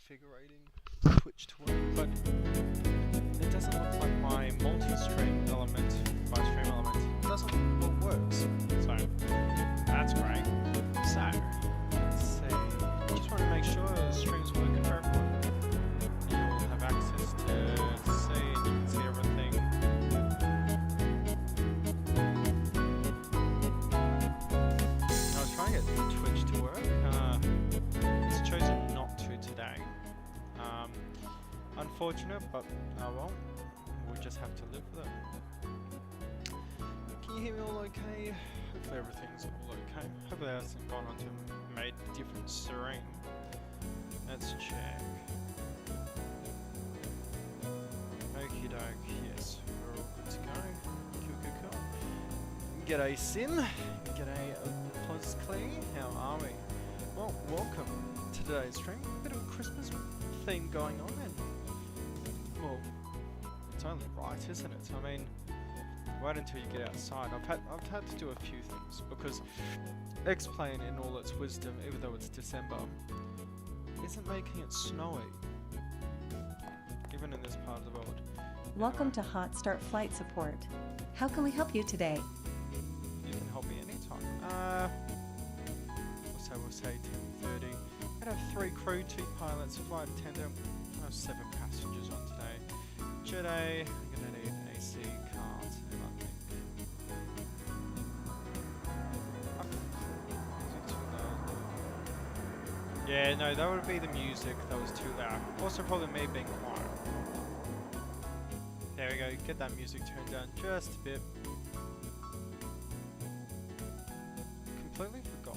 configuring Twitch to work, but it doesn't look like my multi-stream element, my stream element, doesn't look what works. So that's great. So let's see. Just want to make sure the stream's working for everyone. You all have access to see, and you can see everything. I was trying to get Twitch to work. It's chosen not to today. Unfortunate, but oh well. We just have to live with it. Can you hear me all okay? Hopefully everything's all okay. Hopefully that hasn't gone on to made different stream. Let's check. Okie doke, yes, we're all good to go. Cool. G'day Sim. G'day Plosclea. How are we? Well, welcome to today's stream. A bit of a Christmas theme going on then. Well, it's only right, isn't it? I mean, wait until you get outside. I've had to do a few things because X-Plane in all its wisdom, even though it's December, isn't making it snowy, even in this part of the world. Welcome to Hotstart Flight Support. How can we help you today? You can help me anytime. We'll say 10:30. I'd have 3 crew, 2 pilots, flight attendant. I have 7 passengers on today. Today, I'm gonna need an AC card, and I think. Yeah, no, that would be the music that was too loud. Also, probably me being quiet. There we go. Get that music turned down just a bit. Completely forgot.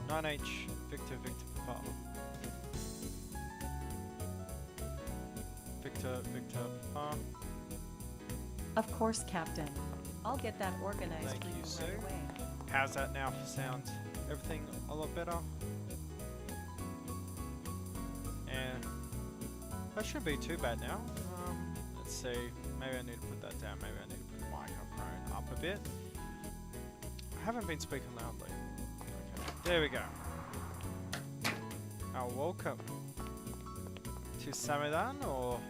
9H Victor Papa. Victor Papa. Of course, Captain. I'll get that organized Thank for you, you Sue. right away. How's that now for sound? Everything a lot better? And that shouldn't be too bad now. Let's see. Maybe I need to put that down. Maybe I need to put the microphone up a bit. I haven't been speaking loudly. Okay. There we go. Welcome to Samadan, or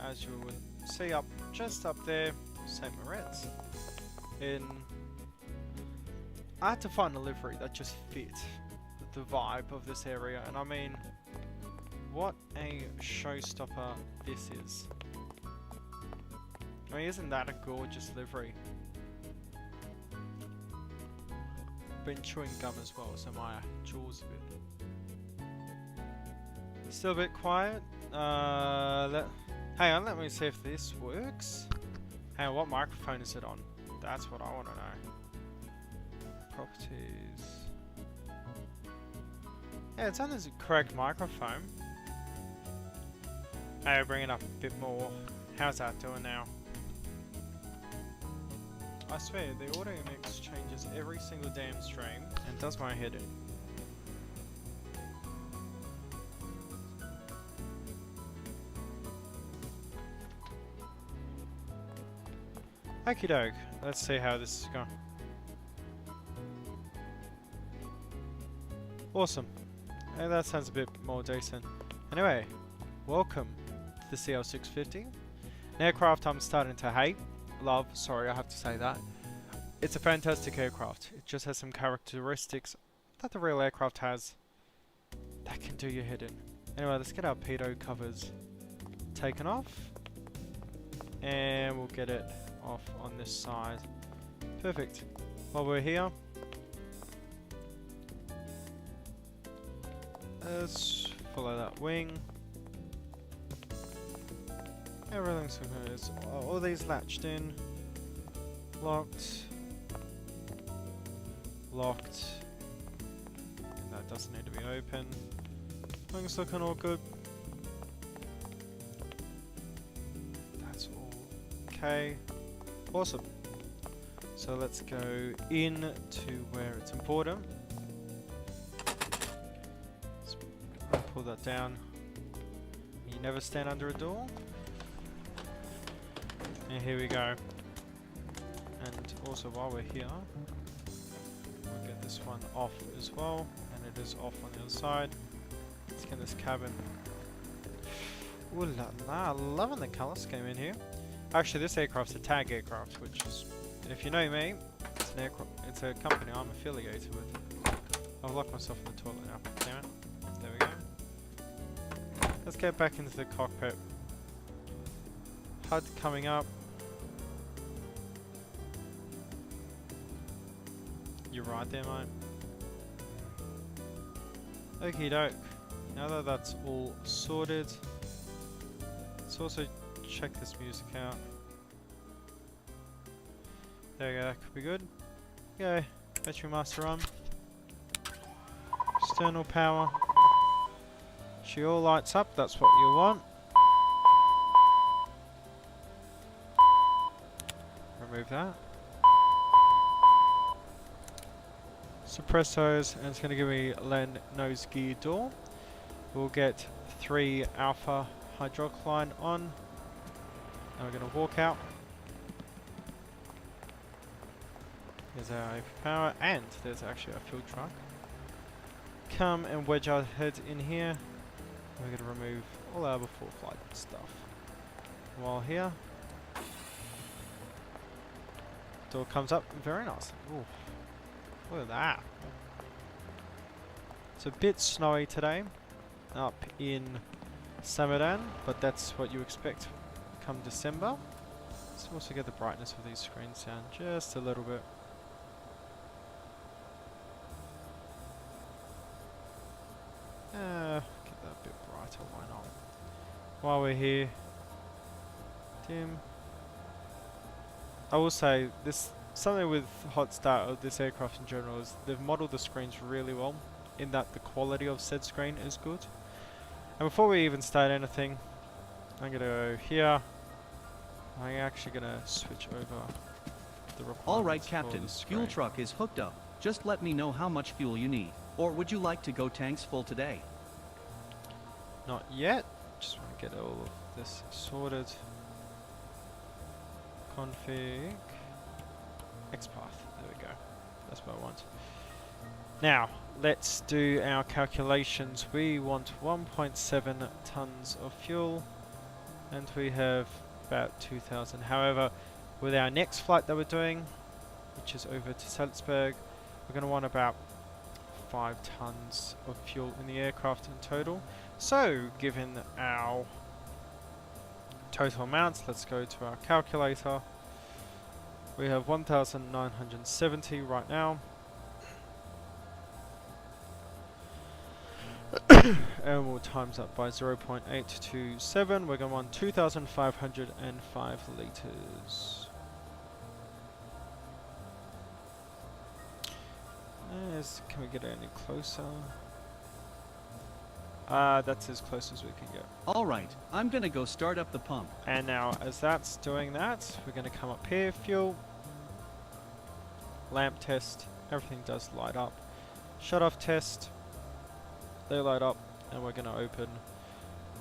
as you would see up just up there, ST Moritz. I had to find a livery that just fit the vibe of this area, and I mean, what a showstopper this is. I mean, isn't that a gorgeous livery? Been chewing gum as well, so my jaw's a bit. Still a bit quiet. Hang on, let me see if this works. Hang on, what microphone is it on? That's what I want to know. Properties. Yeah, it's on the correct microphone. Hey, bring it up a bit more. How's that doing now? I swear, the audio mix changes every single damn stream and does my head in. Okie doke, let's see how this is going. Awesome. Hey, that sounds a bit more decent. Anyway, welcome to the CL650. An aircraft I'm starting to hate. Love, sorry, I have to say that. It's a fantastic aircraft. It just has some characteristics that the real aircraft has that can do your head in. Anyway, let's get our pitot covers taken off. And we'll get it off on this side. Perfect. While we're here, let's follow that wing. Everything's good. All these latched in, locked, and that doesn't need to be open. Things looking all good. That's all okay. Awesome. So let's go in to where it's important. Let's pull that down. You never stand under a door. And here we go. And also while we're here, we'll get this one off as well. And it is off on the other side. Let's get this cabin Ooh la la, loving the colour scheme in here. Actually, this aircraft's a tag aircraft, which is, if you know me, it's an aircraft. It's a company I'm affiliated with. I've locked myself in the toilet now. Damn it. There we go. Let's get back into the cockpit. HUD coming up. You're right there, mate. Okie doke. Now that that's all sorted, let's also check this music out. There we go, that could be good. Okay, battery master on. External power. She all lights up, that's what you want. Remove that. Suppressors, and it's going to give me land nose gear door. We'll get 3 alpha hydraulic line on. Now we're going to walk out. There's our power, and there's actually a fuel truck. Come and wedge our head in here. We're going to remove all our before flight stuff. While here, door comes up very nice. Ooh. Look at that. It's a bit snowy today up in Samadan, but that's what you expect come December. Let's also get the brightness of these screens down just a little bit. Get that a bit brighter, why not? While we're here, dim. I will say this. Something with Hotstart of this aircraft in general is they've modelled the screens really well, in that the quality of said screen is good. And before we even start anything, I'm going to go here. I'm actually going to switch over the requirements. Alright, Captain, fuel truck is hooked up. Just let me know how much fuel you need. Or would you like to go tanks full today? Not yet. Just want to get all of this sorted. Config. XPath, there we go. That's what I want. Now, let's do our calculations. We want 1.7 tons of fuel, and we have about 2,000. However, with our next flight that we're doing, which is over to Salzburg, we're going to want about 5 tons of fuel in the aircraft in total. So, given our total amounts, let's go to our calculator. We have 1,970 right now. And we'll times that by 0.827. We're going to want 2,505 litres. Can we get any closer? That's as close as we can get. Alright, I'm gonna go start up the pump. And now, as that's doing that, we're going to come up here, fuel, lamp test, everything does light up. Shut off test, they light up, and we're going to open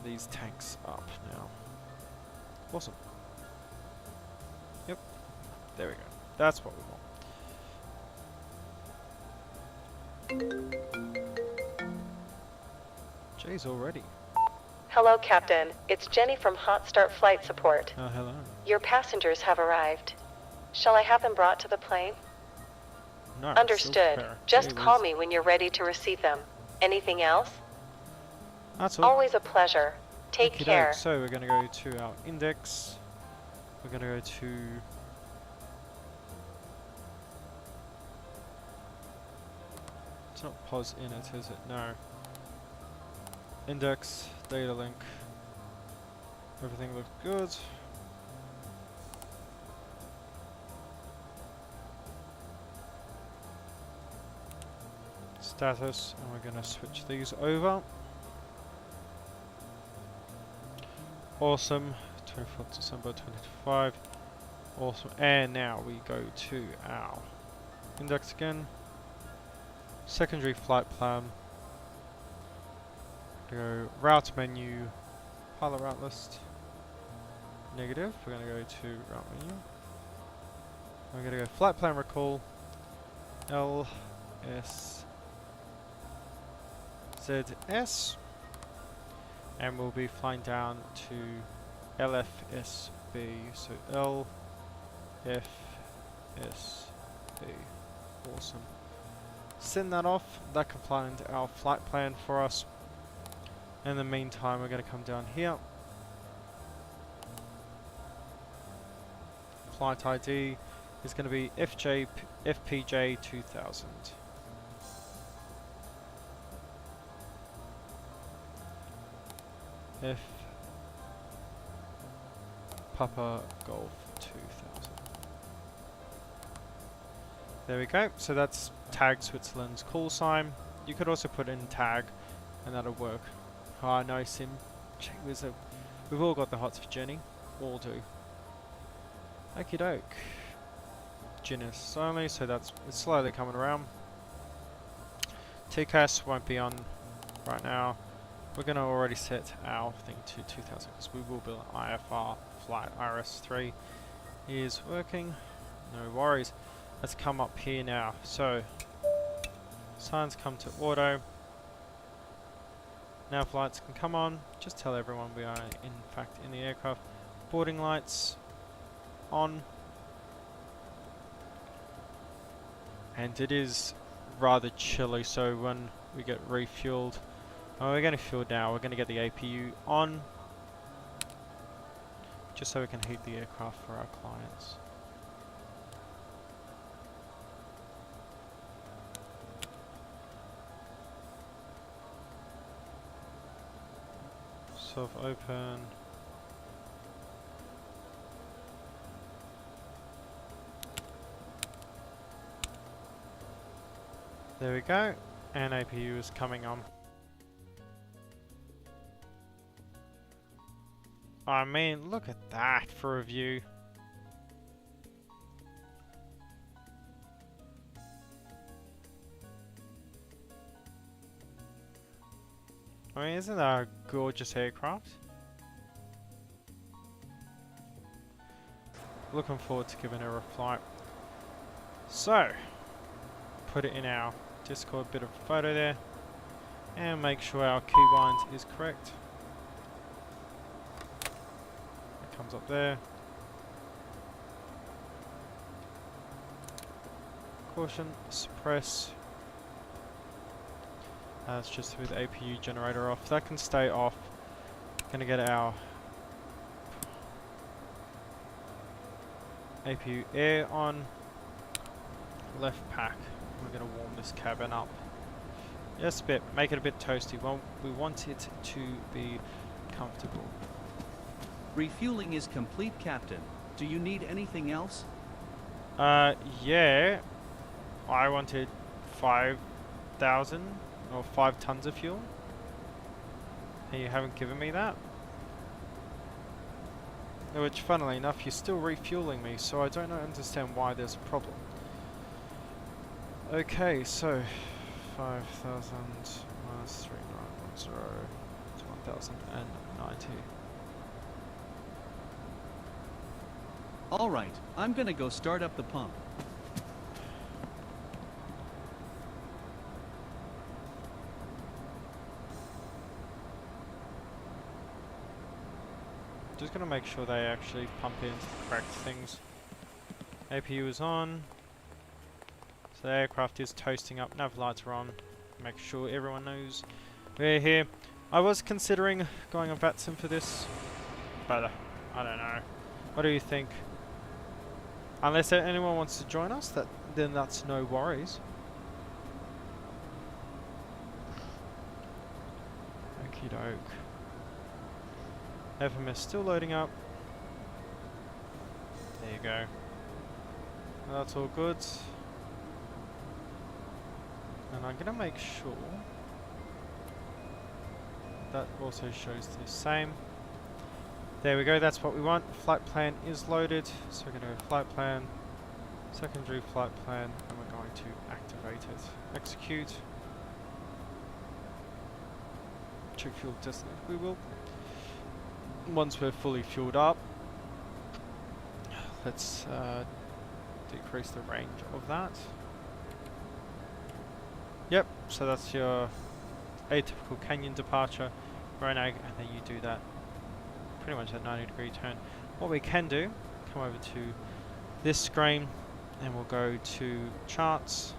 these tanks up now. Awesome. Yep, there we go. That's what we want. Jeez, already. Hello, Captain. It's Jenny from Hotstart Flight Support. Oh, hello. Your passengers have arrived. Shall I have them brought to the plane? No. Understood. Just call me when you're ready to receive them. Anything else? That's all. Always a pleasure. Take care. So we're going to go to our index. We're going to go to... It's not pos in it, is it? No. Index, data link. Everything looks good. Status, and we're going to switch these over. Awesome. 24th December 2025. Awesome. And now we go to our index again. Secondary flight plan. Go route menu, pilot route list. Negative. We're going to go to route menu. We're going to go flight plan recall. LS ZS. and we'll be flying down to LFSB. So LFSB. Awesome. Send that off. That can find our flight plan for us. In the meantime, we're going to come down here. Flight ID is going to be FPJ 2000. F Papa Golf 2000. There we go. So that's tag Switzerland's call sign. You could also put in tag, and that'll work. Oh no, Sim. We've all got the hots for Jenny. All do. Okie doke. Guinness only, so it's slowly coming around. TCAS won't be on right now. We're going to already set our thing to 2000 because we will build an IFR flight. IRS-3 is working. No worries. Let's come up here now. So, signs come to auto. Now flights can come on. Just tell everyone we are in fact in the aircraft. Boarding lights on. And it is rather chilly, so when we get refueled, we're going to fuel now. We're going to get the APU on, just so we can heat the aircraft for our clients. Self-open. There we go, and APU is coming on. I mean, look at that for a view. I mean, isn't that a gorgeous aircraft? Looking forward to giving her a flight. So, put it in our Discord, bit of a photo there, and make sure our keybind is correct. It comes up there. Caution, suppress. That's just with APU generator off. That can stay off. Gonna get our APU air on. Left pack. We're going to warm this cabin up. Just a bit. Make it a bit toasty. Well, we want it to be comfortable. Refueling is complete, Captain. Do you need anything else? Yeah. I wanted 5,000 or 5 tons of fuel. And you haven't given me that. Which, funnily enough, you're still refueling me, so I don't understand why there's a problem. Okay, so 5,000 minus 3910 is 1,090. Alright, I'm gonna go start up the pump. Just gonna make sure they actually pump into the correct things. APU is on. So the aircraft is toasting up. Nav lights are on. Make sure everyone knows we're here. I was considering going on Vatsim for this, but I don't know. What do you think? Unless anyone wants to join us, then that's no worries. Okie doke. FMS still loading up. There you go. That's all good. And I'm going to make sure that also shows the same. There we go, that's what we want. Flight plan is loaded. So we're going to go flight plan, secondary flight plan, and we're going to activate it. Execute. Check fuel destiny. We will. Once we're fully fueled up, let's decrease the range of that. Yep, so that's your atypical canyon departure. Ronag, and then you do that pretty much at 90-degree turn. What we can do, come over to this screen, and we'll go to charts.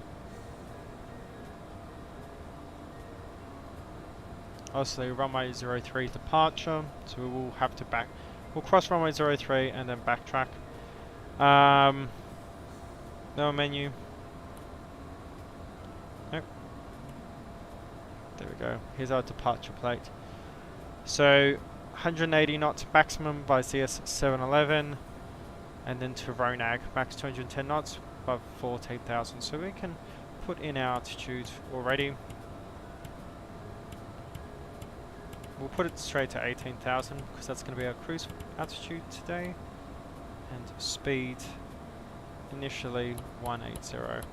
Obviously, runway 03 departure, so we will have to we'll cross runway 03 and then backtrack. No menu. Nope. There we go. Here's our departure plate. So 180 knots maximum by CS711, and then to Ronag, max 210 knots above 14,000. So we can put in our altitude already. We'll put it straight to 18,000 because that's going to be our cruise altitude today. And speed initially 180.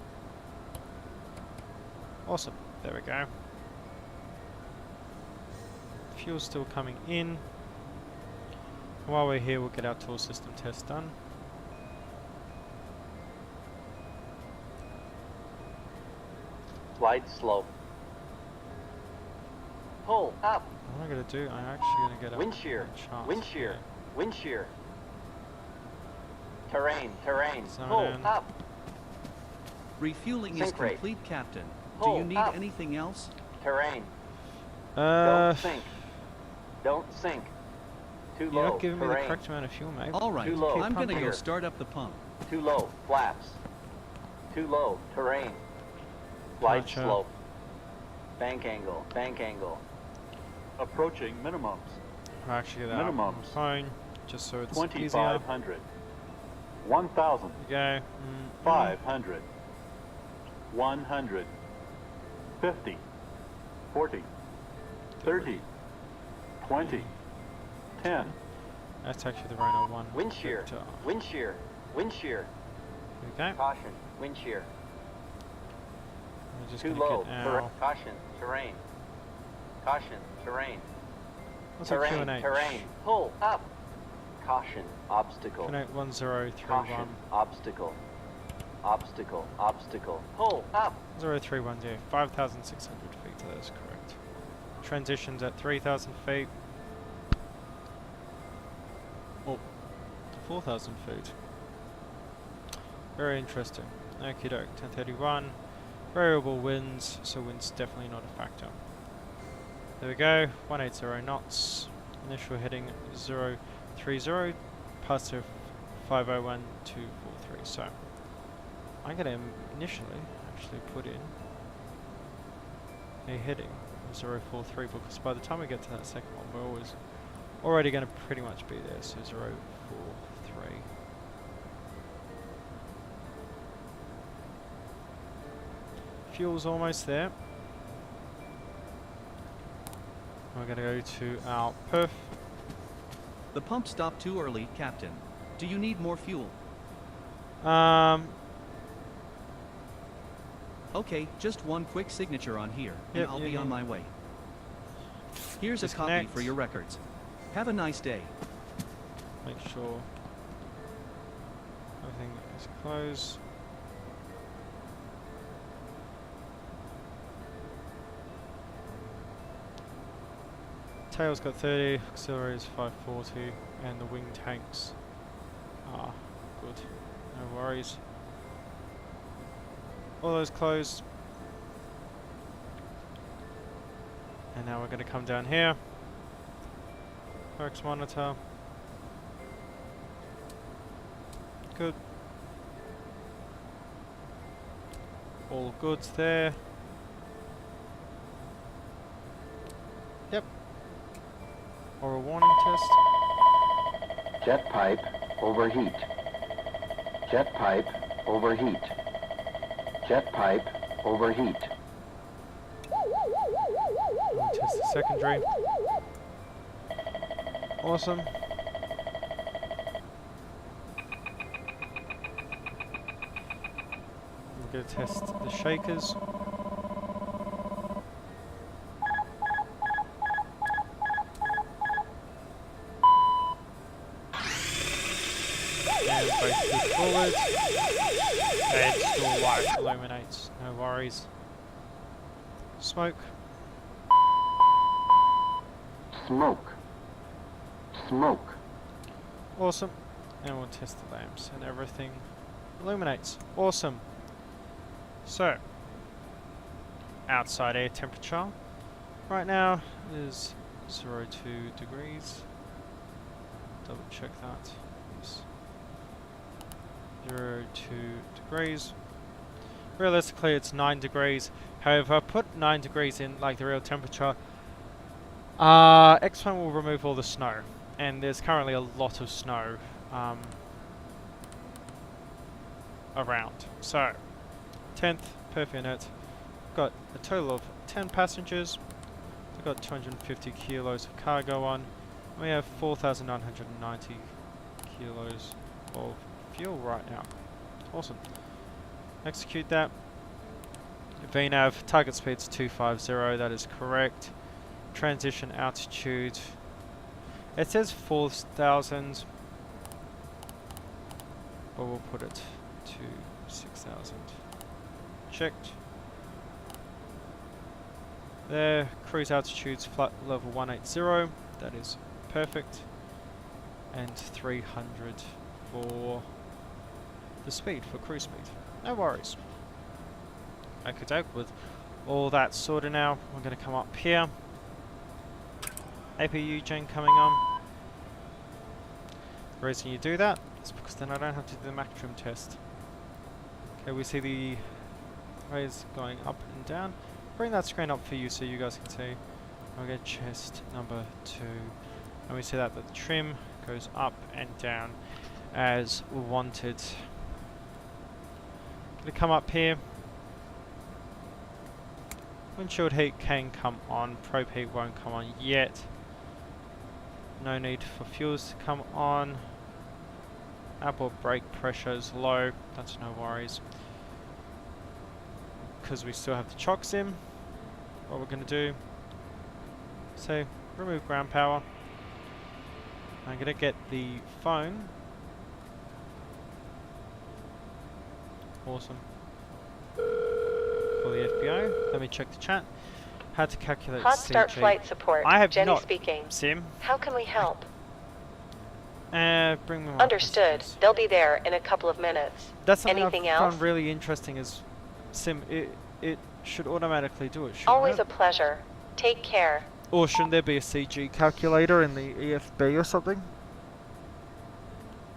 Awesome, there we go. Fuel's still coming in. While we're here, we'll get our tool system test done. Slide slope. Pull up. What I'm going to do, I'm actually going to get a Wind shear. chart Wind shear. here. Wind shear. Terrain. Terrain. Zone Pull in. up. Refueling is Sink rate. complete, Captain. Do Pull you need up. anything else? Terrain. Uh, Don't sink. Don't sink. Too you're low. not giving me the Terrain. correct amount of fuel, mate. All right, Too low. I'm gonna Pump go here. start up the pump. Too low. Flaps. Too low. Terrain. Slide Gotcha. slope. Bank angle. Bank angle. Approaching minimums. I'll actually get that up on Minimums. the phone, just so it's easier. 2,500. 1,000. There you go. 500. 100. 50. 40. 30. 20. 10. That's actually the Rhino 1. Wind shear. Victor. Wind shear. Wind shear. There we go. Caution. Wind shear. We're just Too going low. to get our... Caution. Terrain. Caution. Terrain. What's our Terrain. QNH? Terrain. Pull up. Caution. Obstacle. QNH 1031. Caution. Obstacle. Obstacle. Obstacle. Pull up. 031, yeah. 5,600 feet, that is correct. Transitions at 3,000 feet. Oh, 4,000 feet. Very interesting. Okie doke, 1031. Variable winds, so wind's definitely not a factor. There we go, 180 knots. Initial heading 030, past 501 243. So I'm going to initially actually put in a heading of 043 because by the time we get to that second one, we're already going to pretty much be there. So 043. Fuel's almost there. We're going to go to our perf. The pump stopped too early, Captain. Do you need more fuel? Okay, just one quick signature on here, and Yep, I'll yeah, be on yeah. my way. Here's a copy Disconnect. for your records. Have a nice day. Make sure everything is closed. Tail's got 30, auxiliary is 540, and the wing tanks are good. No worries. All those closed. And now we're going to come down here. Works monitor. Good. All goods there. Yep. Or a warning test. Jet pipe overheat. Jet pipe overheat. Jet pipe overheat. We'll test the secondary. Awesome. We're going to test the shakers. And both feet forward. And still white illuminates. No worries. Smoke. Smoke. Smoke. Awesome. And we'll test the lamps and everything illuminates. Awesome. So, outside air temperature right now is 02 degrees. Double check that. Yes. 02 degrees. Realistically it's 9 degrees. However, I put 9 degrees in like the real temperature. X1 will remove all the snow, and there's currently a lot of snow around. So, 10th per minute. Got a total of 10 passengers. We've got 250 kilos of cargo on. We have 4,990 kilos of fuel right now. Awesome. Execute that. VNAV, target speed's 250, that is correct. Transition altitude, it says 4,000, but we'll put it to 6,000. Checked. There, cruise altitude's flight level 180, that is perfect. And 300 for the speed, for cruise speed. No worries. Okay, with all that sorted now, we're going to come up here. APU gen coming on. The reason you do that is because then I don't have to do the Mach trim test. Okay, we see the rays going up and down. Bring that screen up for you so you guys can see. I'll get chest number 2. And we see that the trim goes up and down as wanted. Gonna come up here. Windshield heat can come on, probe heat won't come on yet. No need for fuels to come on. Outboard brake pressure is low, that's no worries. Because we still have the chocks in, what we're going to do, so remove ground power. I'm going to get the phone. Awesome. For the FBO. Let me check the chat. How to calculate Hotstart CG. flight support. I have Jenny not. speaking. Sim. How can we help? Bring me my Understood. passengers. They'll be there in a couple of minutes. That's something Anything I else? found really interesting is Sim. It should automatically do it. Shouldn't Always it? a pleasure. Take care. Or shouldn't there be a CG calculator in the EFB or something?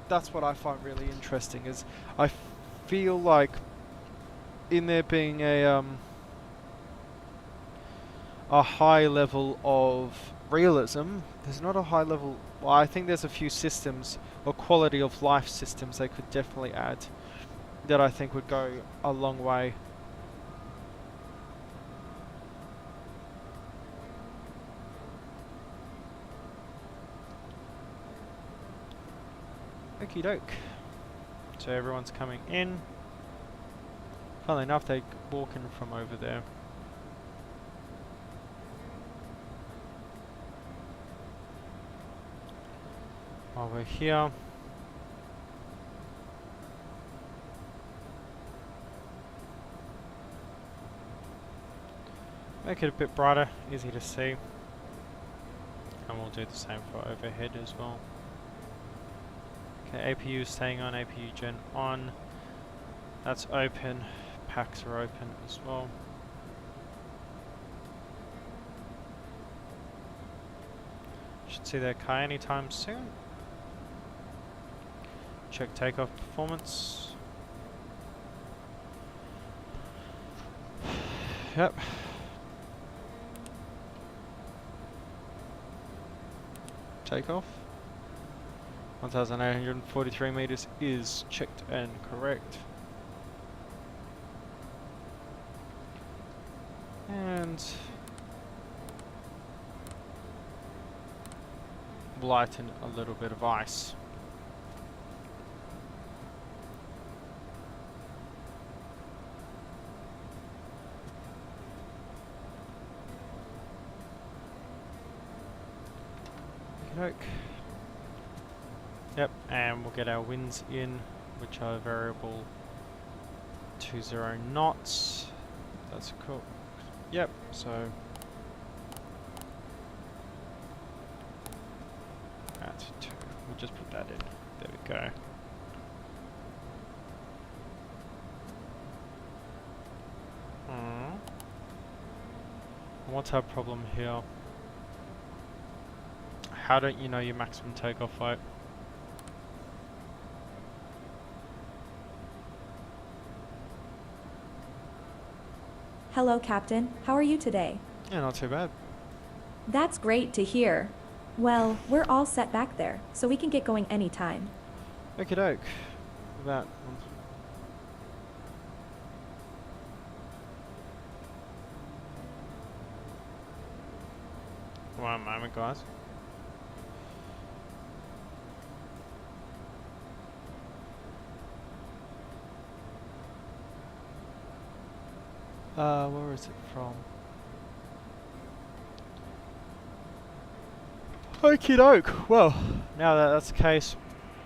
That's what I find really interesting. Is I feel like in there being a high level of realism, there's not a high level. Well, I think there's a few systems or quality of life systems they could definitely add that I think would go a long way. Okie doke. So everyone's coming in. Funnily enough, they're walking from over there. While we're here. Make it a bit brighter, easy to see. And we'll do the same for overhead as well. Okay, APU is staying on, APU gen on. That's open. Packs are open as well. Should see their car anytime soon. Check takeoff performance. Yep. Takeoff. 1,843 meters is checked and correct. And lighten a little bit of ice. Okey-doke. Yep, and we'll get our winds in, which are variable 20 knots. That's cool. Yep, so just put that in. There we go. What's our problem here? How don't you know your maximum takeoff weight? Hello, Captain. How are you today? Yeah, not too bad. That's great to hear. Well, we're all set back there, so we can get going anytime. Okie doke. That. One moment, guys. Where is it from? Okie doke. Well, now that that's the case,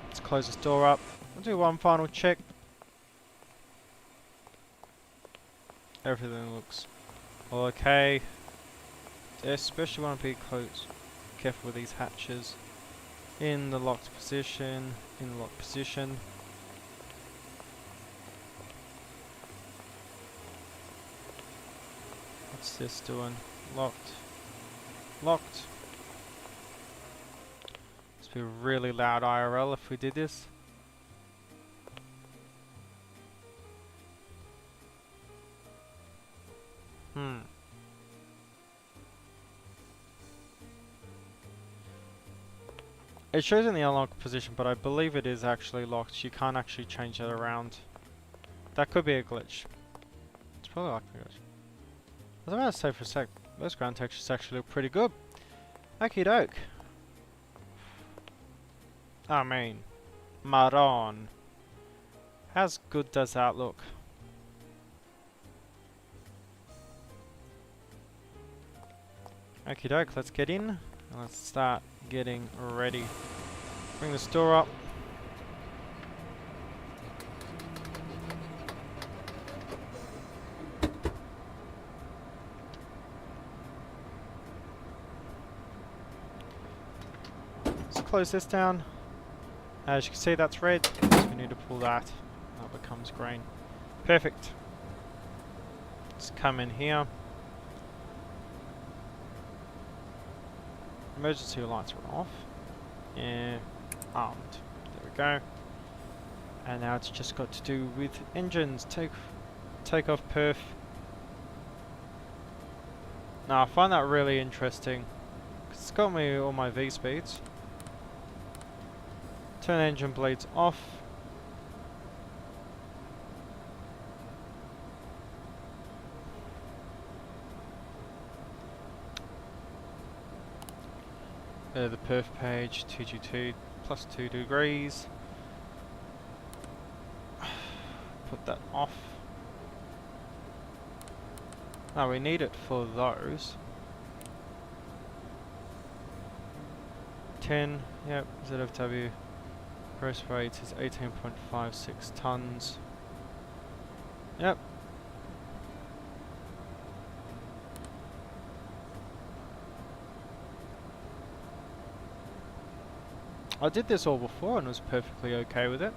let's close this door up. I'll do one final check. Everything looks okay. Especially want to be careful with these hatches. In the locked position. In the locked position. What's this doing? Locked. Locked. Must be really loud IRL if we did this. It shows in the unlocked position, but I believe it is actually locked. You can't actually change that around. That could be a glitch. It's probably like a glitch. I was about to say for a sec, those ground textures actually look pretty good. Okie doke. I mean, Maron. How good does that look? Okie doke, let's get in. And let's start getting ready. Bring this door up. Let's close this down. As you can see, that's red. So we need to pull that. That becomes green. Perfect. Let's come in here. Emergency lights are off. Yeah, armed. There we go. And now it's just got to do with engines. Take off perf. Now I find that really interesting. 'Cause it's got me all my V speeds. Turn engine blades off. The perf page, 2G2 plus 2 degrees. Put that off. Now we need it for those. 10, yep, ZFW. Gross weight is 18.56 tons. Yep. I did this all before and was perfectly okay with it.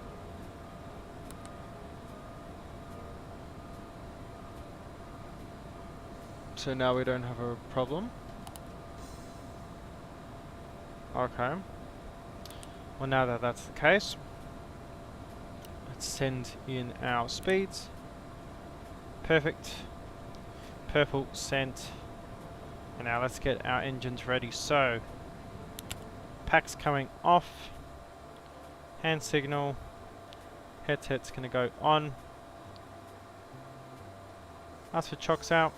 So now we don't have a problem. Okay. Well, now that that's the case, let's send in our speeds. Perfect. Purple sent. And now let's get our engines ready. So, pack's coming off. Hand signal. Headset's going to go on. Ask for chocks out.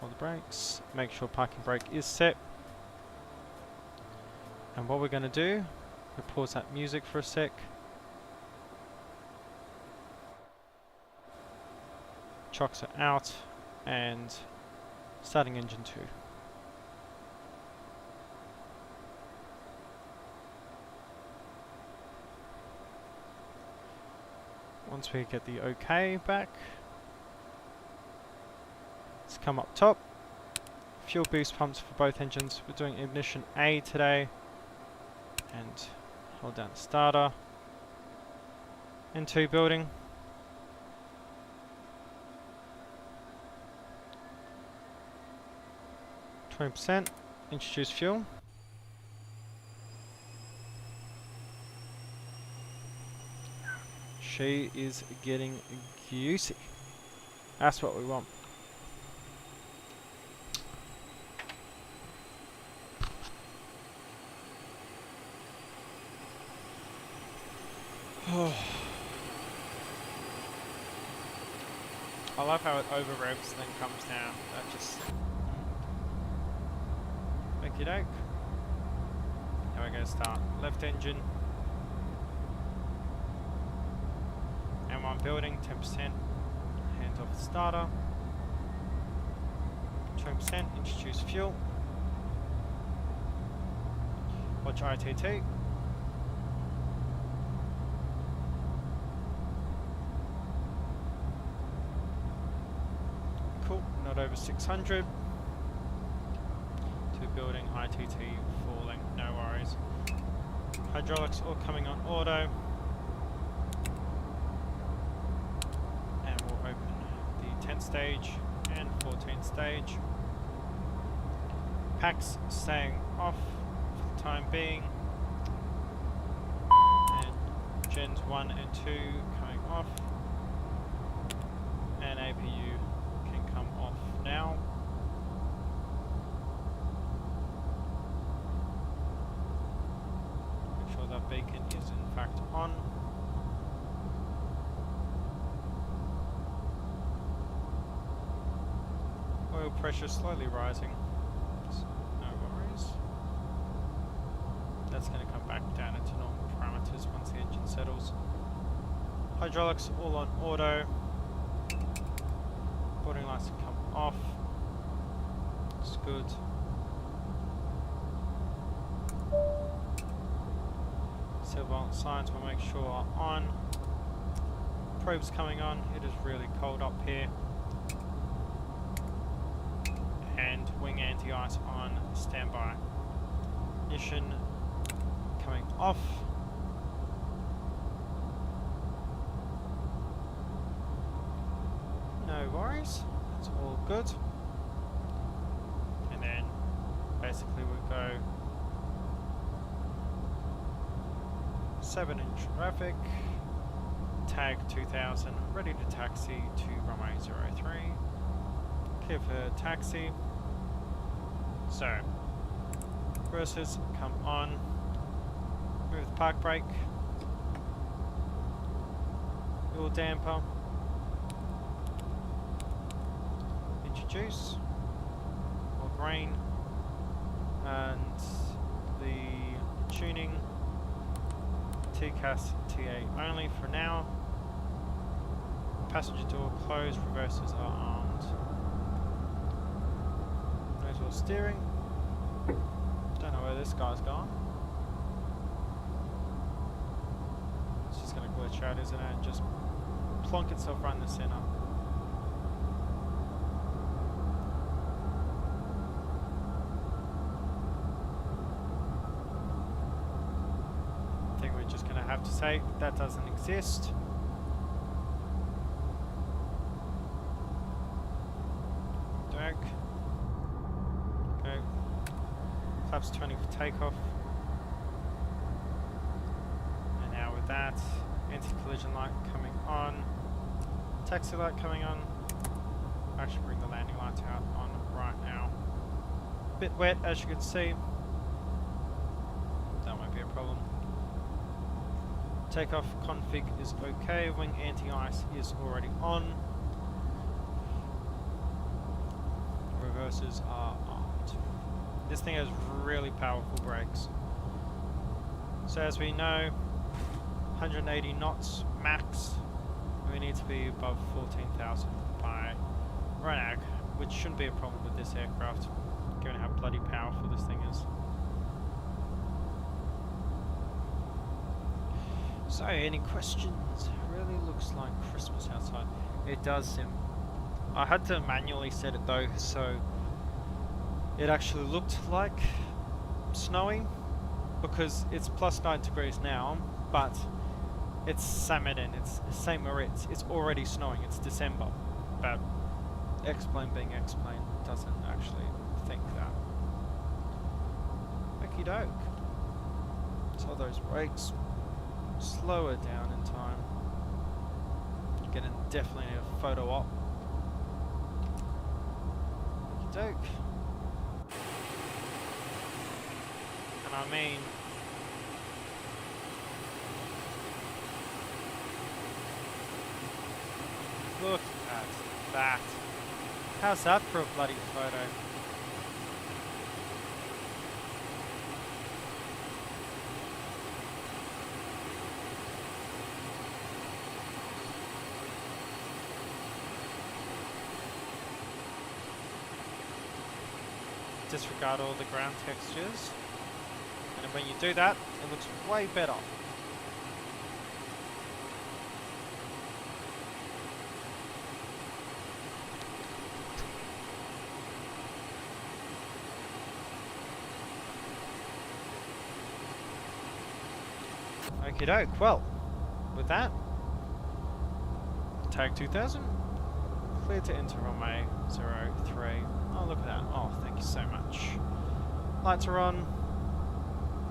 Hold the brakes. Make sure parking brake is set. And what we're going to do, we'll pause that music for a sec. Chocks are out and starting engine 2. Once we get the OK back, let's come up top, fuel boost pumps for both engines. We're doing ignition A today, and hold down the starter. N2 building. %. Introduce fuel. She is getting juicy. That's what we want. I love how it over revs then comes down. That just make it oak. Now we're going to start left engine. M1 building 10%. Hands off the starter. 20%. Introduce fuel. Watch ITT. Cool, not over 600. To building ITT falling, no worries. Hydraulics all coming on auto. And we'll open the 10th stage and 14th stage. Packs staying off for the time being. And gens 1 and 2 coming off. And APU come off now. Make sure that beacon is in fact on. Oil pressure slowly rising. No worries. That's going to come back down into normal parameters once the engine settles. Hydraulics all on auto. Boarding lights come off. It's good. Silver signs we'll make sure are on. Probes coming on. It is really cold up here. And wing anti-ice on standby. Ignition coming off. No worries, that's all good. And then basically we'll go 7-inch traffic, tag 2000, ready to taxi to runway 03. Clear for taxi. So, reversers come on, move the park brake, fuel damper. Introduce or grain and the tuning TCAS TA only for now. Passenger door closed, reversers are armed. Nose wheel steering. Don't know where this guy's gone. It's just going to glitch out, isn't it? And just plonk itself right in the center. Have to say that doesn't exist. Dark. Okay. Flaps 20 for takeoff. And now with that, anti-collision light coming on, taxi light coming on. Actually bring the landing lights out on right now. Bit wet as you can see. That won't be a problem. Takeoff config is okay, wing anti-ice is already on. Reversers are armed. This thing has really powerful brakes. So as we know, 180 knots max. We need to be above 14,000 by RANAG, which shouldn't be a problem with this aircraft, given how bloody powerful this thing is. So, any questions? It really looks like Christmas outside. It does, Sim. I had to manually set it though, so it actually looked like snowing, because it's plus 9 degrees now, but it's Saint Moritz, it's already snowing, it's December, but X-Plane being X-Plane doesn't actually think that. Okie doke. So those brakes, slow it down in time. You're gonna definitely need a photo op. Okie doke. And I mean, look at that. How's that for a bloody photo? Disregard all the ground textures. And when you do that, it looks way better. Okie doke, well, with that, tag 2000, clear to enter runway 03. Oh, look at that, oh, thank you so much. Lights are on,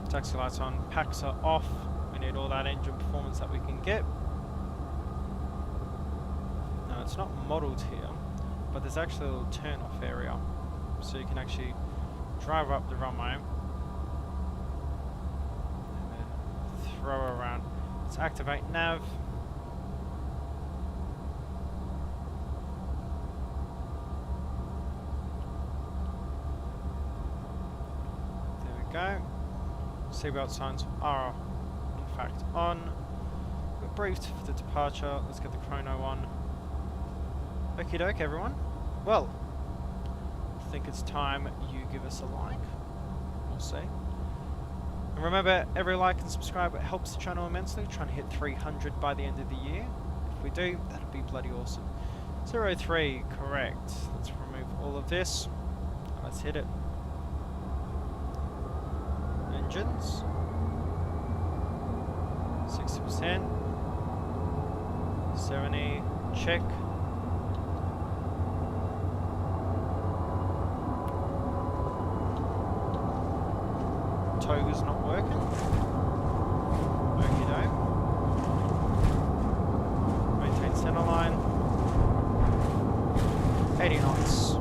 taxi lights on, packs are off, we need all that engine performance that we can get. Now, it's not modelled here, but there's actually a little turn-off area, so you can actually drive up the runway, throw around. Let's activate nav. There we go. Seatbelt signs are in fact on. We're briefed for the departure. Let's get the chrono on. Okie doke, everyone. Well, I think it's time you give us a like. We'll see. And remember, every like and subscribe, it helps the channel immensely, trying to hit 300 by the end of the year. If we do, that'd be bloody awesome. 03, correct. Let's remove all of this. Let's hit it. Engines. 60%. 70, check. Toga's not working. Okie doke. Maintain center line. 80 knots.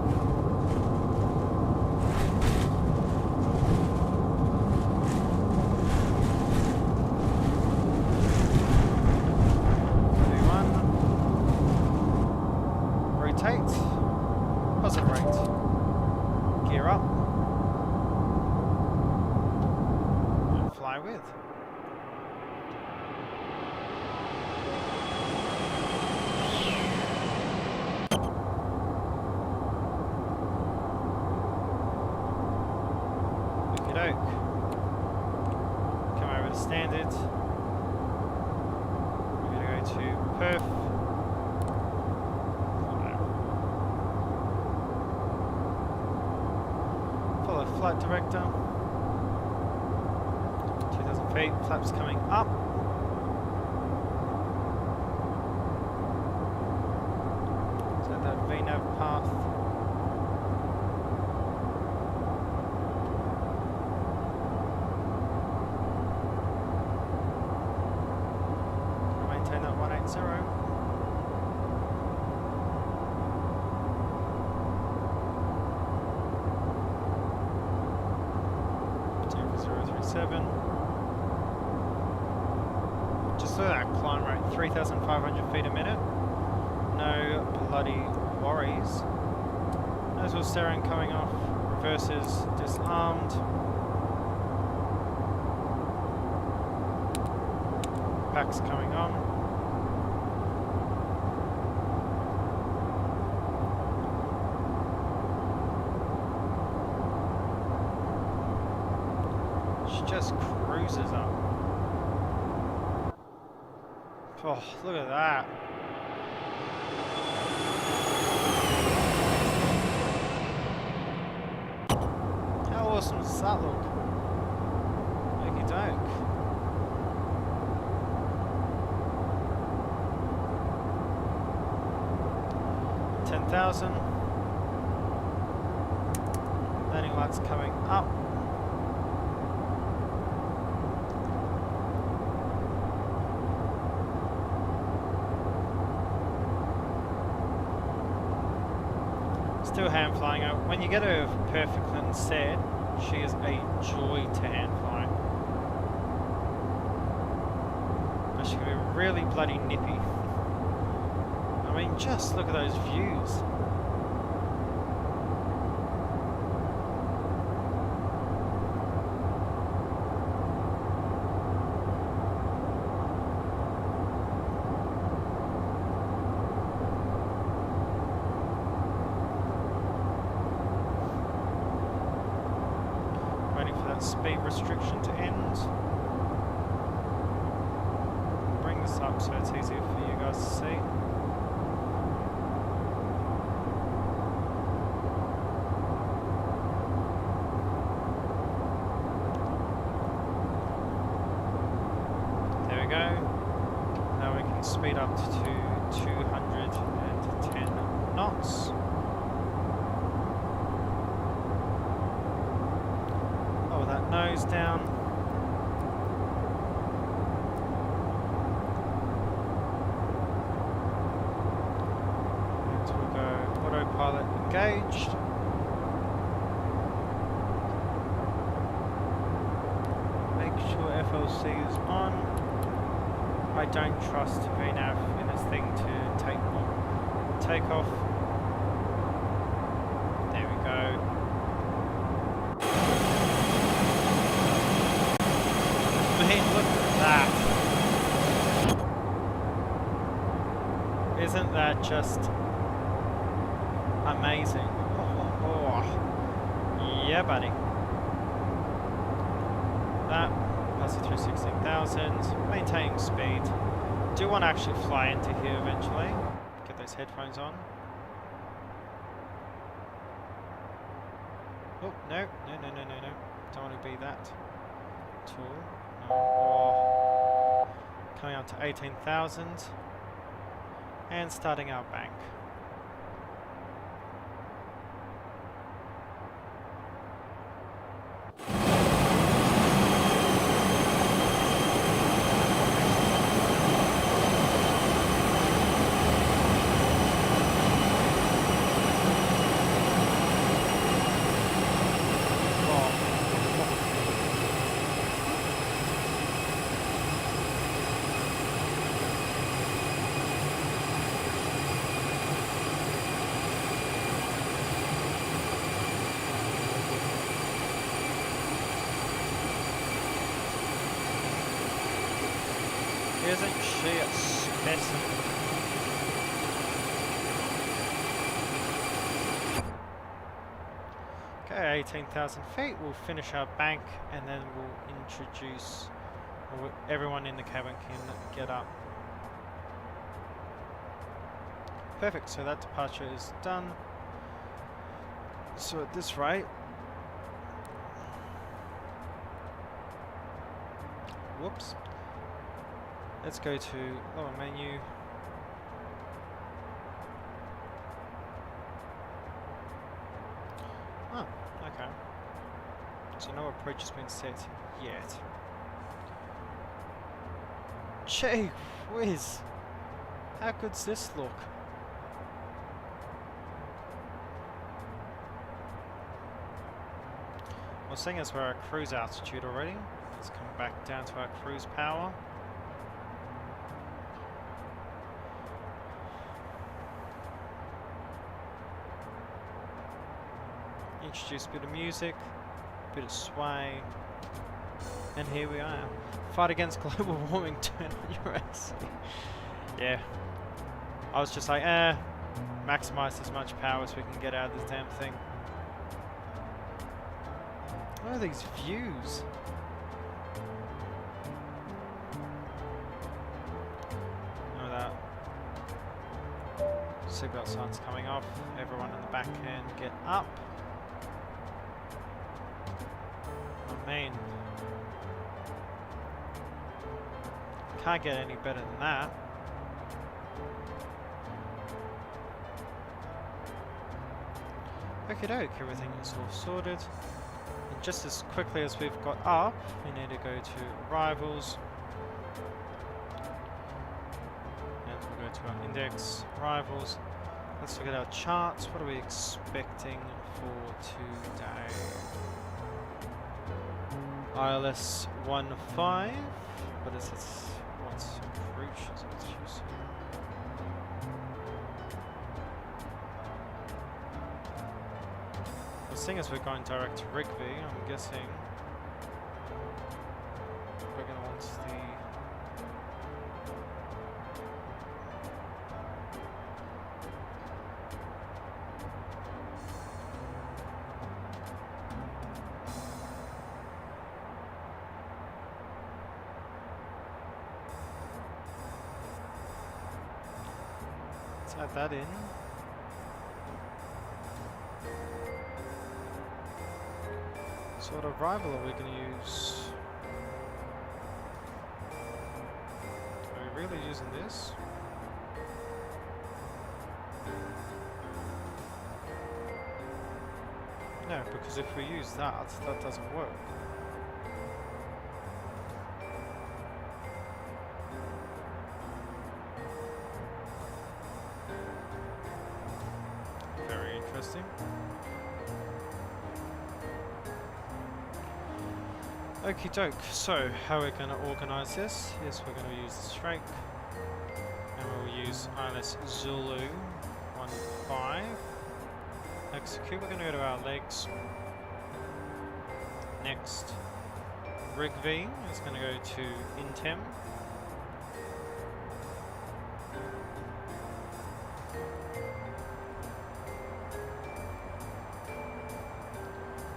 Rotate. Positive rate. Gear up. Fly with. Okie doke. Come over to standard. We're going to go to perf. Follow flight director. 2,000 feet, flaps coming up. So that VNAV path. Maintain that 180. Just look at that climb rate, 3,500 feet a minute. No bloody worries. Nose wheel steering coming off, reverses disarmed. Packs coming on. Just cruises up. Oh, look at that. awesome does that look? Okie doke. $10,000. Landing lights coming up. Still hand flying out. When you get her perfectly set, she is a joy to hand fly. But she can be really bloody nippy. I mean, just look at those views. Speed restriction to end. Bring this up so it's easier for you guys to see. There we go. Now we can speed up to 210 knots. That nose down. And we'll go autopilot engaged. Make sure FLC is on. I don't trust VNAV in this thing to take off. There we go. Look at that. Isn't that just amazing? Oh. Yeah, buddy. That passes through 16,000. Maintaining speed. Do want to actually fly into here eventually. Get those headphones on. Oh, no. Don't want to be that tall. Oh. Coming up to 18,000 and starting our bank. Isn't she a specimen? Okay, 18,000 feet. We'll finish our bank and then we'll introduce, or everyone in the cabin can get up. Perfect, so that departure is done. So at this rate, whoops. Let's go to lower menu. Oh, okay. So no approach has been set yet. Gee whiz! How good's this look? Well, seeing as we're at cruise altitude already, let's come back down to our cruise power. Introduce a bit of music, a bit of sway, and here we are. Fight against global warming, turn on your AC. Yeah, I was just like, maximize as much power as we can get out of this damn thing. What are these views? Look at that. Seatbelt signs coming off. Everyone in the back can get up. I mean, can't get any better than that. Okie doke, everything is all sorted. And just as quickly as we've got up, we need to go to arrivals. And we'll go to our index, arrivals. Let's look at our charts. What are we expecting for today? ILS 15. What is this? What's approach? Is it too soon? Well, seeing as we're going direct to Rigby, I'm guessing we're going to want the add that in. So what arrival are we going to use? Are we really using this? No, because if we use that, that doesn't work. Interesting. Okie doke, so how we're going to organise this is we're going to use the strike and we'll use ILS Zulu 15. Execute, we're going to go to our legs. Next, Rigby is going to go to Intem.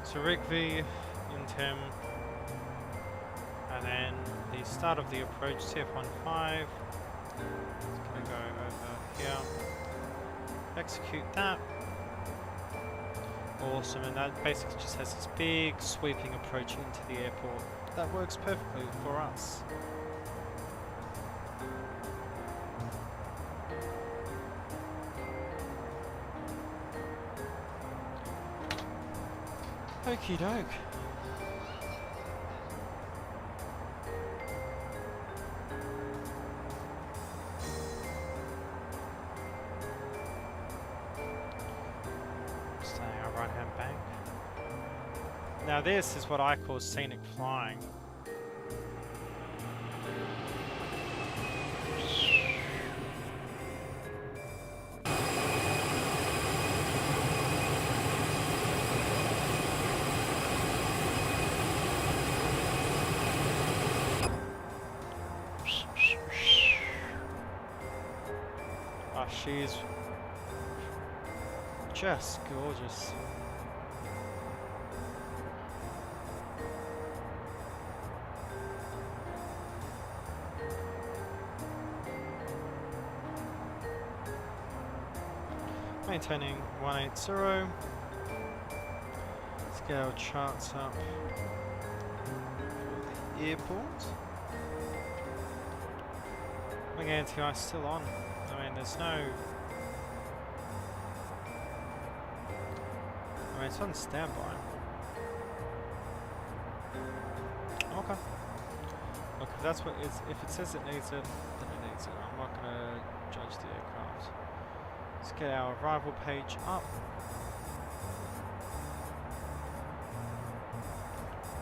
So Rigby, Intem, and then the start of the approach, CF15. It's going to go over here. Execute that. Awesome, and that basically just has this big sweeping approach into the airport. That works perfectly for us. Okie doke. Staying our right hand bank. Now this is what I call scenic flying. She's just gorgeous. Maintaining 180. Let's get our charts up for the airport. Wing anti-ice still on. I mean, there's no... I mean, it's on standby. Okay. Look, if that's what it's... If it says it needs it, then it needs it. I'm not going to judge the aircraft. Let's get our arrival page up.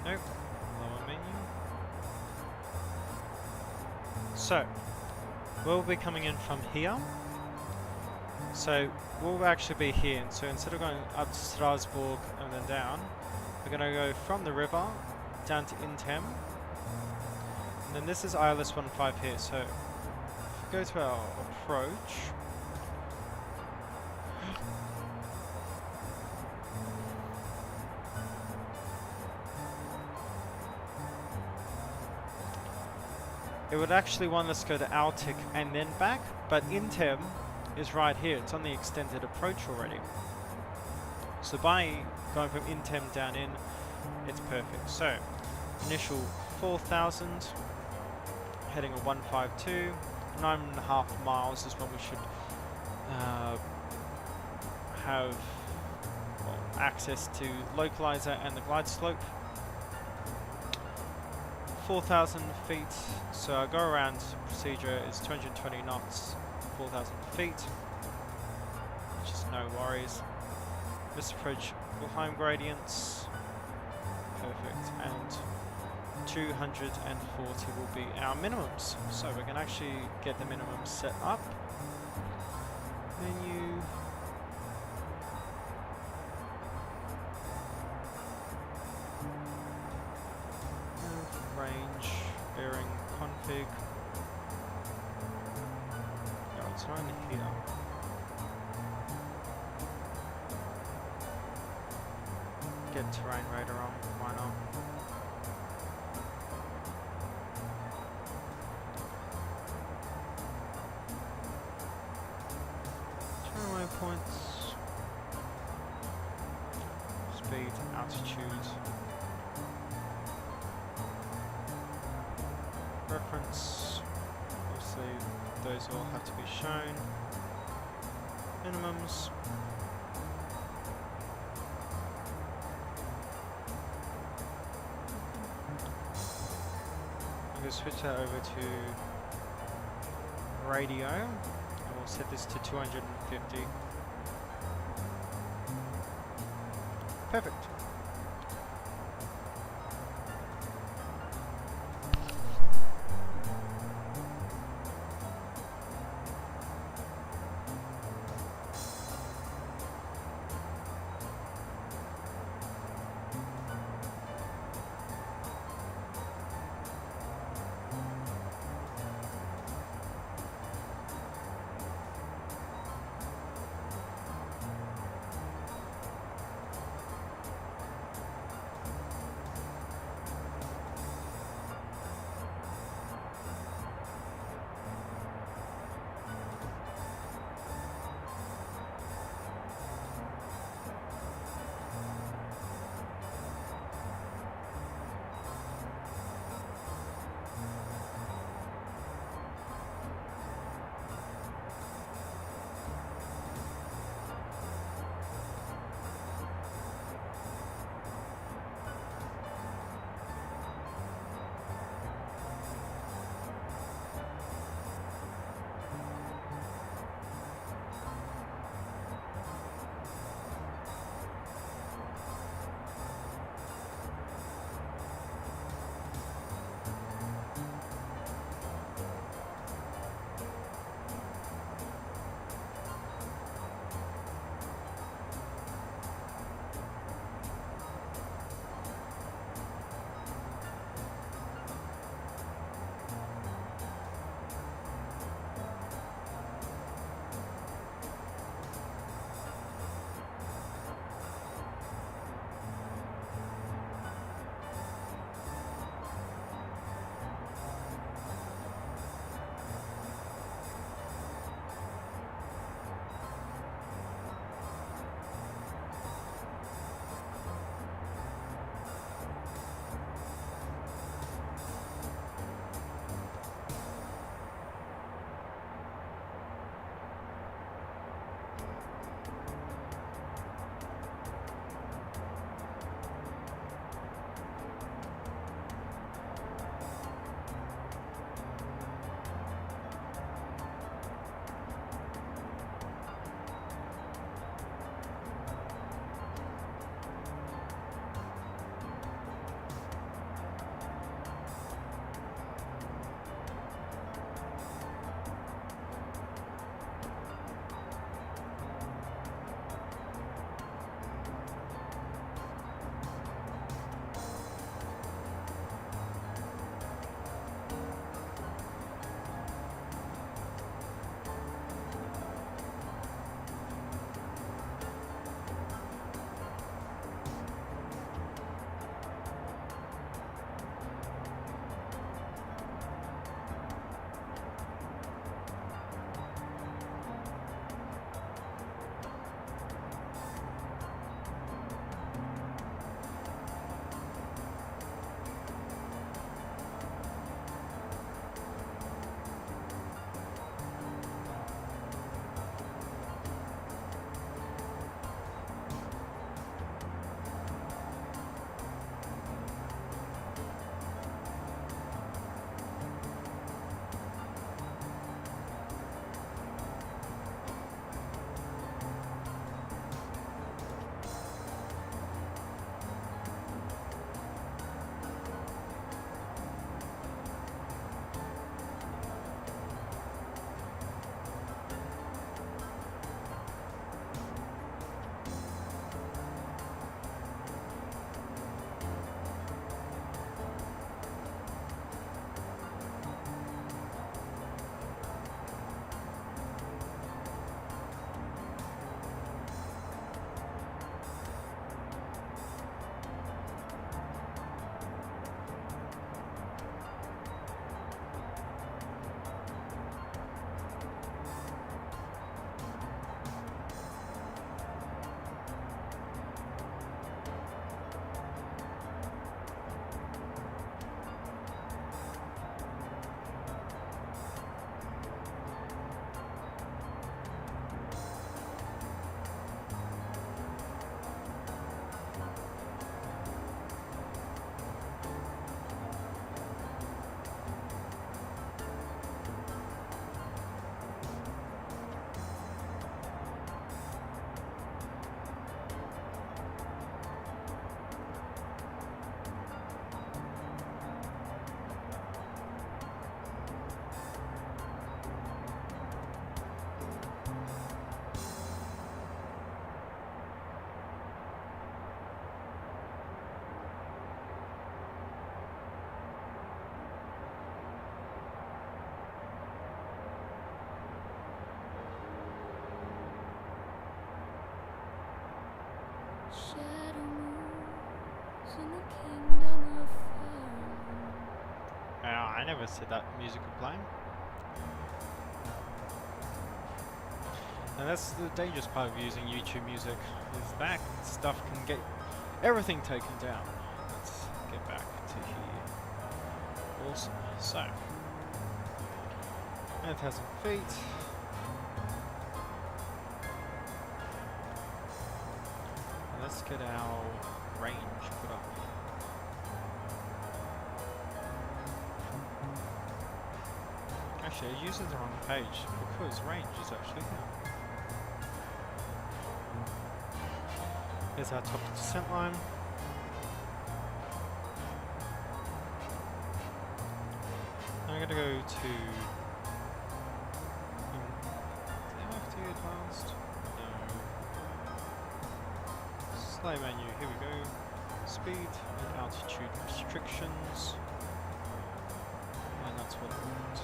Nope. Lower menu. So... we'll be coming in from here, so we'll actually be here. And so instead of going up to Salzburg and then down, we're going to go from the river down to Intem, and then this is ILS 15 here. So if we go to our approach, it would actually want us to go to Altic and then back, but Intem is right here. It's on the extended approach already. So by going from Intem down in, it's perfect. So Initial 4,000. Heading a 152. 9.5 miles is when we should have access to localizer and the glide slope. 4,000 feet, so our go around procedure is 220 knots, 4,000 feet, which is no worries. This approach Wilhelm gradients, perfect, and 240 will be our minimums. So we can actually get the minimums set up. Menu. Range, bearing, config. No, it's not in here. Get terrain radar on, why not? Turn waypoints. Speed, altitude. Reference, obviously those all have to be shown. Minimums. I'm going to switch that over to radio and we'll set this to 250. Perfect. I never said that music was playing. And that's the dangerous part of using YouTube music, is that stuff can get everything taken down. Let's get back to here. Awesome. So, 9,000 feet. And let's get our range put up. Actually, I used the wrong page because range is actually here. Here's our top descent line. I'm going to go to... do I have to be advanced? No. Slide menu, here we go. Speed and altitude restrictions. And that's what I want.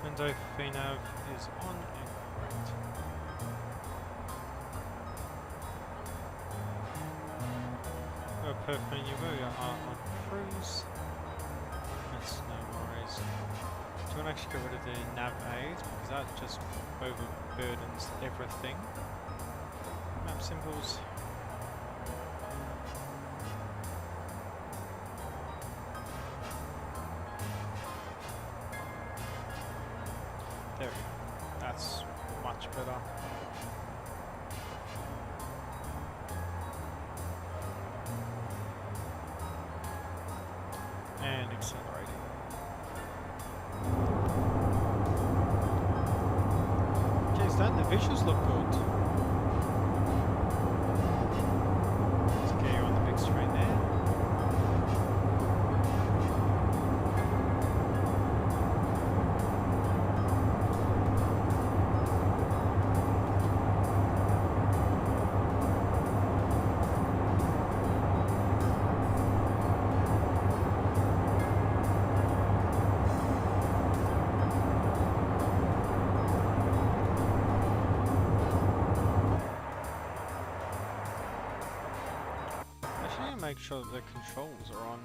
Window VNav is on and correct. Perfect menu, we are on cruise. That's no worries. Do you want to actually get rid of the nav aid because that just overburdens everything. Map symbols. There we go. That's much better. And accelerating. Jeez, don't the visuals look good? Let's get you on the big screen there. Make sure the controls are on.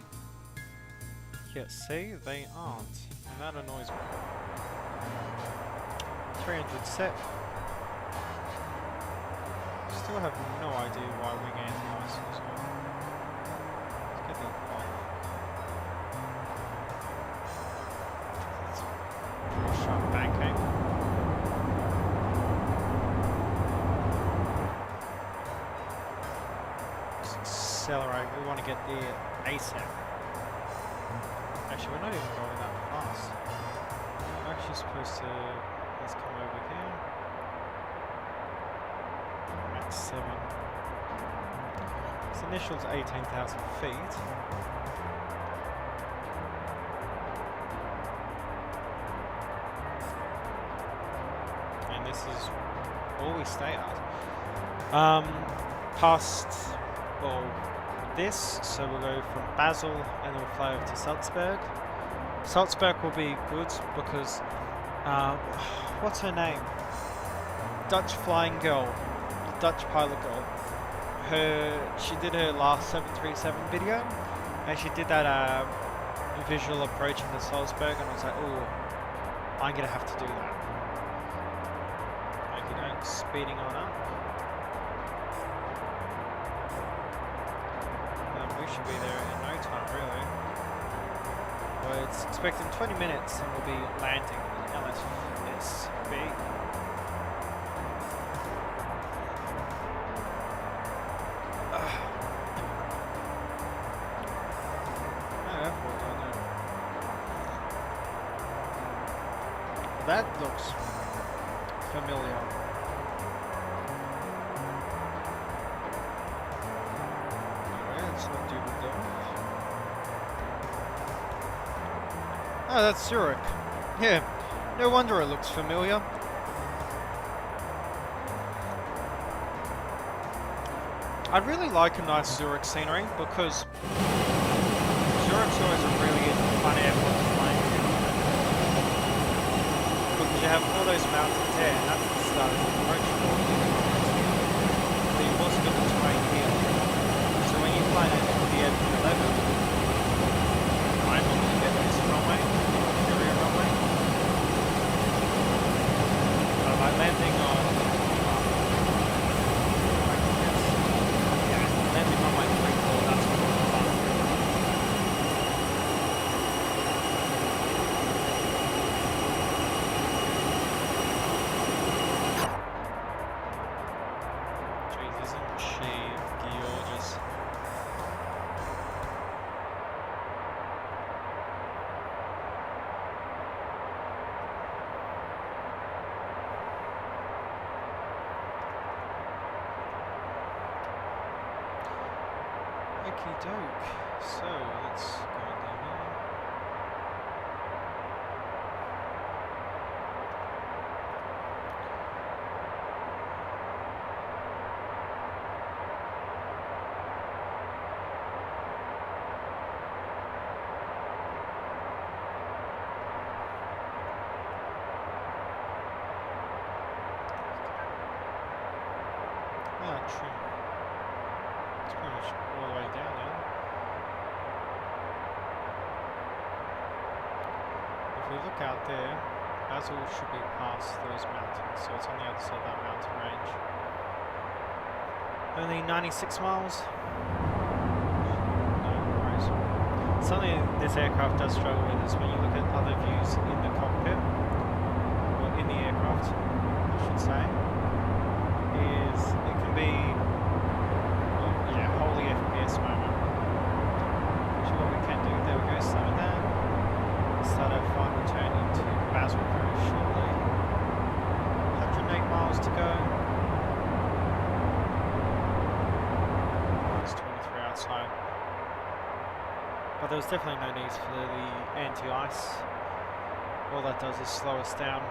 Yeah, see, they aren't, and that annoys me. 300 set. Still have no idea why wing anti-ice is on. Let's get that off. That's a pretty sharp banking. Accelerate, we want to get there ASAP. Actually, we're not even going that fast. We're actually supposed to, let's come over here. Max 7. Its initial's 18,000 feet. And this is all we stay at. Past, well, this, so we'll go from Basel and then we'll fly over to Salzburg. Salzburg will be good because, what's her name? Dutch flying girl, Dutch pilot girl. She did her last 737 video, and she did that visual approach into Salzburg, and I was like, oh, I'm gonna have to do that. Okay, speeding on up. Should be there in no time, really. Well, it's expecting 20 minutes and we'll be landing in LSB. That looks familiar. Oh, that's Zurich. Yeah, no wonder it looks familiar. I'd really like a nice Zurich scenery because Zurich's always a really fun airport to fly in. Because you have all those mountains there, and that's the start of the approach point. So you've also got the terrain here. So when you fly Okie doke. So let's go down here. Trim. It's pretty much all the way down now. If we look out there, Basel should be past those mountains, so it's on the other side of that mountain range. Only 96 miles. No worries. Something this aircraft does struggle with is when you look at other views in the cockpit, or in the aircraft, I should say, is it can be, well, yeah, wholly FPS moment. Which is what we can do. There we go, summon that. Start our final turn into Basel very shortly. 108 miles to go. It's 23 outside. But there was definitely no need for the anti-ice. All that does is slow us down.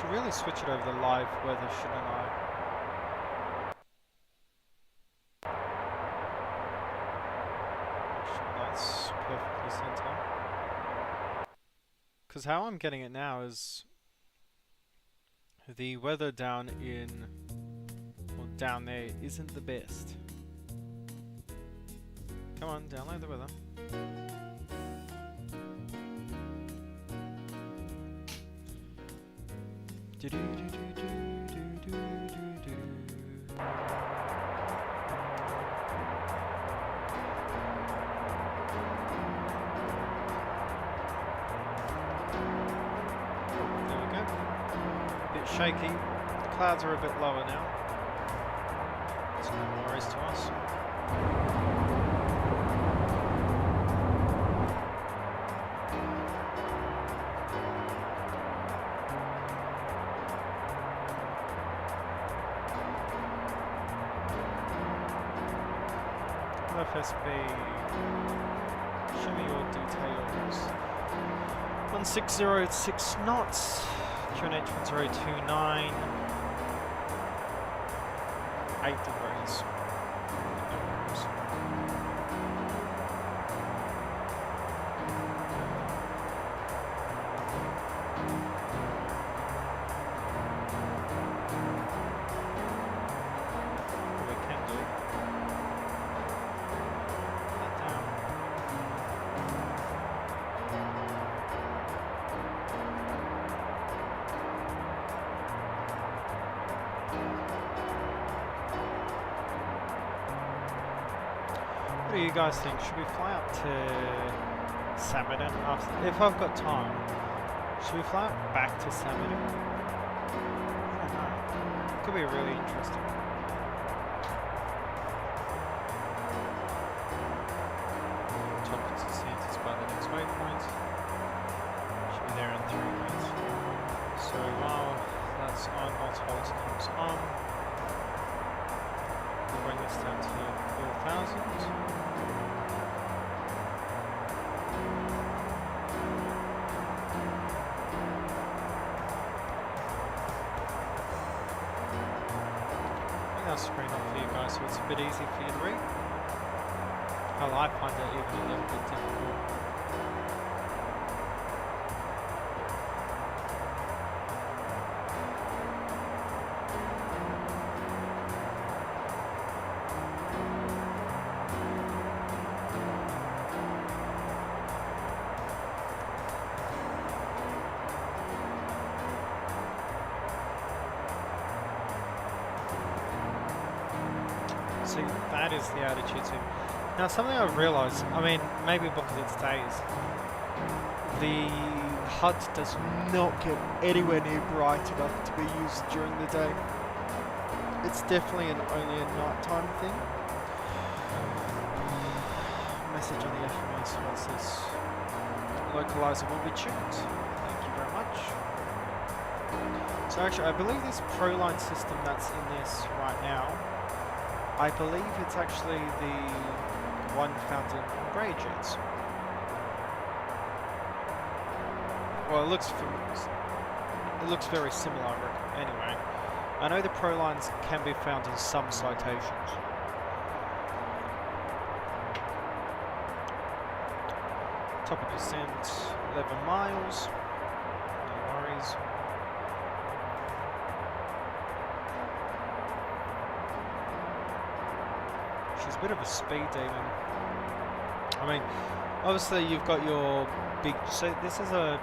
Should really switch it over to live weather, shouldn't I? Make sure that's perfectly center. Because how I'm getting it now is the weather down in, well, down there isn't the best. Come on, download the weather. Do do do do do do do do. There we go. A bit shaky. Clouds are a bit lower now. It's no worries to us. FSB, show me your details. 160 knots, QNH 1029, 8 degrees. What do you guys think? Should we fly up to Samadin after? If I've got time, should we fly up back to Samadin? I don't know. Could be really interesting. Top of Santa's by the next waypoint. Should be there in 3 minutes. So while that's on, Hotstart comes on. We'll bring this down to 4,000. I'll screen up for you guys so it's a bit easy for you to read. Hell, I find it even a little bit difficult. So that is the attitude too. Now something I've realised, I mean maybe because it's days, the HUD does not get anywhere near bright enough to be used during the day. It's definitely only a nighttime thing. Message on the FMS, what's this? localizer will be tuned. Thank you very much. So actually, I believe this Proline system that's in this right now, I believe it's actually the one found in Braejets. Well, it looks very similar, I reckon. Anyway, I know the Prolines can be found in some citations. Top of descent, 11 miles. No worries. She's a bit of a speed demon. I mean, obviously you've got your big. So this is your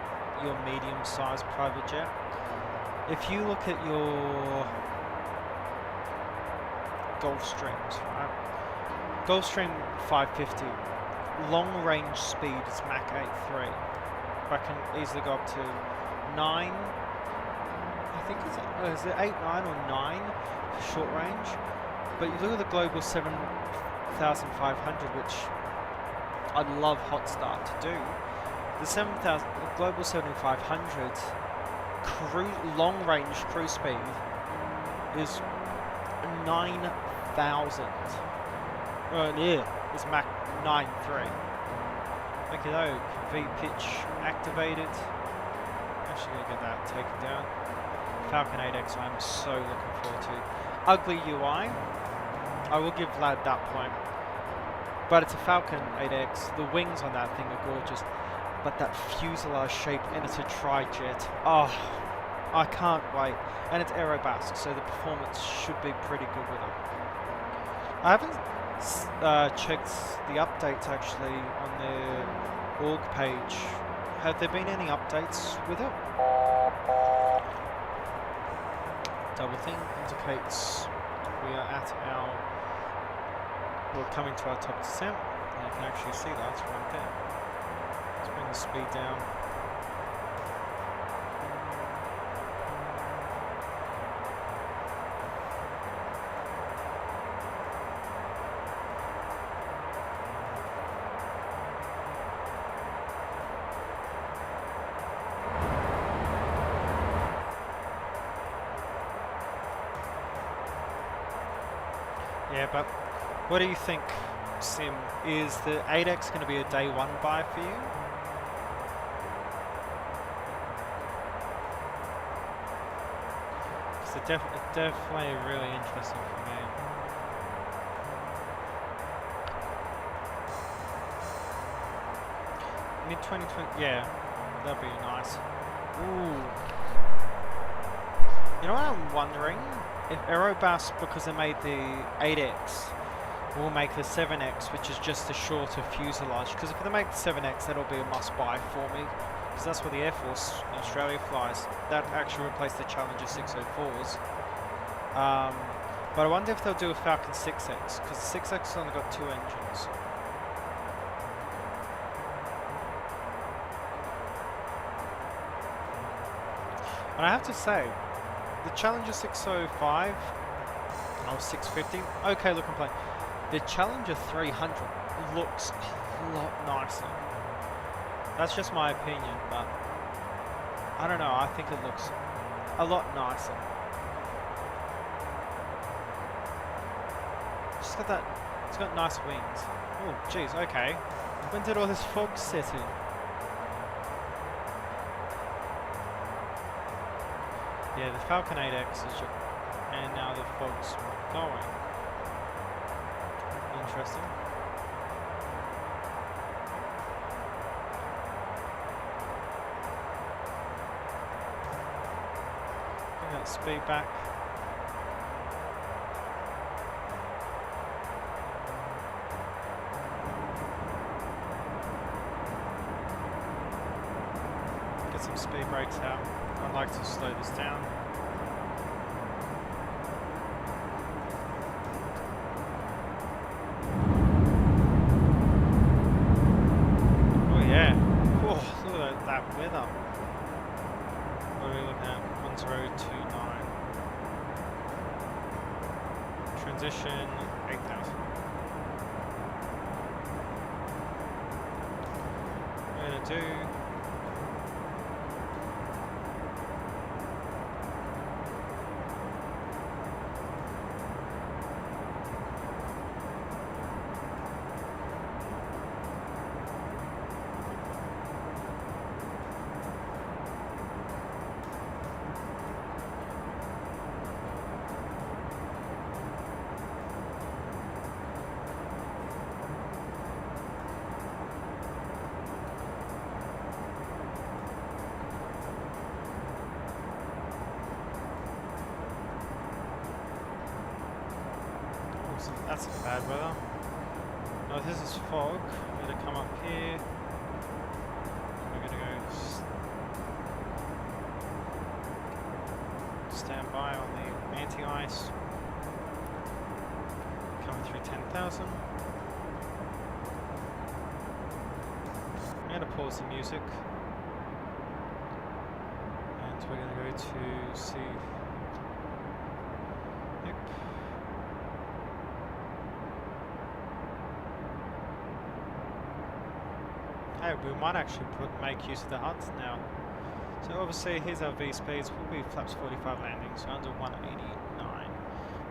medium-sized private jet. If you look at your Gulfstreams, right? Gulfstream 550, long-range speed is Mach 8.3. I can easily go up to 9. I think is it 8, 9 or 9 for short range? But you look at the Global 7500, which I'd love Hotstart to do. The Global 7500 long-range cruise speed is 9,000. It's Mach 9.3. Okay, though, V-pitch activated. Actually gonna get that taken down. Falcon 8X, I'm so looking forward to. Ugly UI. I will give Vlad that point. But it's a Falcon 8X. The wings on that thing are gorgeous. But that fuselage shape, and it's a tri-jet. Oh, I can't wait. And it's Aerobasque, so the performance should be pretty good with it. I haven't checked the updates actually on the org page. Have there been any updates with it? Double thing indicates we are at we're coming to our top descent. And you can actually see that, it's right there. Let's bring the speed down. Yeah, but what do you think, Sim? Is the 8X going to be a day one buy for you? It's definitely really interesting for me. Mid-2020, yeah, that'd be nice. Ooh. You know what I'm wondering? If Aerobus, because they made the 8X, will make the 7X, which is just a shorter fuselage. Because if they make the 7X, that'll be a must-buy for me. Because that's where the Air Force in Australia flies. That actually replaced the Challenger 604s. But I wonder if they'll do a Falcon 6X, because the 6X has only got 2 engines. And I have to say, the Challenger 605 or 650, okay looking plane. The Challenger 300 looks a lot nicer. That's just my opinion, but I don't know, I think it looks a lot nicer. It's got nice wings. Oh, jeez, okay. When did all this fog set in? Yeah, the Falcon 8X is and now the fog's going. Interesting. Bring that speed back. Get some speed brakes out. I'd like to slow this down. Oh yeah. Oh, look at that weather. What are we looking at? 1029. Transition 8000. We're gonna do that's bad weather. No, this is fog. I'm going to come up here. We're going to go stand by on the anti-ice. Coming through 10,000. I'm going to pause the music. And we're going to go to see. Yep. Hey, we might actually make use of the HUDs now. So obviously here's our V speeds, will be flaps 45 landing, so under 189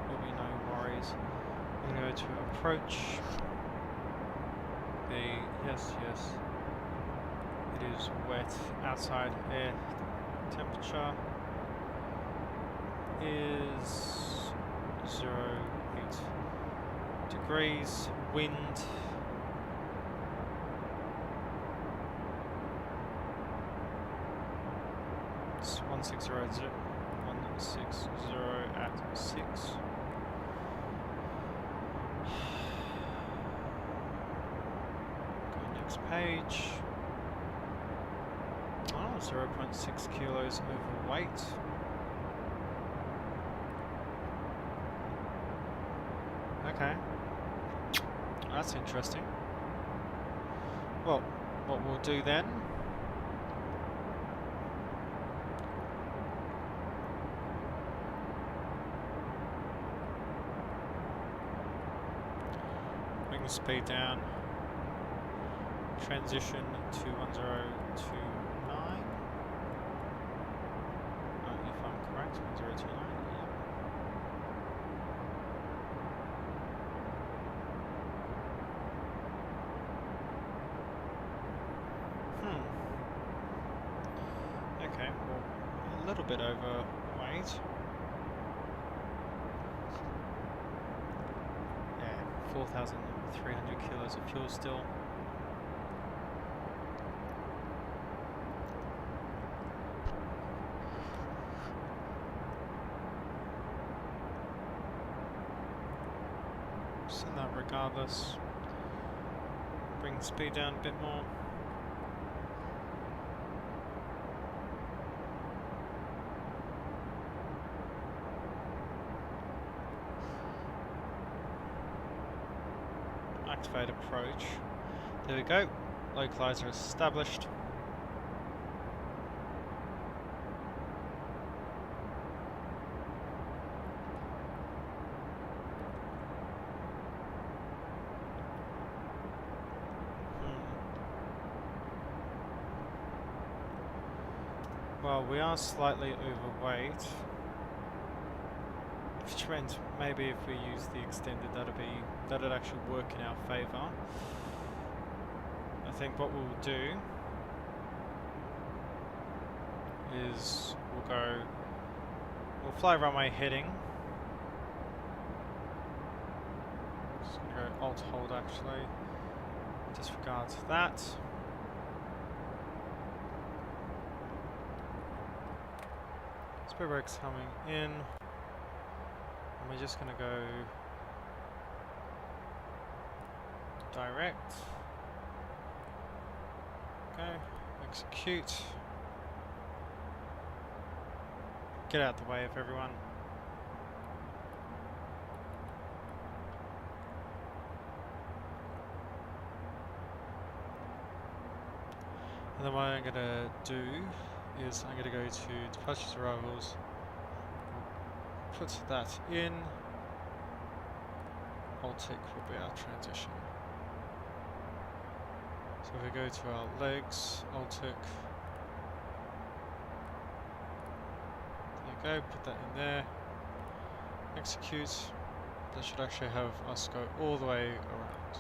will be no worries. I'm going to go to approach. Yes, it is wet outside. Air temperature is 0.8 degrees, wind 160 at 6. Go next page. Oh, 0.6 kilos overweight. Okay. That's interesting. Well, what we'll do then, bring the speed down, transition to 1029. If I'm correct, 1029. Okay, well, a little bit overweight. Yeah, 4,300 kilos of fuel still. Send that regardless. Bring the speed down a bit more. Activate approach. There we go. Localizer established. Well, we are slightly overweight. Which means maybe if we use the extended, that'd actually work in our favour. I think what we'll do is we'll fly runway heading. Just gonna go alt hold actually. Disregard that. Speed brake's coming in. We're just going to go direct. Okay, execute. Get out the way of everyone. And then what I'm going to do is I'm going to go to departures arrivals. Put that in. Alt-tick will be our transition. So if we go to our legs, alt-tick. There you go, put that in there. Execute. That should actually have us go all the way around.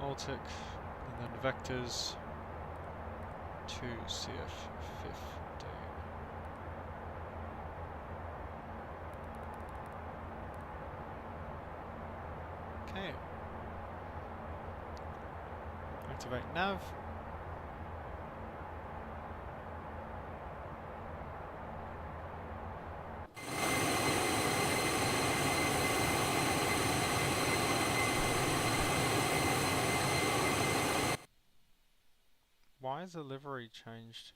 Alt-tick, and then vectors to CF50. Okay. Activate nav. Why is the livery changed?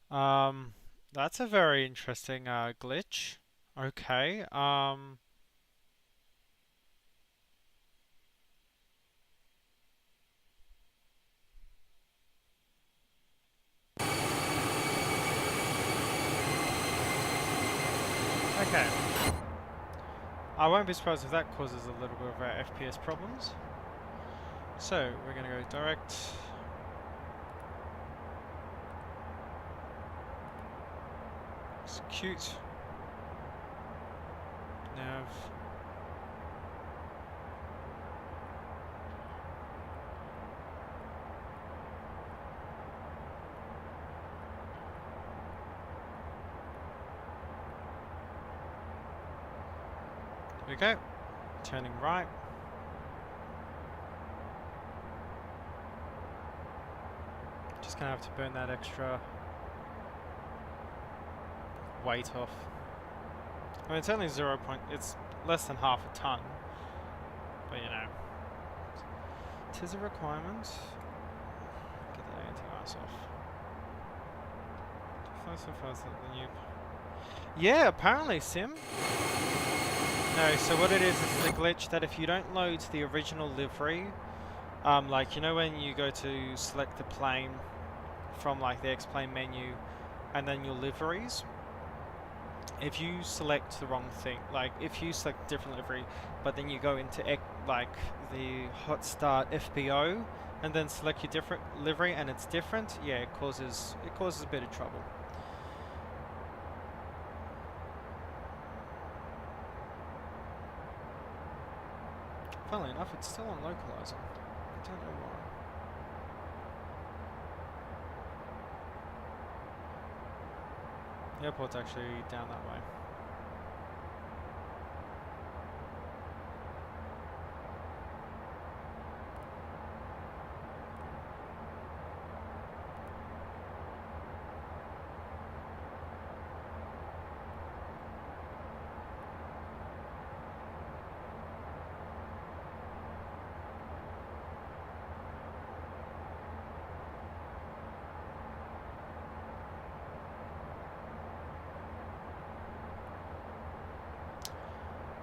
That's a very interesting glitch. Okay. Okay. I won't be surprised if that causes a little bit of FPS problems. So we're gonna go direct. Execute. Nav. There we go. Turning right. Just gonna have to burn that extra weight off. I mean, it's only it's less than half a ton, but you know, it is a requirement. Get that anti-ice off. So fast that the new. Yeah, apparently, Sim. No, so what it is the glitch that if you don't load the original livery, like you know when you go to select the plane from like the X-plane menu, and then your liveries. If you select the wrong thing, like if you select different livery, but then you go into like the Hotstart FBO and then select your different livery and it's different, yeah, it causes a bit of trouble. Funnily enough, it's still on localizer. I don't know why. The airport's actually down that way.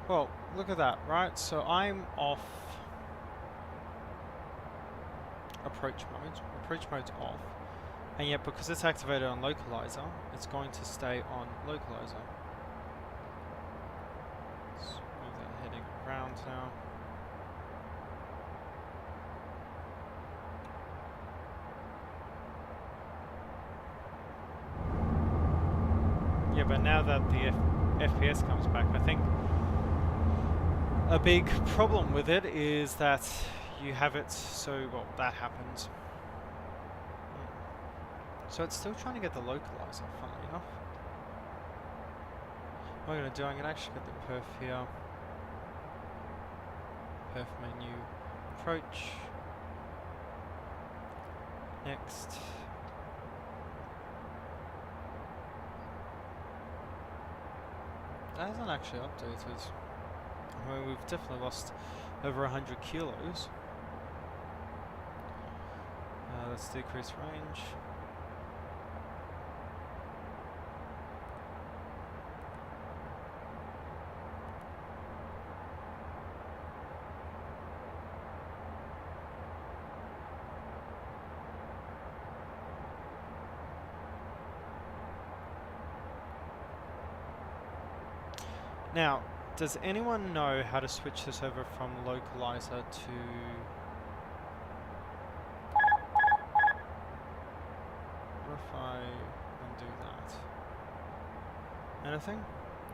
Well, look at that, right? So I'm off approach mode. Approach mode's off. And yet because it's activated on localizer, it's going to stay on localizer. Let's move that heading around now. Yeah, but now that the FPS comes back, I think a big problem with it is that you have it so, well, that happens. So it's still trying to get the localizer, funnily enough. What I'm going to do, I'm going to actually get the perf here. Perf menu, approach. Next. That hasn't actually updated. I mean, we've definitely lost over 100 kilos. Let's decrease range. Now, does anyone know how to switch this over from localizer to... What if I undo that? Anything?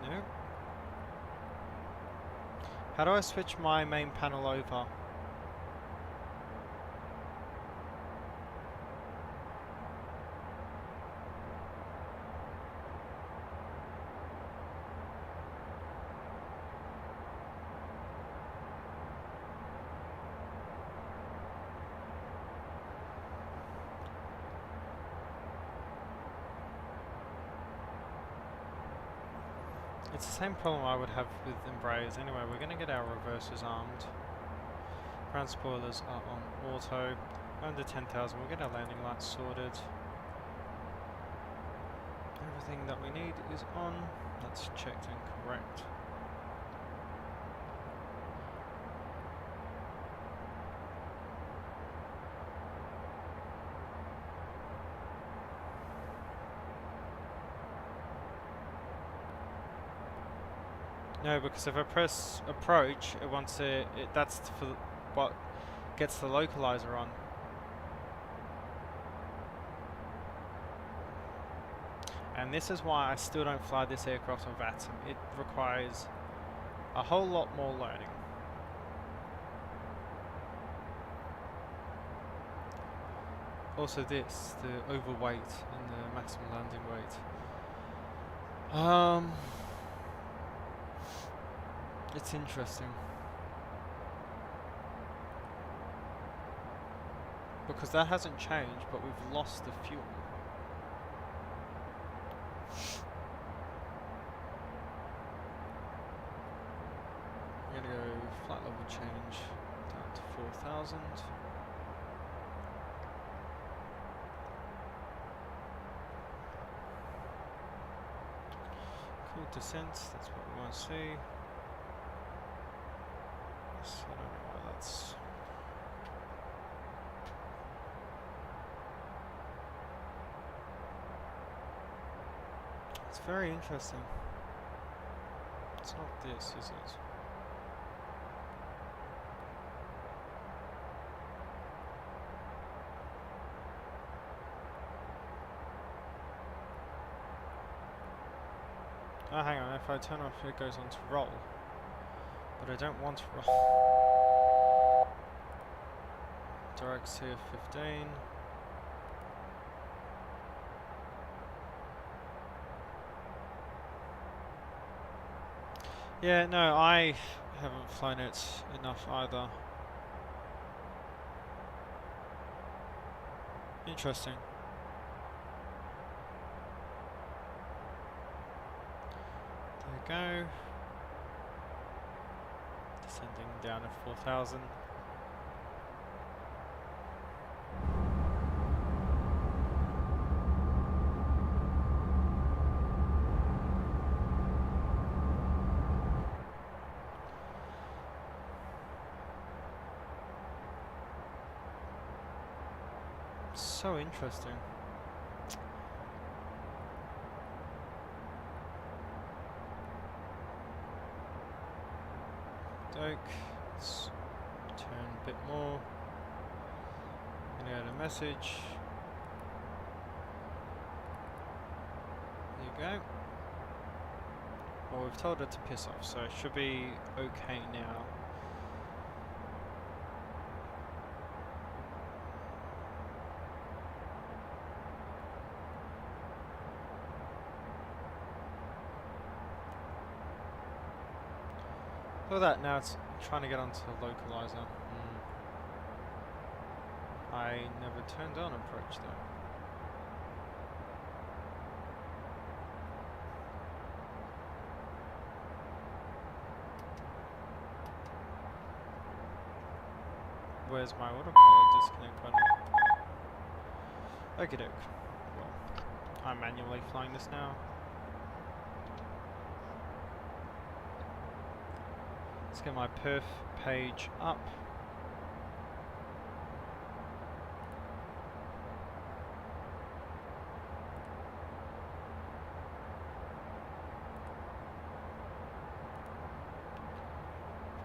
No? How do I switch my main panel over? It's the same problem I would have with Embraers. Anyway, we're going to get our reversers armed. Ground spoilers are on auto. Under 10,000, we'll get our landing lights sorted. Everything that we need is on. That's checked and correct. No, because if I press approach, it wants that's for what gets the localizer on. And this is why I still don't fly this aircraft on Vatsim. It requires a whole lot more learning. Also this, the overweight and the maximum landing weight. It's interesting. Because that hasn't changed, but we've lost the fuel. I'm gonna go flight level change down to 4,000. Cool descent, that's what we want to see. Yes, I don't know why that's... It's very interesting. It's not this, is it? Oh, hang on, if I turn off it goes on to roll. But I don't want to roll. Direct CF15. Yeah, no, I haven't flown it enough either. Interesting. There we go. Descending down to 4,000. So interesting. Let's turn a bit more. Gonna add a message. There you go. Well, we've told it to piss off, so it should be okay now. Look at that, now it's trying to get onto the localizer. I never turned on approach though. Where's my autopilot disconnect button? Okie doke. Well, I'm manually flying this now. Let's get my perf page up.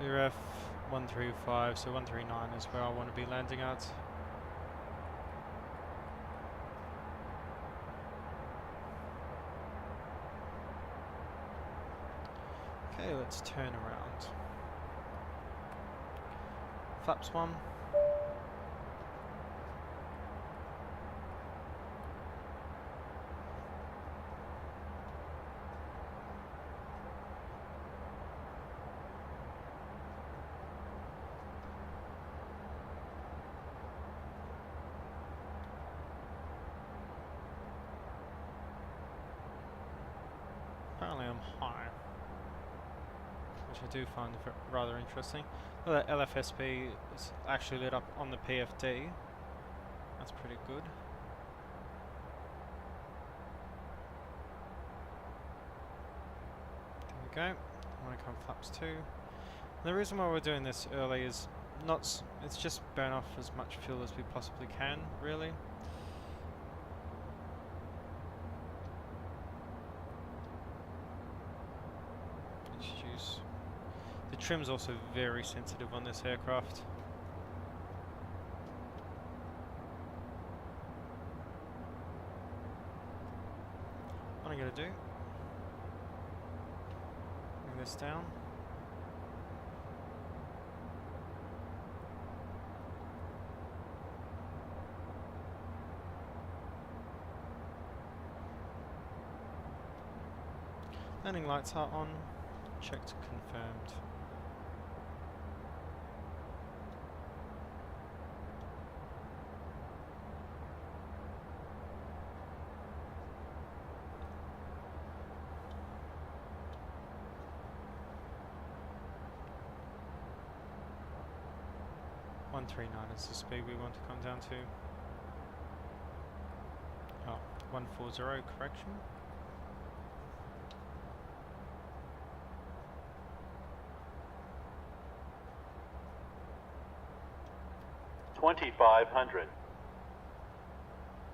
VRF 135, so 139 is where I want to be landing at. Okay, let's turn around. Flaps 1. Apparently I'm high. which I do find rather interesting. Well, that LFSP is actually lit up on the PFD. That's pretty good. There we go. Icon flaps 2. And the reason why we're doing this early is it's just burn off as much fuel as we possibly can, really. Introduce. The trim's also very sensitive on this aircraft. What I'm going to do, bring this down. Landing lights are on, checked, confirmed. .139 is the speed we want to come down to. Oh, 140, correction. $2,500.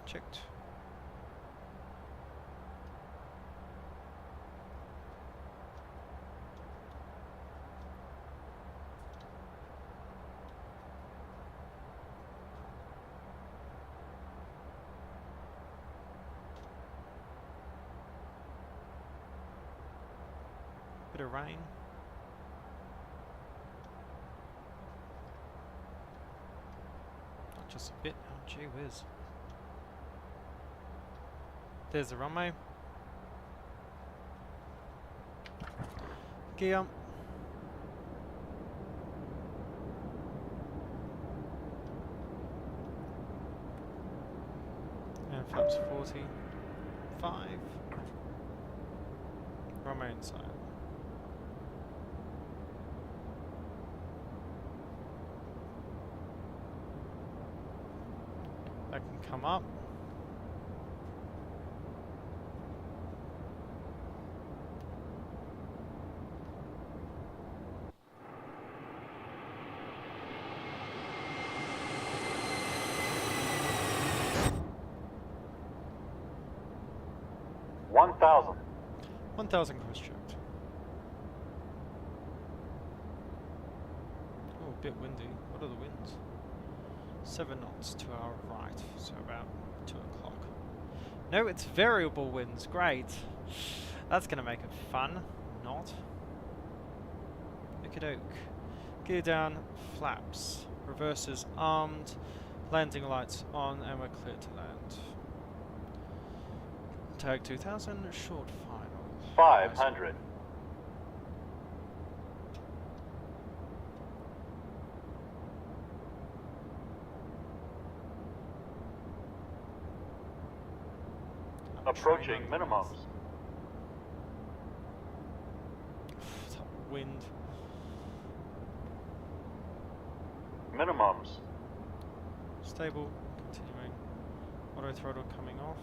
Checked. Bit of rain. Not just a bit. Oh, gee whiz. There's the runway. Gear. And flaps 45. Runway inside. That can come up. $1,000. 1,000 cross checked. Oh, a bit windy. What are the winds? 7 knots to our right, so about 2 o'clock. No, it's variable winds. Great. That's going to make it fun. Not. Okie-doke. Gear down, flaps. Reversers armed. Landing lights on, and we're clear to land. Tag 2000, short final. 500. Approaching minimums. That wind. Minimums. Stable, continuing. Auto throttle coming off.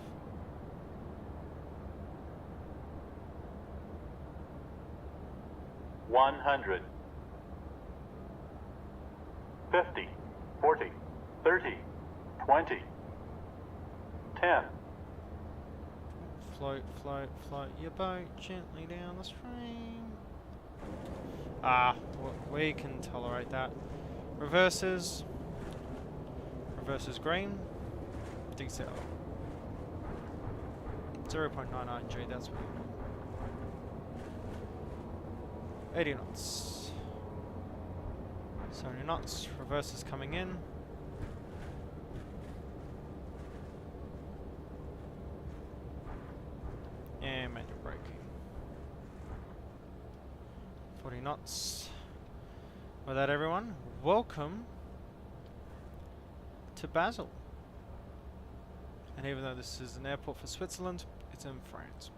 $100. 50, 40, 30, 20, 10. Float, float, float your boat gently down the stream. Ah, we can tolerate that. Reverses. Reverses green. Decel. 0.99 G, that's what you want. 80 knots. 70 knots. Reverses coming in. And manual braking. 40 knots. With that, everyone, welcome to Basel. And even though this is an airport for Switzerland, it's in France.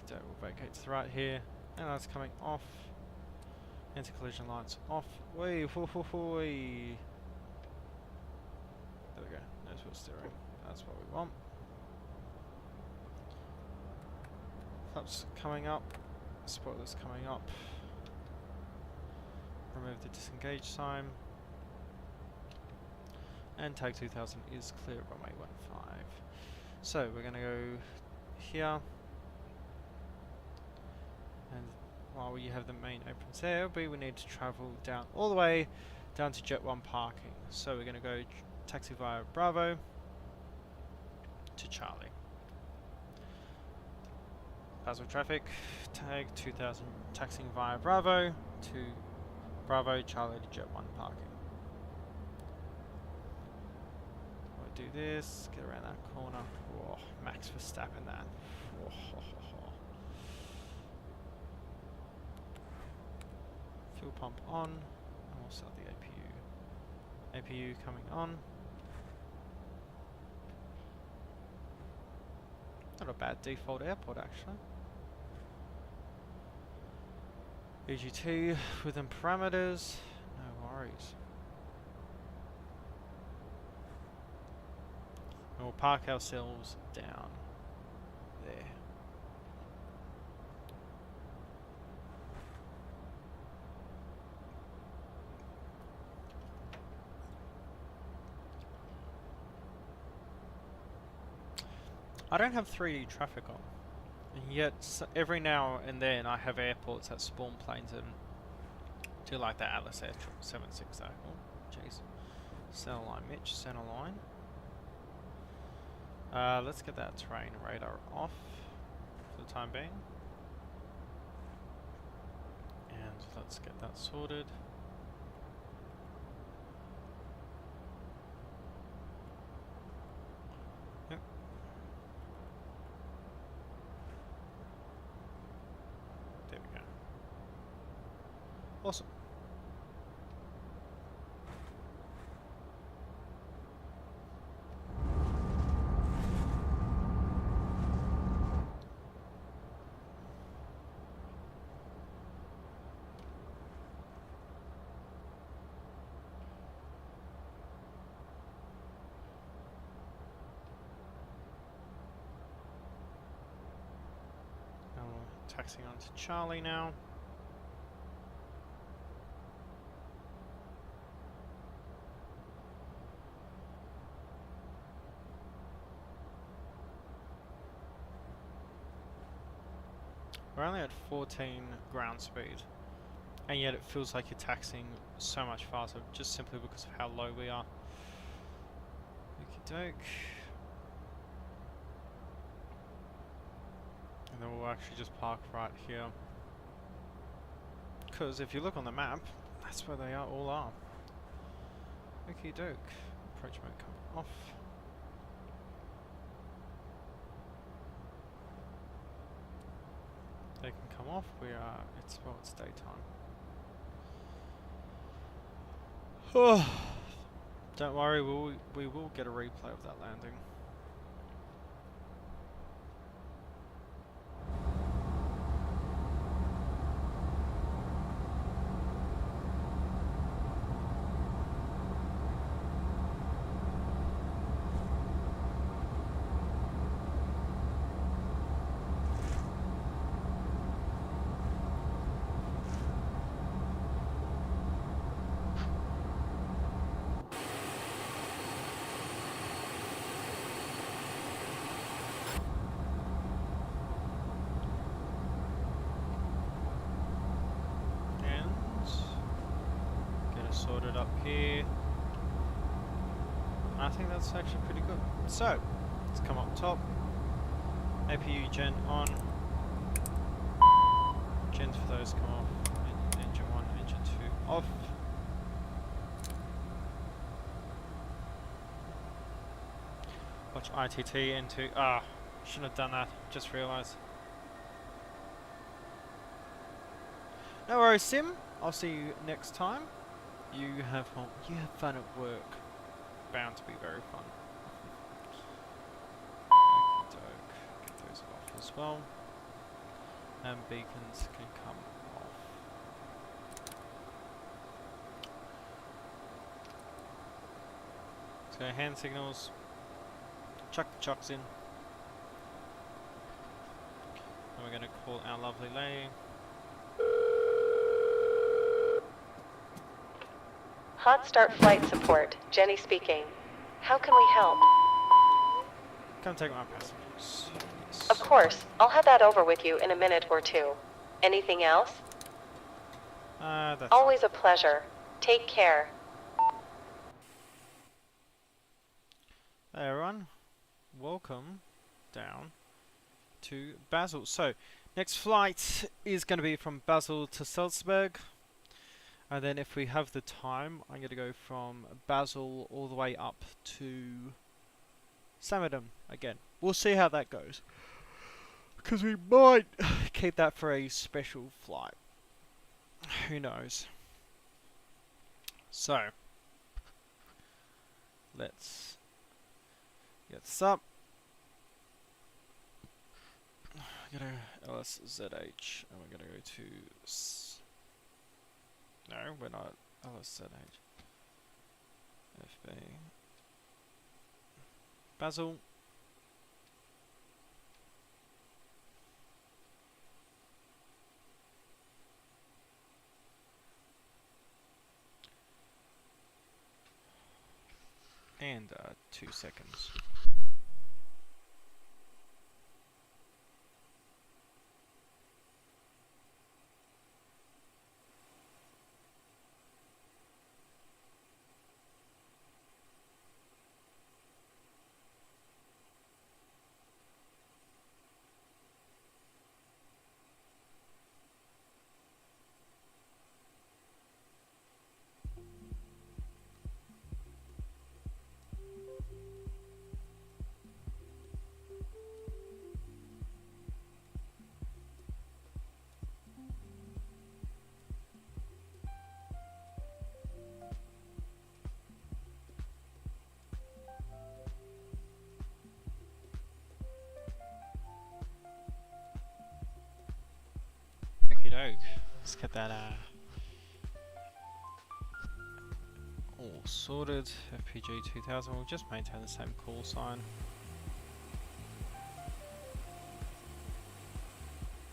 Okay, we'll vacate to the right here. And that's coming off. Anti-collision lights off. Wee, hoo, hoo, hoo, wee. There we go. Nose wheel steering. That's what we want. Flaps coming up. Spoilers coming up. Remove the disengage sign. And tag 2000 is clear of runway 15. So we're going to go here. And while we have the main aprons there, we need to travel down all the way down to Jet 1 parking. So we're going to go taxi via Bravo to Charlie. Basel traffic, tag 2000, taxiing via Bravo to Bravo, Charlie to Jet 1 parking. We'll do this, get around that corner. Oh, Max Verstappen that. Oh, ho, ho, ho. Fuel pump on, and we'll start the APU. APU coming on. Not a bad default airport actually. EGT within parameters, no worries. And we'll park ourselves down there. I don't have 3D traffic on, and yet every now and then I have airports that spawn planes and do like the Atlas Air 760. Oh, jeez. Center line, Mitch, center line. Let's get that terrain radar off for the time being. And let's get that sorted. Yep. There we go. Awesome. Taxiing on to Charlie now. We're only at 14 ground speed, and yet it feels like you're taxiing so much faster, just simply because of how low we are. Okie doke. And then we'll actually just park right here. Because if you look on the map, that's where they all are. Okie doke. Approach mode coming off. They can come off. It's daytime. Oh, don't worry, we will get a replay of that landing. Sorted up here. I think that's actually pretty good. So, let's come up top. APU gen on. Gens for those come off. Engine 1, engine 2 off. Watch ITT into. Shouldn't have done that. Just realised. No worries, Sim. I'll see you next time. You have fun at work. Bound to be very fun. Okey-doke. Get those off as well. and beacons can come off. So hand signals, chuck the chocks in, and we're going to call our lovely lady. Hotstart flight support. Jenny speaking. How can we help? Come take my passengers. Yes. Of course. I'll have that over with you in a minute or two. Anything else? That's Always a pleasure. Take care. Hey everyone, welcome down to Basel. So, next flight is going to be from Basel to Salzburg. And then if we have the time, I'm going to go from Basel all the way up to Samerdam again. We'll see how that goes. Because we might keep that for a special flight. Who knows? So, let's get this up. We're going to LSZH and we're going to go to... No, we're not LSZH. FB. Basel. And 2 seconds. Okey-doke. Let's get that all sorted. FPG 2000. We'll just maintain the same call sign.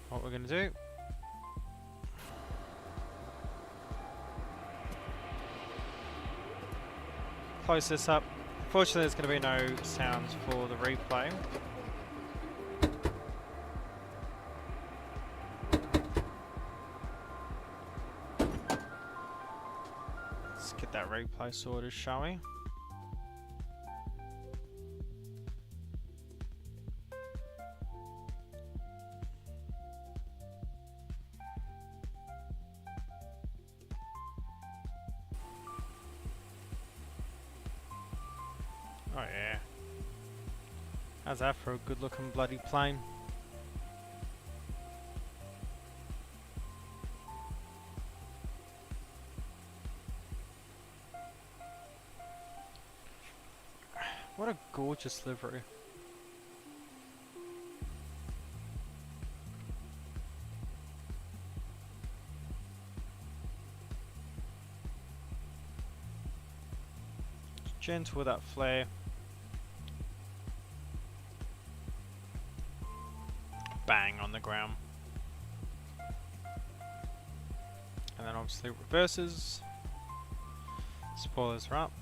What we're going to do? Close this up. Fortunately, there's going to be no sounds for the replay. Get that replay sorted, shall we? Oh yeah. How's that for a good looking bloody plane? What a gorgeous livery. Gentle with that flare. Bang on the ground. And then obviously reverses. Spoilers are up.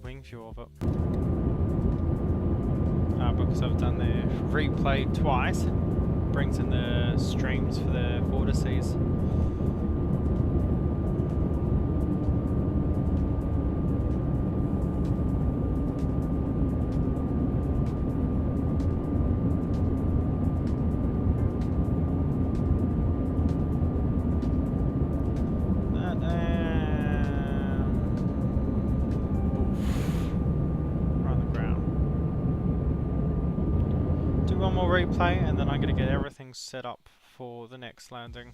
Wing view of it. Because I've done the replay twice, brings in the streams for the vortices. Replay, and then I'm going to get everything set up for the next landing.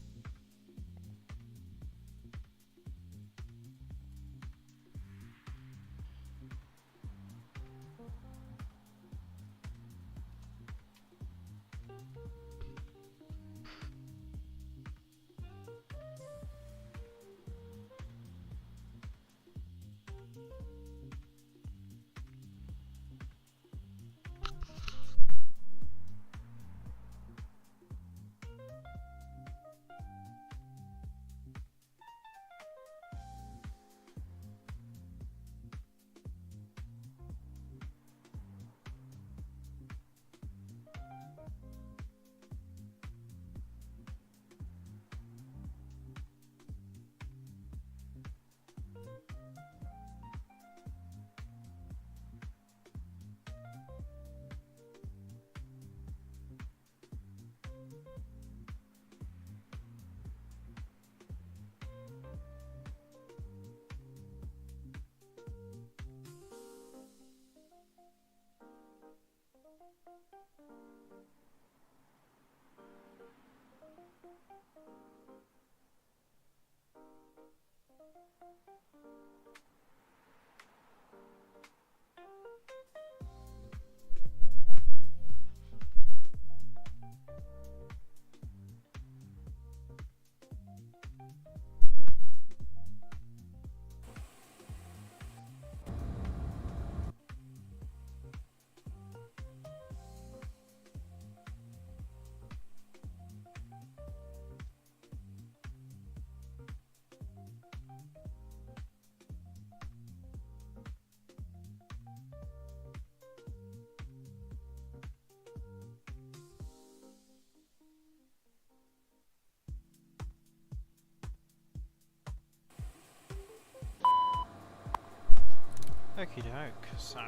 Okie doke, so.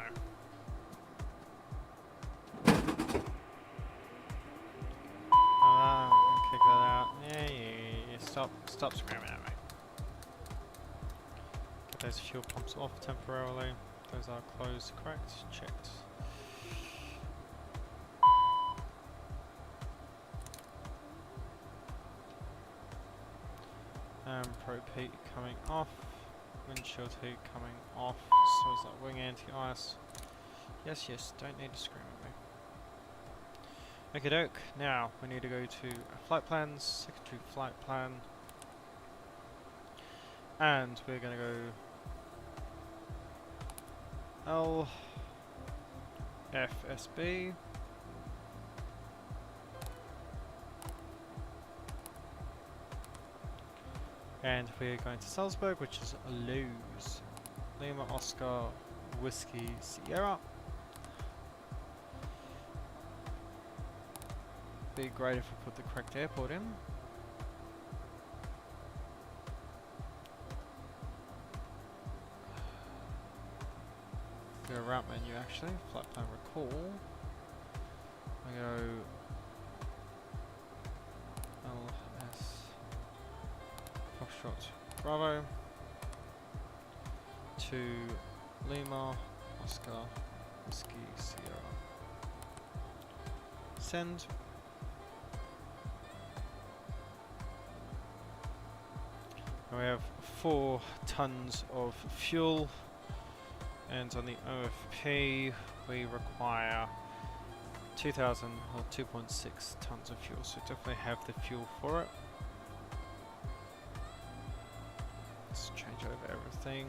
Kick that out. Yeah. Stop screaming at me. Get those fuel pumps off temporarily. Those are closed, correct? Checked. Probe heat coming off. Windshield heat coming off. So is that wing anti-ice? Yes, don't need to scream at me. Okie doke, now we need to go to flight plans, secondary flight plan. And we're gonna go LFSB. And we're going to Salzburg, which is Lose. Lima Oscar Whiskey Sierra. Be great if we put the correct airport in. Go route menu actually, flight plan recall. I go LS Foxtrot Bravo to Lima Oscar Whiskey Sierra. Send. And we have 4 tons of fuel, and on the OFP we require 2,000 or 2.6 tons of fuel, so definitely have the fuel for it. Let's change over everything.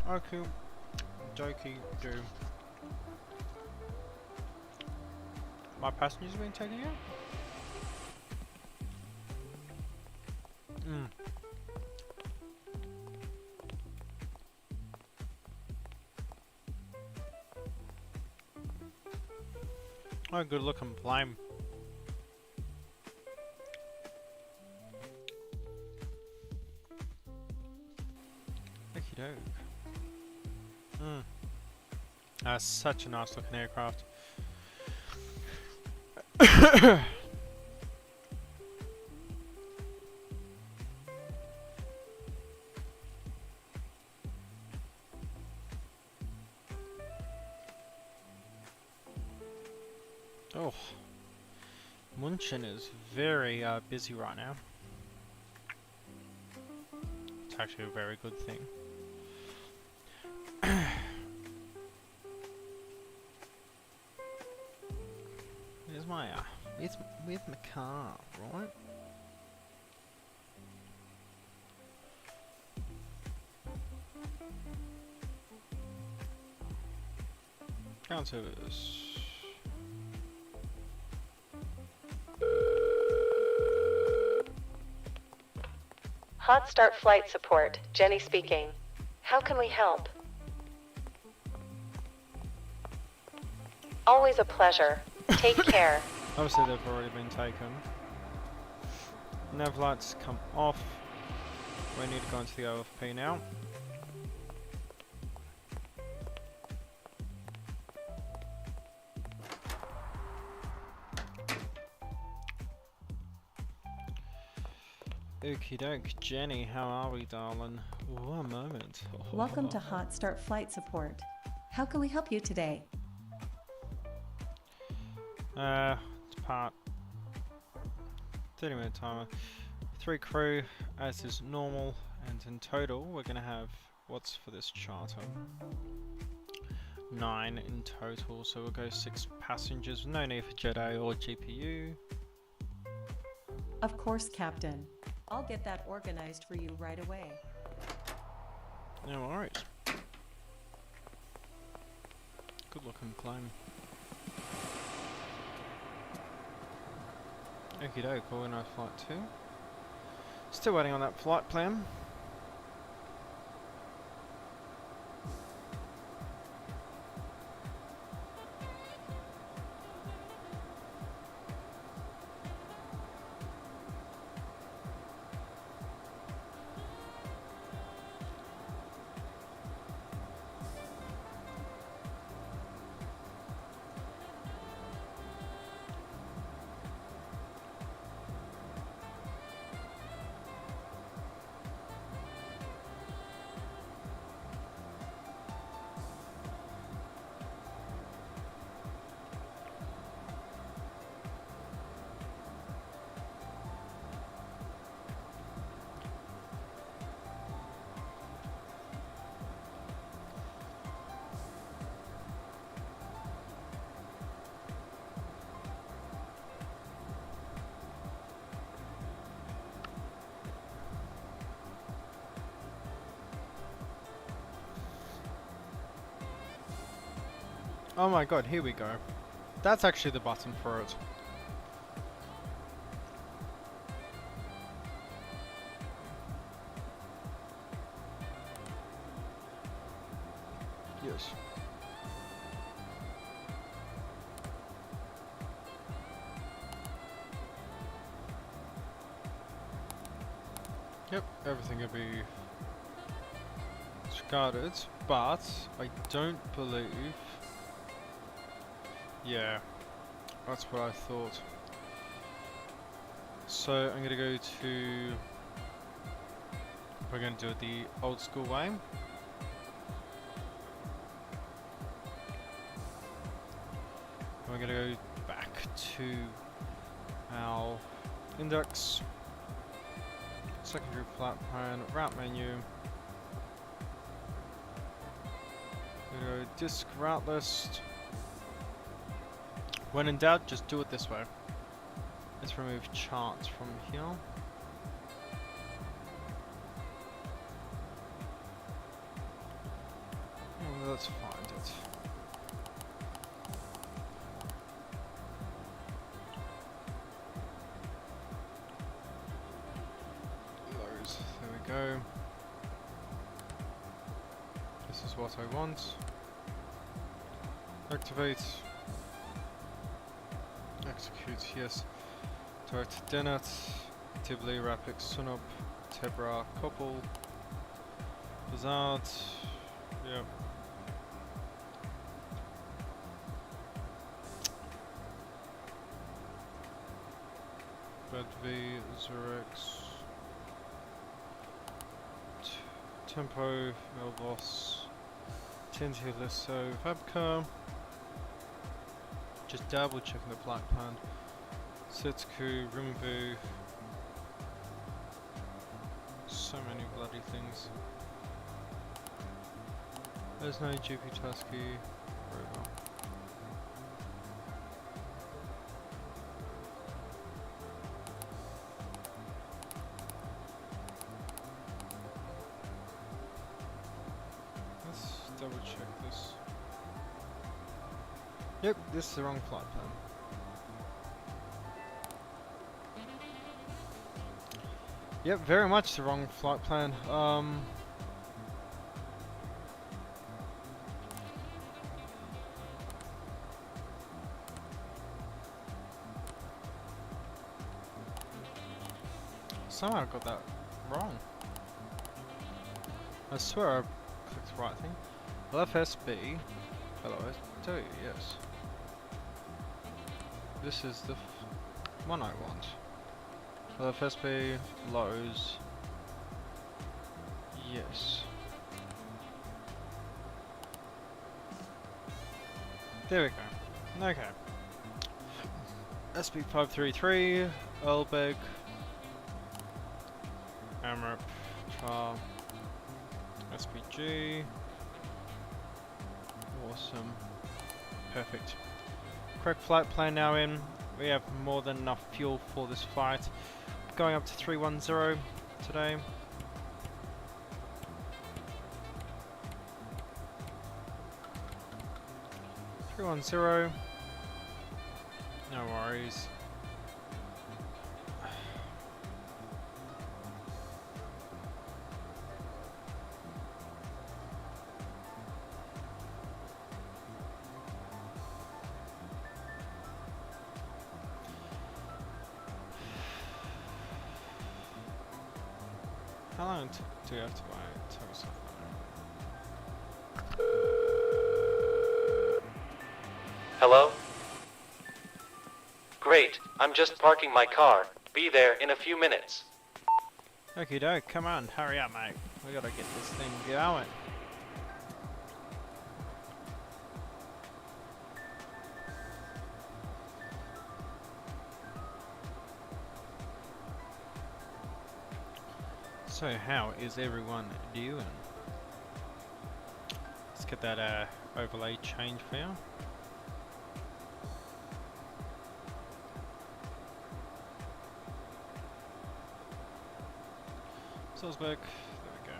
Okay, dokey do. My passengers been taken out? Oh, good looking plane. Okie doke. That's such a nice looking aircraft. Oh, München is very busy right now. It's actually a very good thing. with my car, right? Ground service. Hotstart flight support. Jenny speaking. How can we help? Always a pleasure. Take care. Obviously they've already been taken. Nav lights come off. We need to go into the OFP now. Okie doke, Jenny, how are we, darling? One moment. Welcome to Hotstart Flight Support. How can we help you today? Depart. 30-minute timer. 3 crew, as is normal, and in total we're gonna have, what's for this charter? 9 in total, so we'll go 6 passengers, no need for Jedi or GPU. Of course, Captain. I'll get that organized for you right away. No worries. Good looking plane. Okie doke, organized flight 2. Still waiting on that flight plan. Oh my god, here we go. That's actually the button for it. Yes. Yep, everything will be discarded, but I don't believe... Yeah, that's what I thought. So I'm gonna go to... We're gonna do it the old school way. We're gonna go back to our index, secondary flat plan, route menu. We're gonna go disk route list. When in doubt, just do it this way. Let's remove charts from here. And let's find it. Lows, there we go. This is what I want. Activate. Execute, yes. Direct Denat, Tibli, Rapix, Sunup, Tebra, Couple, Bizard, yep. Bed V, Zurex, Tempo, Melboss, Tinty, Lisso, Vabka. Just double checking the flight plan. Setsuku, Rimbu. So many bloody things. There's no GP Tusky. Rover. double check this. Yep, this is the wrong flight plan. Yep, very much the wrong flight plan. Somehow I got that wrong. I swear I clicked the right thing. LFSB. Hello, ST, yes. This is the one I want. LFSB, lows. Yes. There we go. Okay. SB533, Elbeg, Amrap, Char, SPG. Awesome. Perfect. Correct flight plan now in. We have more than enough fuel for this flight. Going up to 310 today. No worries. How long do you have to buy toast? Hello? Great, I'm just parking my car. Be there in a few minutes. Okie doke, come on, hurry up, mate. We gotta get this thing going. So, how is everyone doing? Let's get that overlay changed for you. Salzburg, there we go.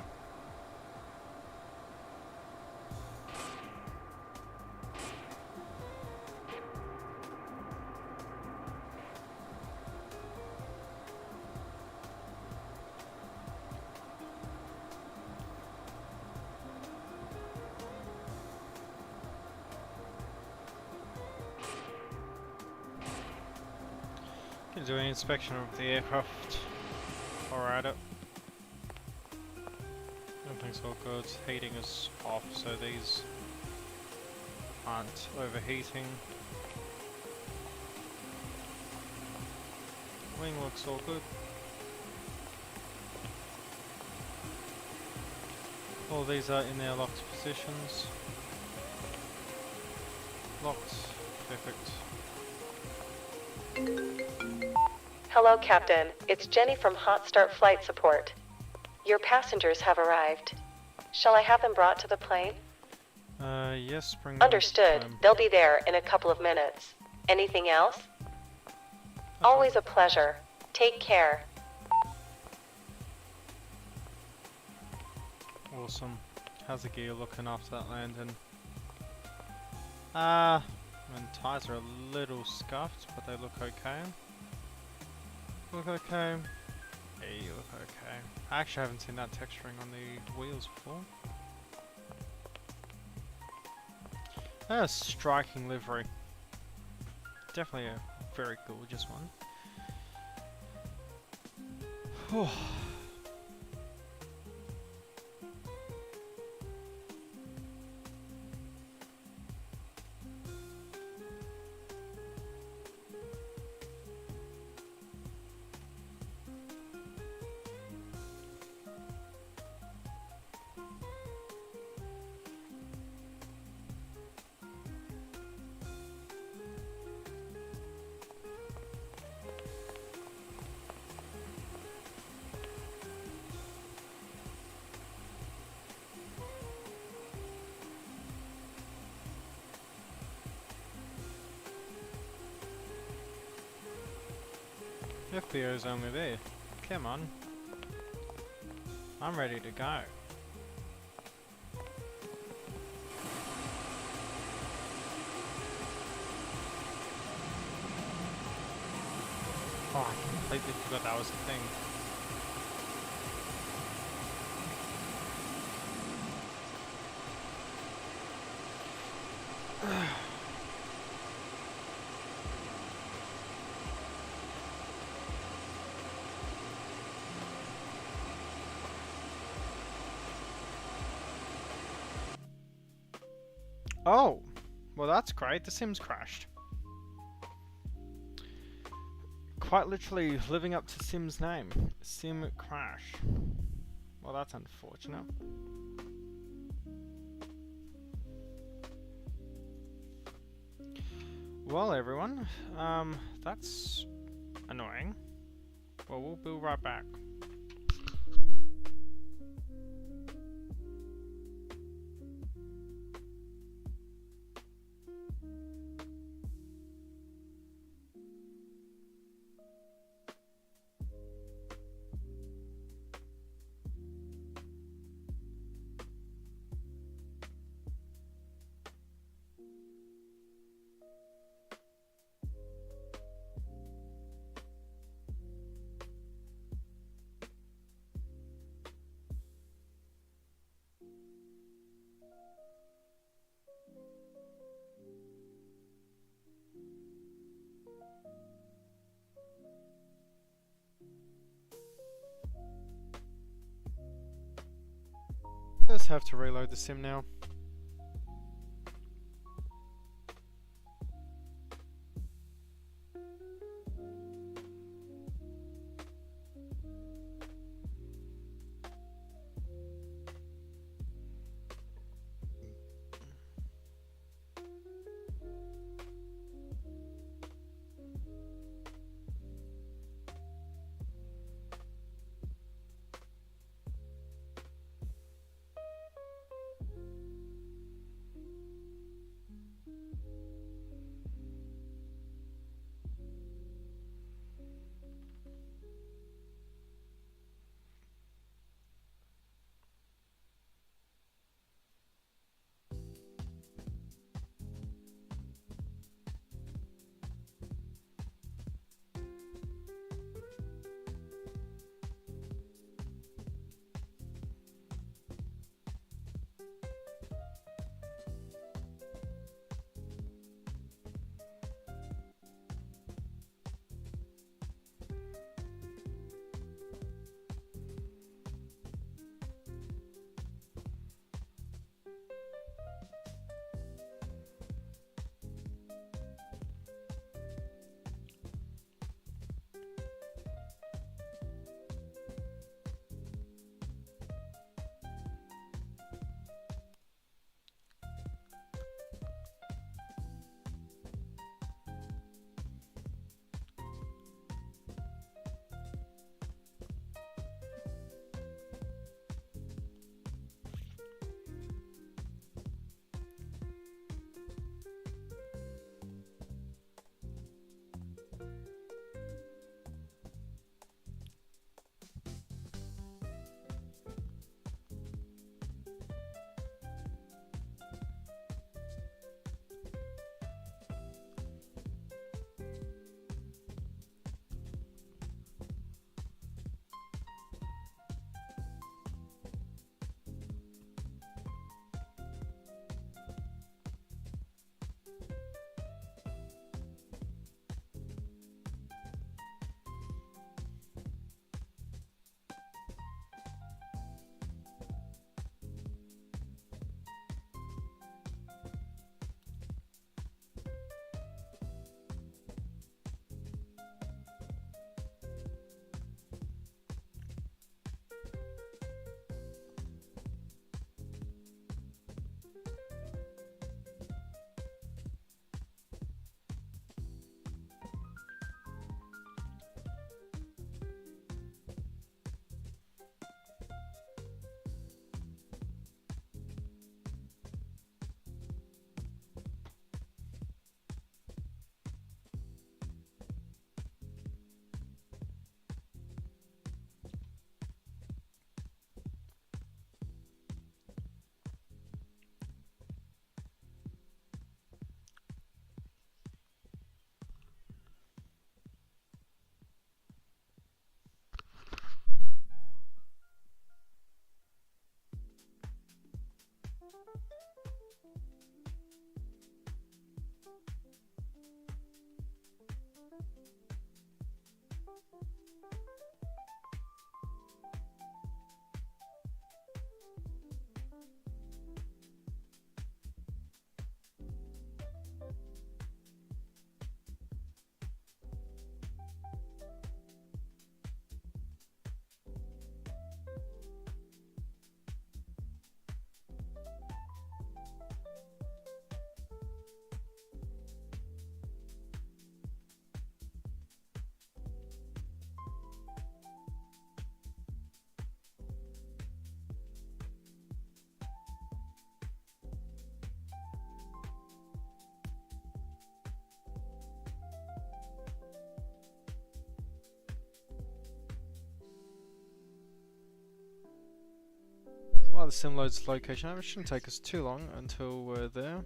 Can do an inspection of the aircraft or at it. Everything's all good. Heating is off, so these aren't overheating. Wing looks all good. All these are in their locked positions. Locked. Perfect. Hello, Captain. It's Jenny from Hotstart Flight Support. Your passengers have arrived. Shall I have them brought to the plane? Yes, bring them. Understood. They'll be there in a couple of minutes. Anything else? Always a pleasure. Take care. Awesome. How's the gear looking after that landing? And tires are a little scuffed, but they look okay. Look okay. Hey, you look okay. I actually haven't seen that texturing on the wheels before. A striking livery. Definitely a very gorgeous one. Whew. FBO's only there. Come on. I'm ready to go. Oh, I completely forgot that was a thing. Oh, well that's great. The Sim's crashed. Quite literally living up to Sim's name. Sim crash. Well, that's unfortunate. Well, everyone, that's annoying. Well, we'll be right back. Just have to reload the sim now. While the sim loads location up, it shouldn't take us too long until we're there.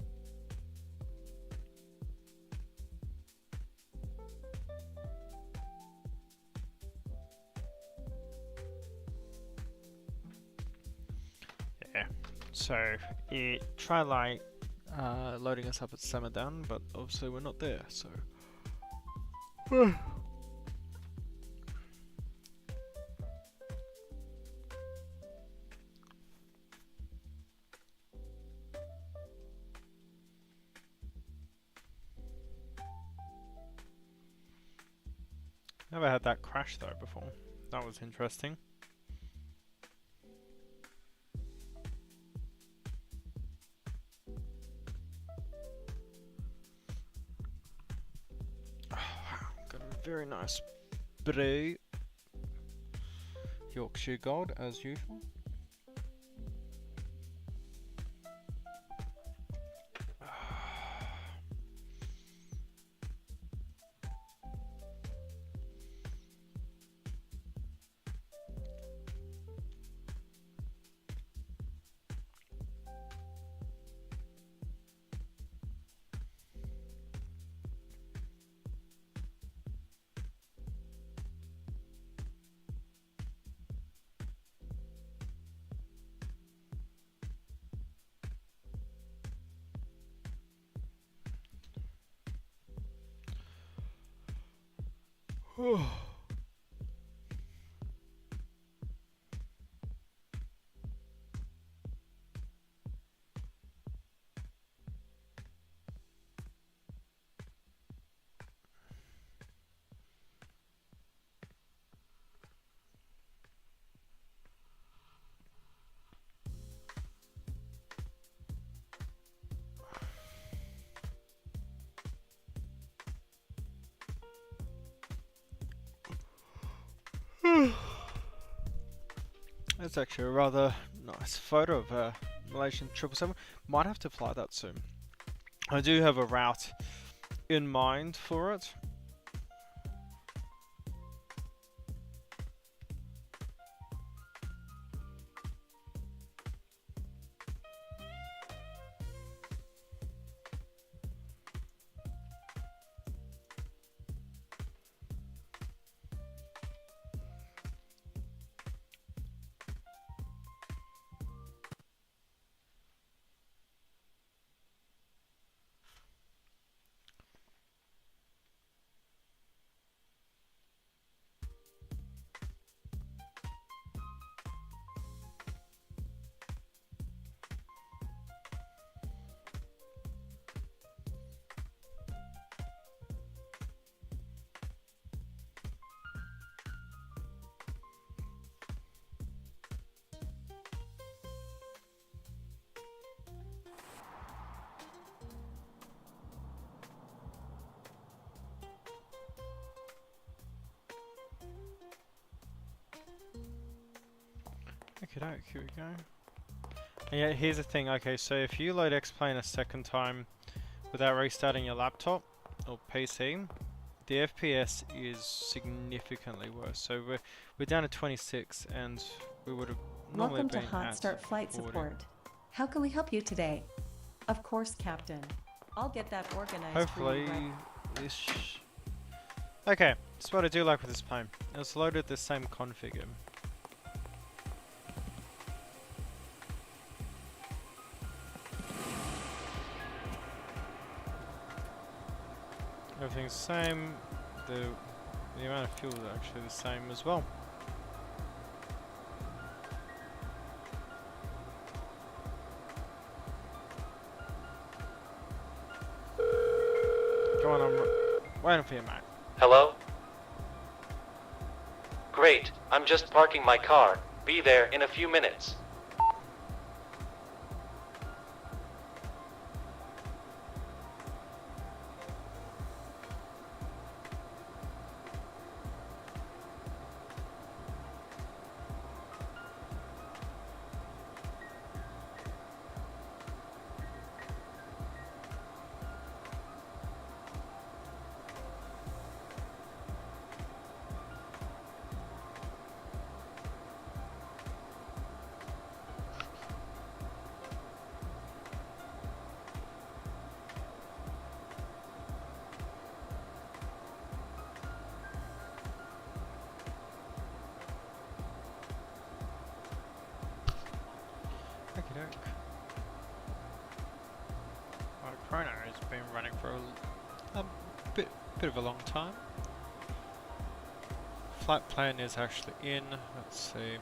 Yeah, so it tried like loading us up at Summerdown, but obviously we're not there, so. Never had that crash though before. That was interesting. Oh, wow. Got a very nice Bray Yorkshire Gold as usual. That's actually a rather nice photo of a Malaysian 777. Might have to fly that soon. I do have a route in mind for it. Okay, here we go. And yeah, here's the thing. Okay, so if you load X-Plane a second time without restarting your laptop or PC, the FPS is significantly worse. So we're down to 26, and we would have normally Welcome to been Hotstart at Flight 40. Support. How can we help you today? Of course, Captain. I'll get that organized Hopefully for you this. Okay, that's what I do like with this plane. It's loaded the same config. Everything's the same. The amount of fuel is actually the same as well. Go on, I'm waiting for you, mate. Hello? Great, I'm just parking my car. Be there in a few minutes. chrono has been running for a bit of a long time. Flight plan is actually in. Let's see.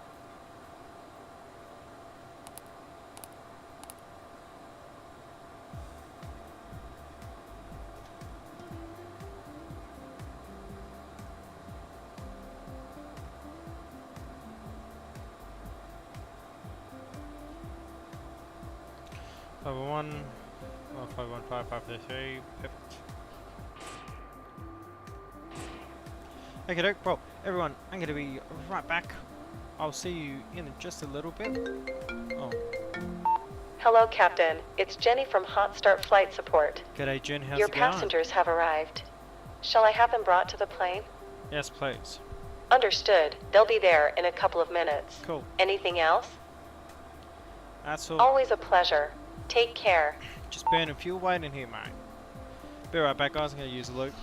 Over 515, perfect. Okay, doke. Well, everyone, I'm going to be right back. I'll see you in just a little bit. Oh, Hello, Captain. It's Jenny from Hotstart Flight Support. g'day, Jen. How's Your it going? passengers have arrived. Shall I have them brought to the plane? Yes, please. Understood. They'll be there in a couple of minutes. Cool. Anything else? That's all. Always a pleasure. Take care. Just burning fuel waiting here, mate. Be right back, guys. I'm going to use a loop.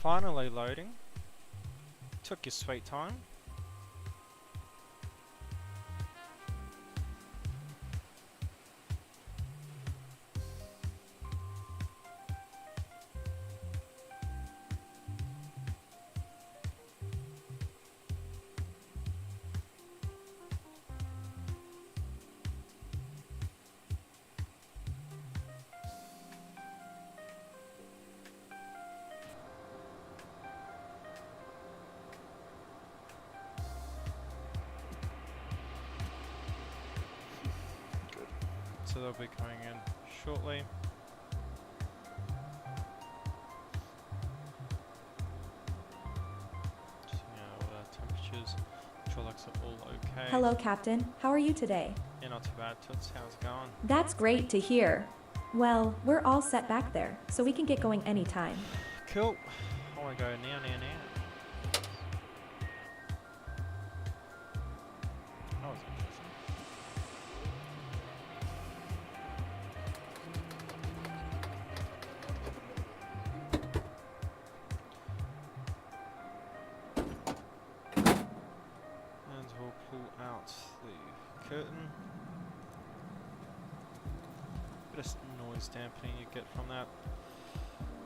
Finally loading. Took your sweet time. So they'll be coming in shortly. Just all our temperatures. Trollocs are all okay. Hello, Captain. How are you today? Yeah, not too bad. Toots, how's it going? That's great to hear. Well, we're all set back there, so we can get going anytime. Cool. I want to go now. That was interesting. And we'll pull out the curtain. Bit of noise dampening you get from that.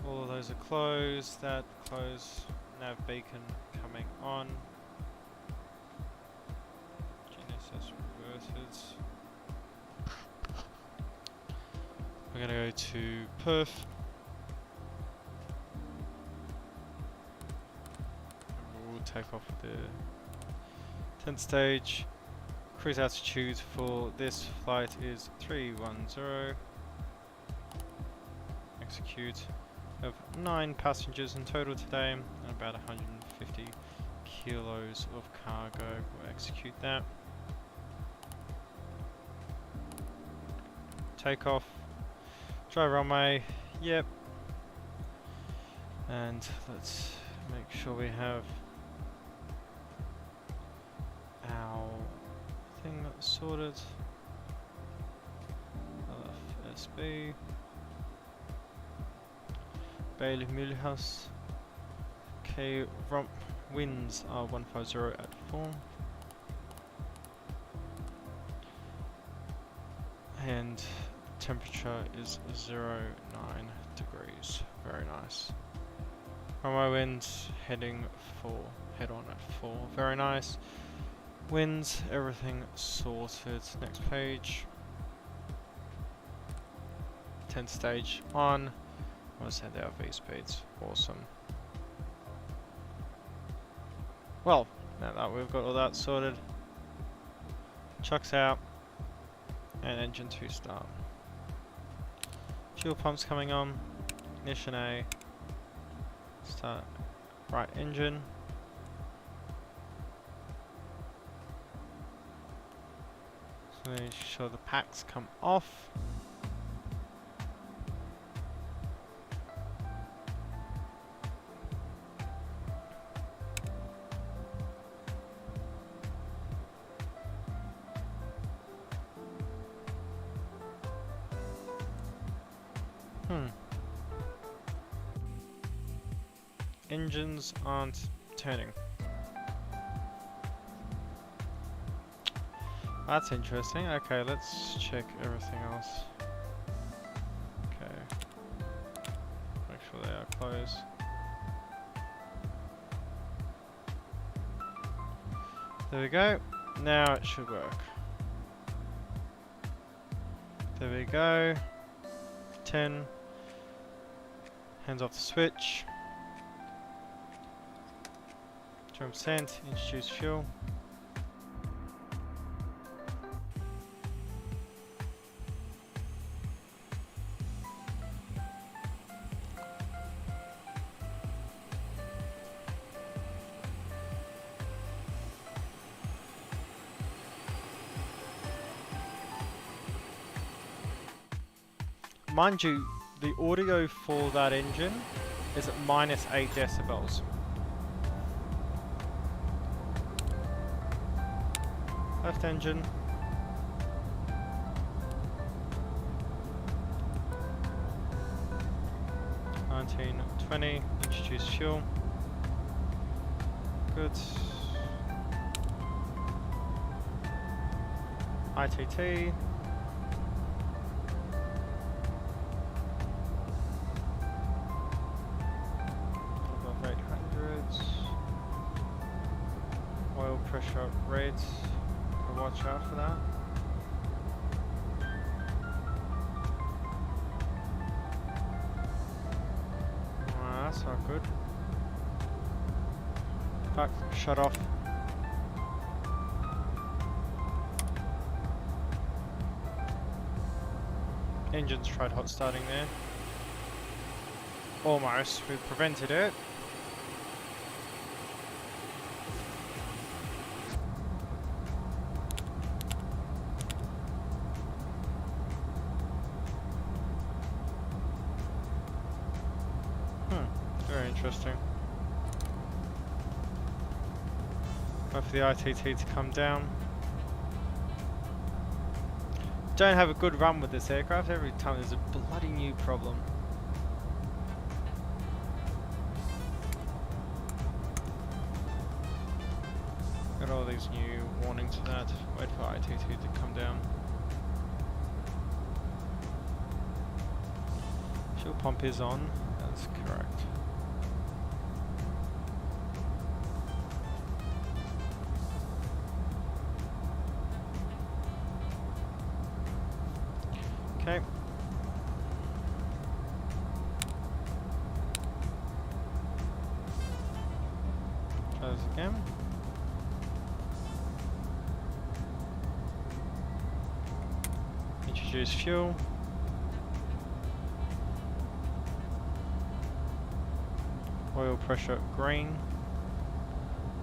All of those are closed. That closed. Nav beacon coming on. GNSS reverted. We're going to go to Perth. And we'll take off the 10th stage. Cruise altitude for this flight is 310. Execute. We have 9 passengers in total today and about 150 kilos of cargo. We'll execute that. Takeoff. Dry runway. Yep. And let's make sure we have our thing sorted. LFSB. Bailey Mulhouse. Okay, winds are 150 at 4. And temperature is 0.9 degrees. Very nice. Runway winds heading 4. Head on at 4. Very nice. Winds, everything sorted. Next page. 10th stage on. I'll send out V speeds. Awesome. Well, now that we've got all that sorted, chucks out, and engine 2 start. Fuel pumps coming on. Ignition A. Start right engine. So make sure the packs come off. Engines aren't turning. That's interesting. Okay, let's check everything else. Okay. Make sure they are closed. There we go. Now it should work. There we go. 10. Hands off the switch. 2%, introduce fuel. Mind you, the audio for that engine is at -8 decibels. Left engine. (1920). Introduce fuel. Good. ITT. Above 800s. Oil pressure rates. Watch out for that. That's not good. Back, shut off. Engine's tried hot starting there. Almost, we prevented it. Interesting. Wait for the ITT to come down. Don't have a good run with this aircraft. Every time there's a bloody new problem. Got all the Charlie's new warning to that. Wait for ITT to come down. Fuel pump is on, that's correct. Okay. Close again. Introduce fuel. Oil pressure green.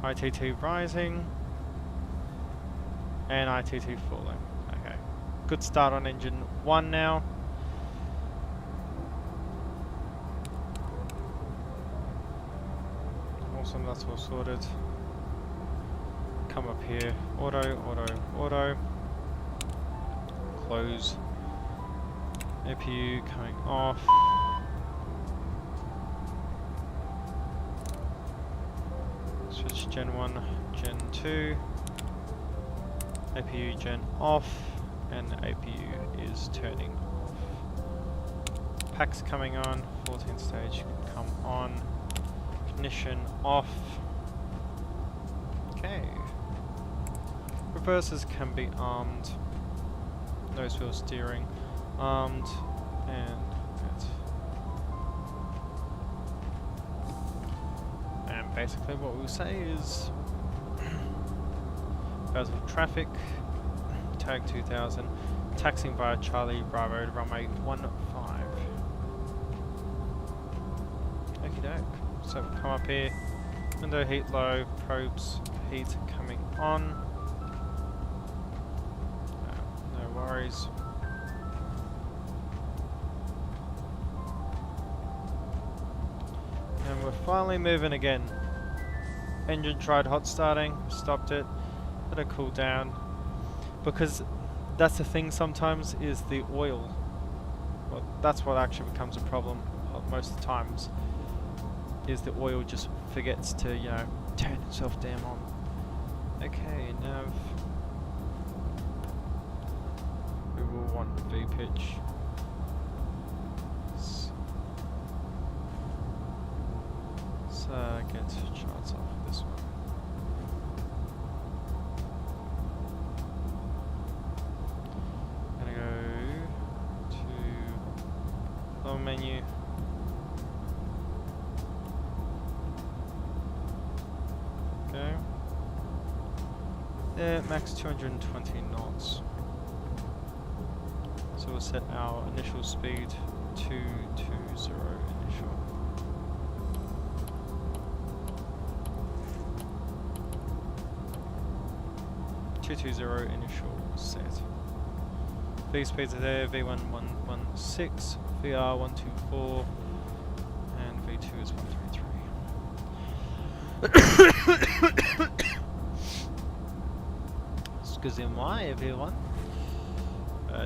ITT rising. And ITT falling. Okay. Good start on engine 1 now. Awesome, that's all sorted. Come up here. Auto, auto, auto. Close. APU coming off. Switch Gen 1, Gen 2. APU Gen off. And APU is turning off. Packs coming on. 14 stage come on. Ignition off. Okay. Reversers can be armed. Nose wheel steering armed, and that's. And basically what we'll say is Basel traffic, tag 2000, taxiing via Charlie Bravo to runway 15. Okie doke. So come up here, window heat low, probes heat coming on. No worries. And we're finally moving again. Engine tried hot starting, stopped it, let it cool down. Because that's the thing sometimes, is the oil. Well, that's what actually becomes a problem most of the times. Is the oil just forgets to, you know, turn itself damn on. Okay, nav. We will want V-pitch. Let's get charts off of this one. Gonna go to lower menu. Okay. Yeah, max 220 knots. So we'll set our initial speed to 220 initial. Initial set. V speeds are there, V1 116, VR 124, and V2 is 133. Excusez-moi, everyone.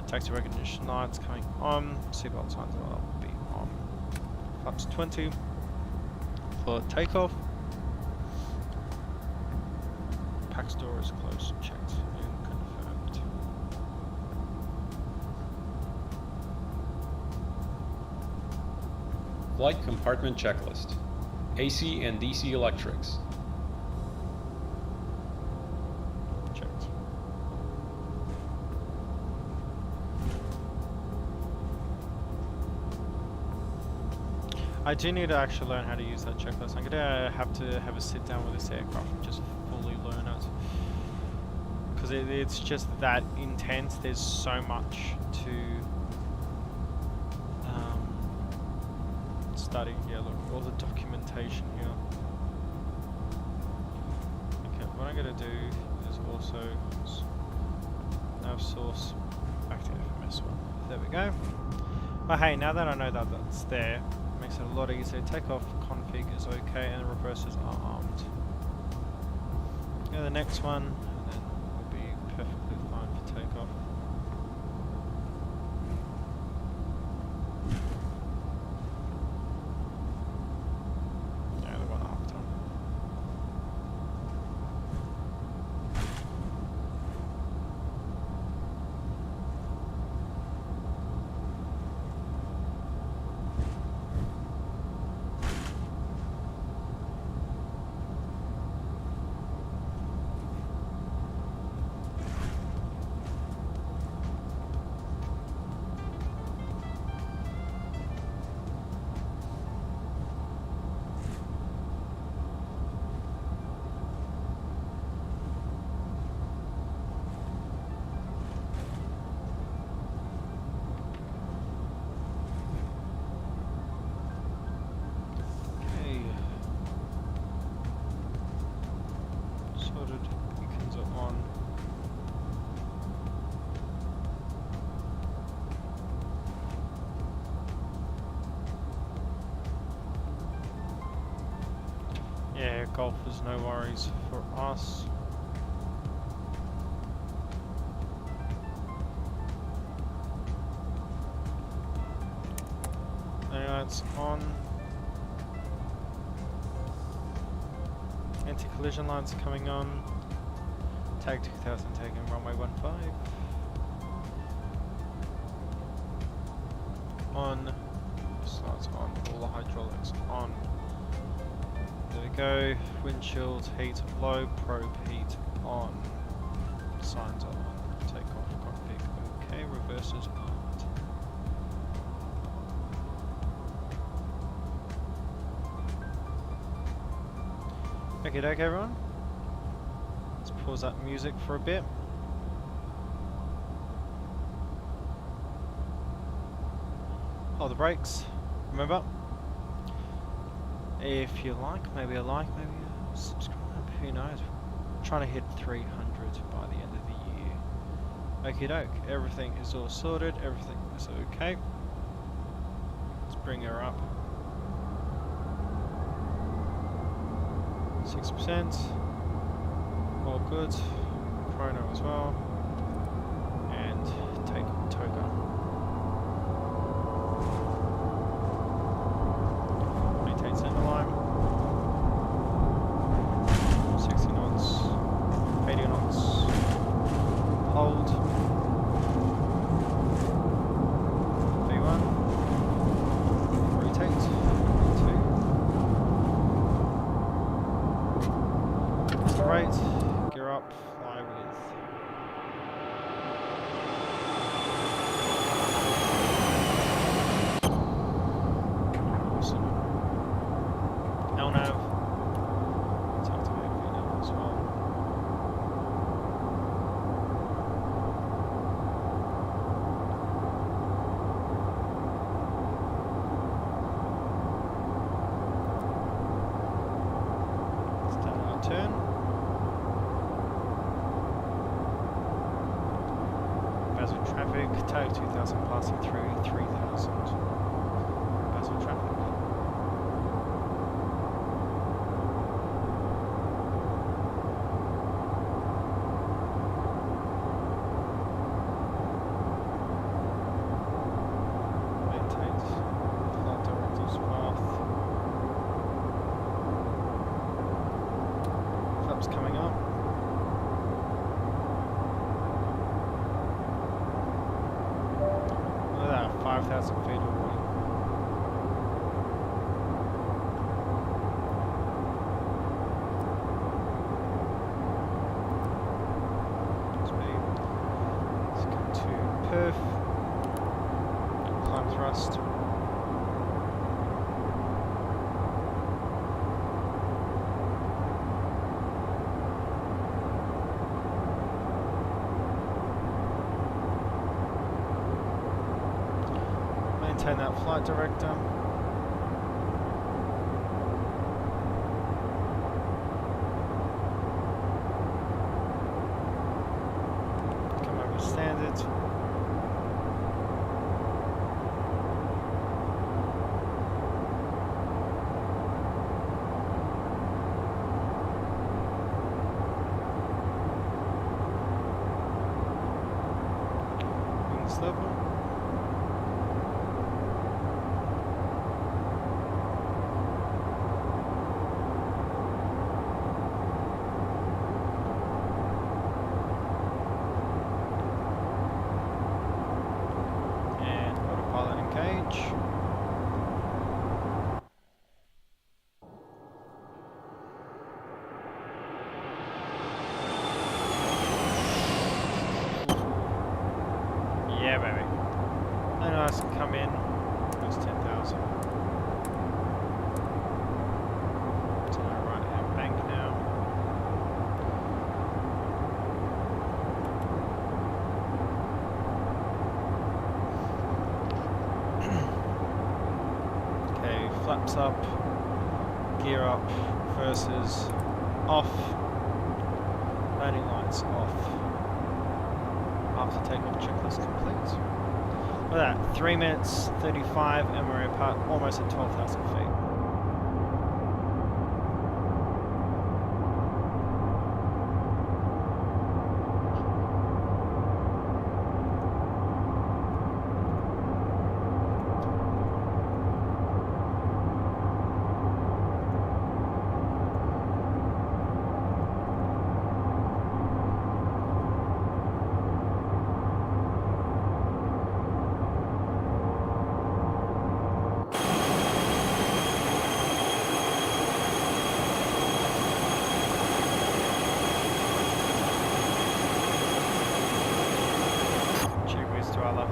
Taxi recognition lights coming on, seatbelt signs will be on. Flaps 20 for takeoff. Pax door is closed, checked and confirmed. Flight compartment checklist. AC and DC electrics. Checked. I do need to actually learn how to use that checklist. I'm gonna have to have a sit down with this aircraft and just fully learn it. Because it's just that intense. There's so much to study here. Look, all the documentation here. Okay, what I'm going to do is also nav source back to FMS one. There we go. Oh hey, now that I know that that's there, it makes it a lot easier. Takeoff config is okay and the reversers are armed. Go to the next one, and then we'll be perfectly fine for takeoff. Yeah, the one after. golf is no worries for us. Anyway, it's on. Anti-collision lights coming on. Tag 2000 taking runway 15. On. Starts on. All the hydraulics on. There we go. Windshield heat low. Probe heat on. Signs are on. Takeoff cockpit. Okay. Reverses on. Okay, everyone. Let's pause that music for a bit. Hold the brakes. Remember, if you like, maybe a like, maybe a subscribe. Who knows? I'm trying to hit 300 by the end of the year. Okie doke. Everything is all sorted. Everything is okay. Let's bring her up. 6%, all good, chrono as well, and take toga. Maintain center line, 60 knots, 80 knots, hold, V1, rotate, V2. Right, gear up, fly with. Awesome. LNAV. Let's activate VNAV as well. Let's down our turn. Basel traffic, tag 2000 passing through 3000. Basel traffic. Maintains flight director's path. Flaps coming up. Look at that, 5,000 feet away. Speed. Let's go to perf. Climb thrust. Maintain that flight director. Come over standard. Wings level. Engage. Yeah, baby. And nice and come in. That's 10,000. To my right hand bank now. Flaps up, gear up, reverses off, landing lights off. After takeoff checklist complete. Look at that, 3 minutes 35 and we're apart almost at 12,000 feet.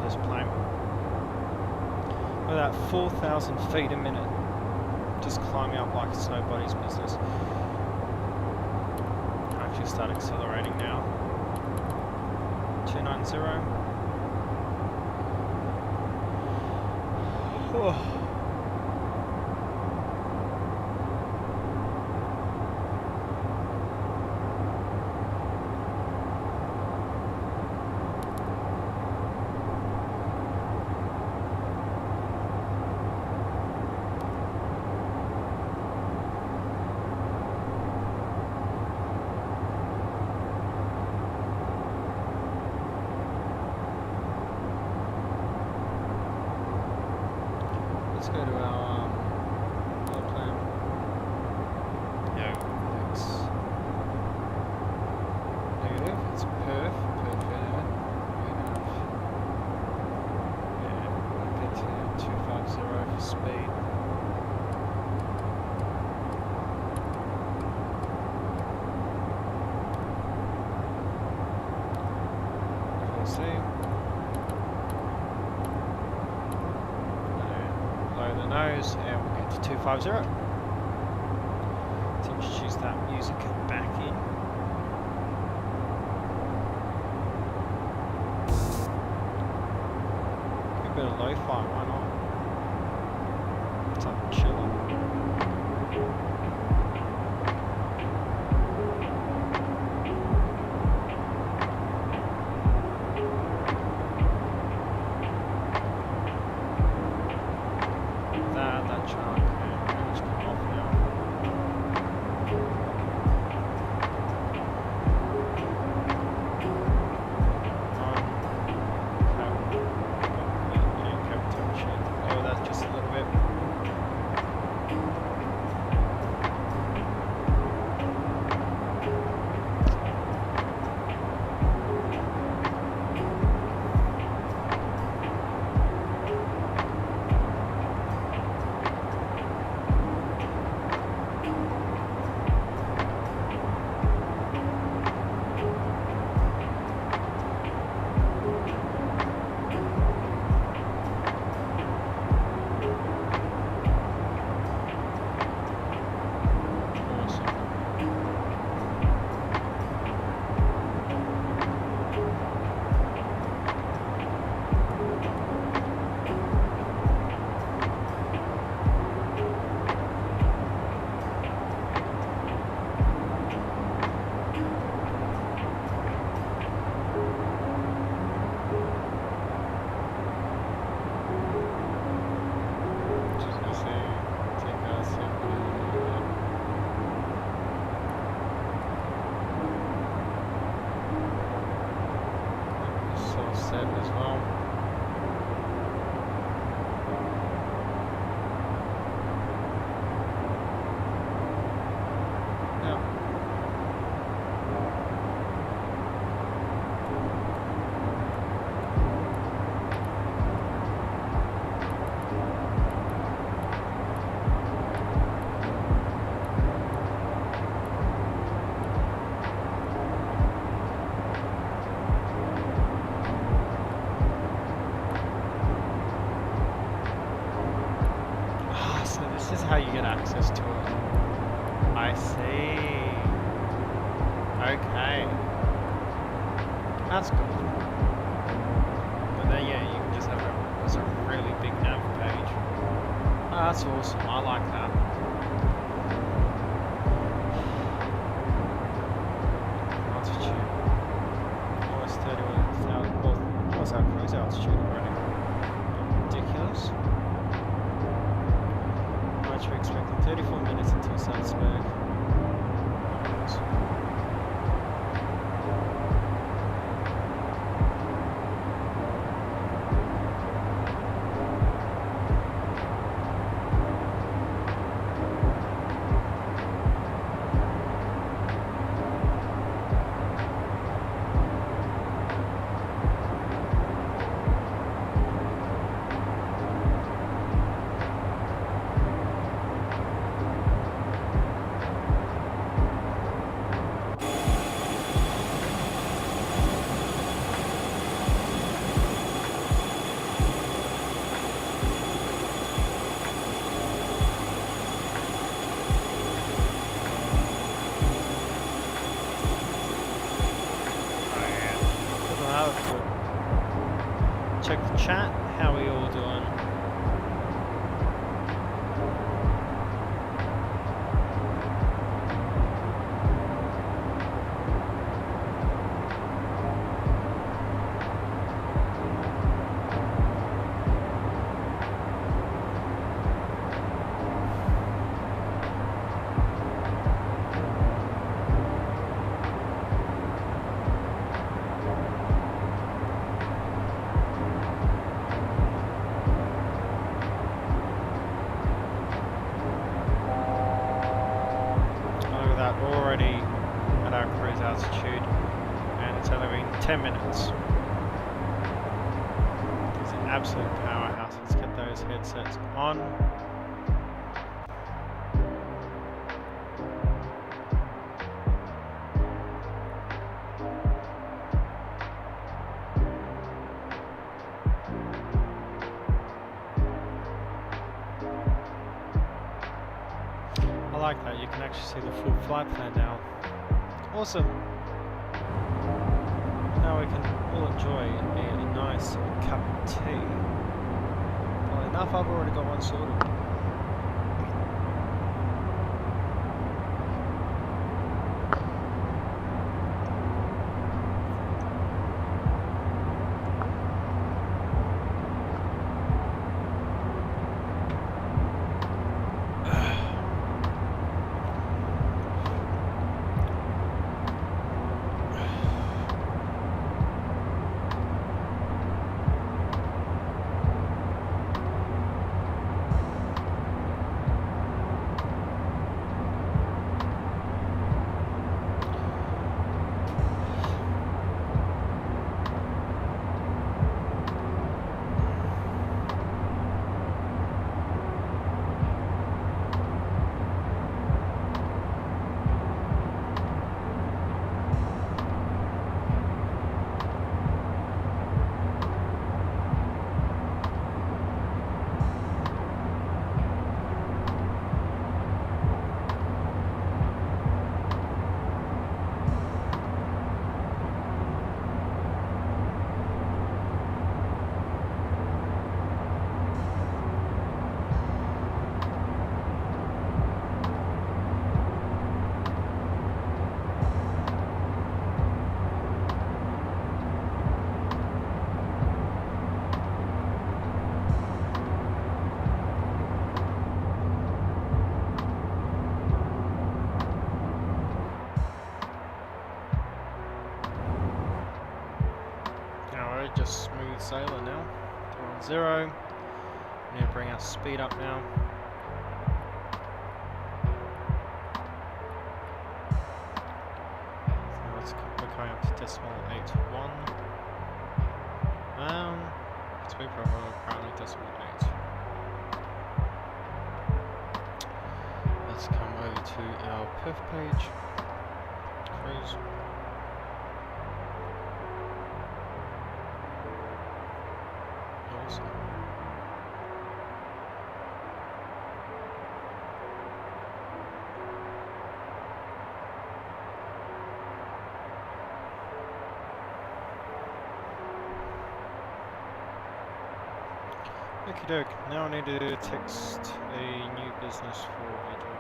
this plane. We're at 4,000 feet a minute. Just climbing up like it's nobody's business. Actually start accelerating now. 290. Oh. Let's go to our other plan. Yeah, it's negative. It's perf. Yeah, we'll get to 250 for speed. We'll see. The nose, and we'll get to 250. Let's introduce that music back in. A bit of lo-fi, why not? Something chilling. That chunk, yeah, it's come off now. Oh, that's just a little bit. As well. This is how you get access to it. I see. Okay. That's good. But then yeah, you can just have a really big nav page. Oh, that's awesome. I like that. Altitude. Almost 31,000. Well, what's our cruise altitude already? Ridiculous. We're expecting 34 minutes until Salzburg. check the chat. How are we all doing? Already at our cruise altitude, and it's only been 10 minutes. It's an absolute powerhouse. Let's get those headsets on. I like that, you can actually see the full flight plan now. Awesome! Now we can all enjoy a nice cup of tea. Well, enough, I've already got one sorted. Just smooth sailer now. 210. We need to bring our speed up now. So we're going up to decimal 81. Speed profile currently decimal 8. Let's come over to our perf page. Cruise. Awesome. Okie doke, now I need to text a new business for a job.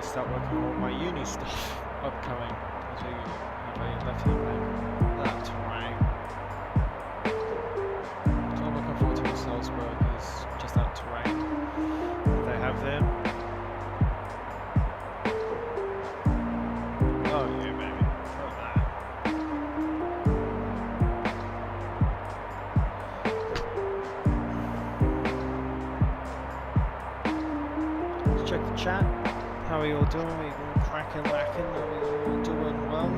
Start working on all my uni stuff upcoming as we left here that terrain. So I'm looking forward to Salzburg is just that terrain that they have there. Oh yeah, baby. Look at that. Let's check the chat. How are you all doing? Are you all cracking, lacking? Are we all doing well?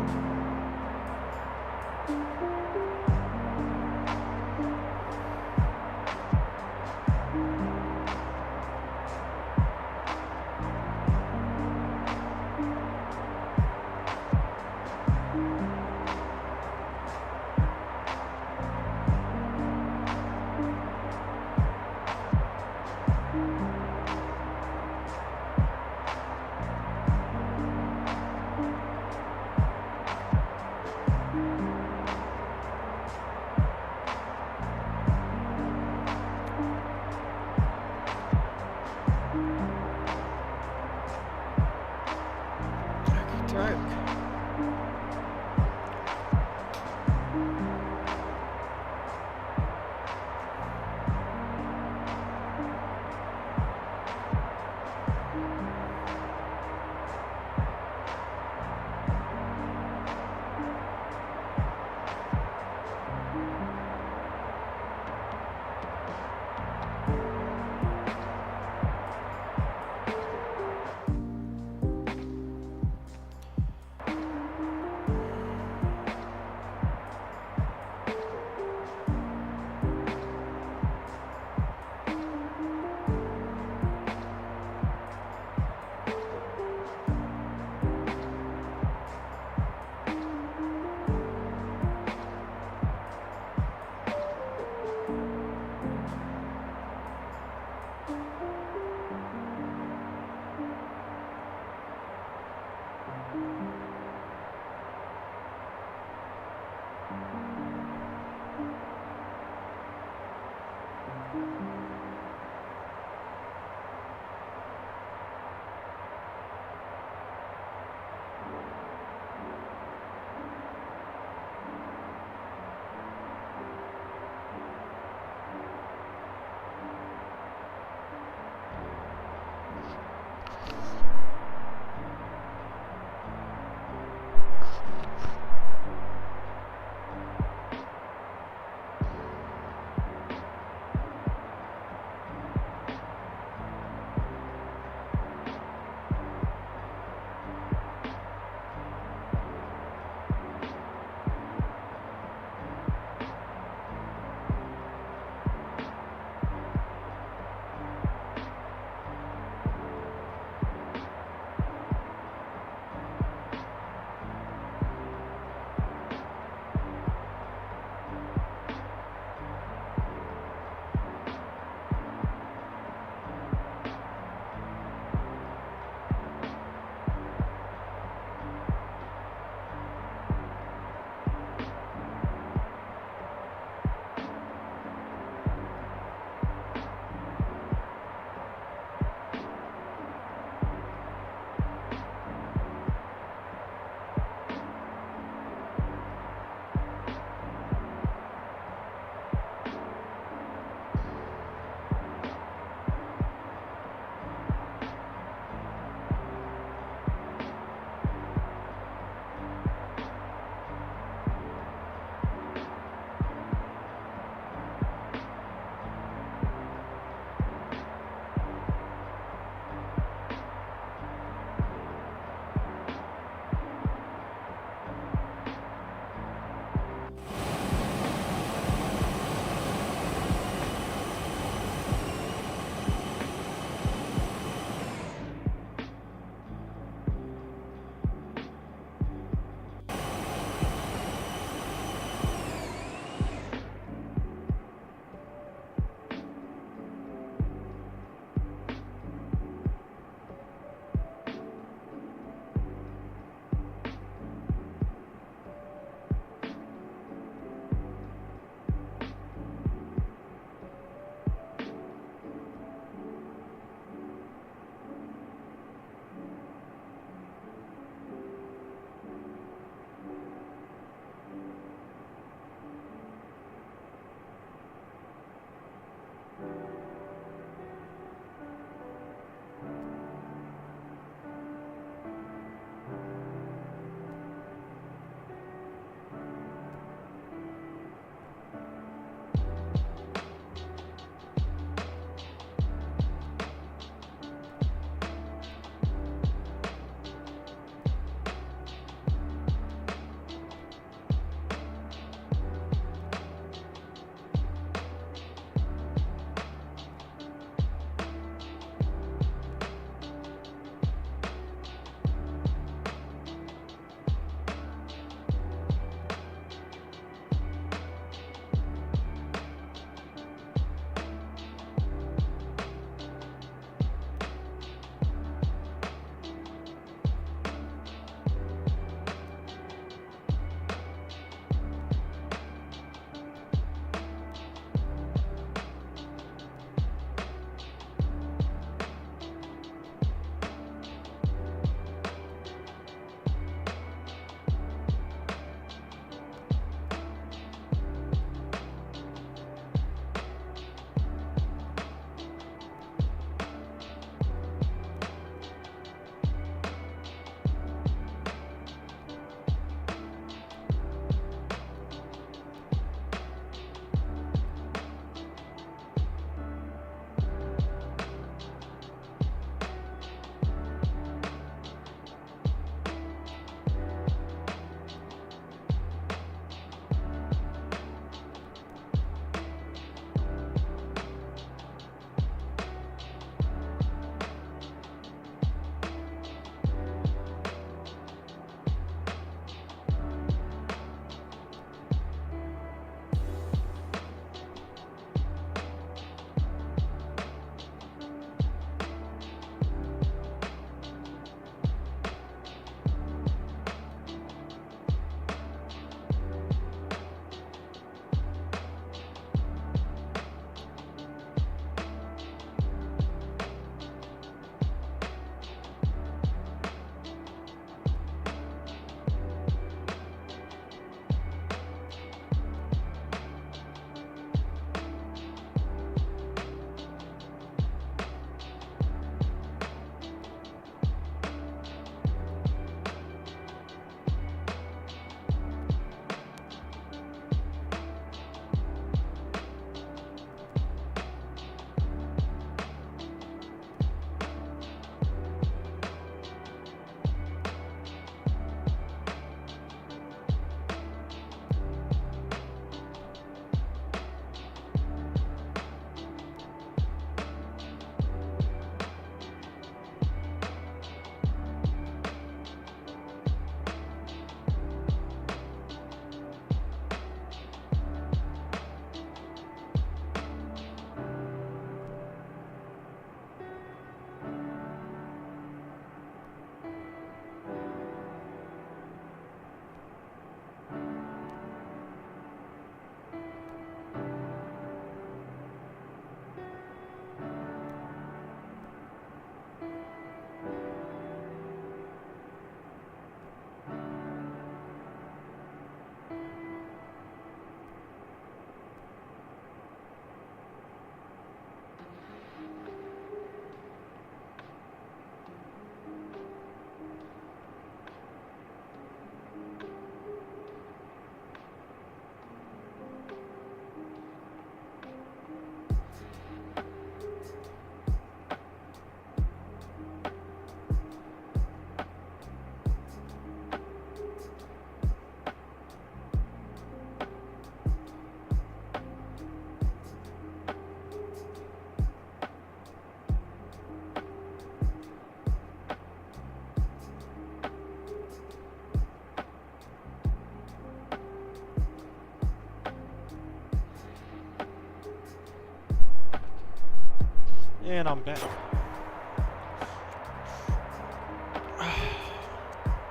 And I'm back.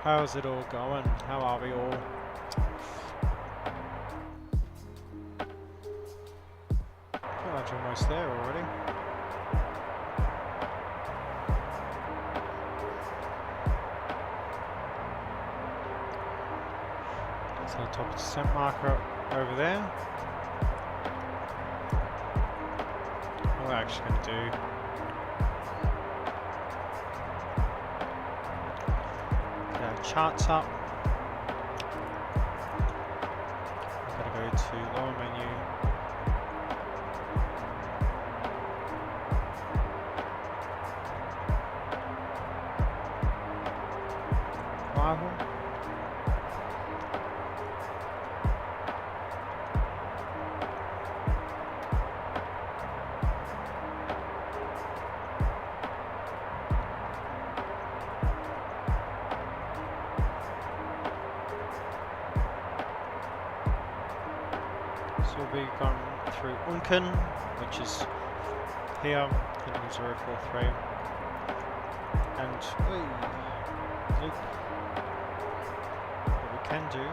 How's it all going? How are we all? Pretty much almost there already. So the top of the descent marker over there. What we're actually going to do. Charts up. I've got to go to lower menu. Rival. So we'll be going through Unken, which is here, heading 043, and loop. What we can do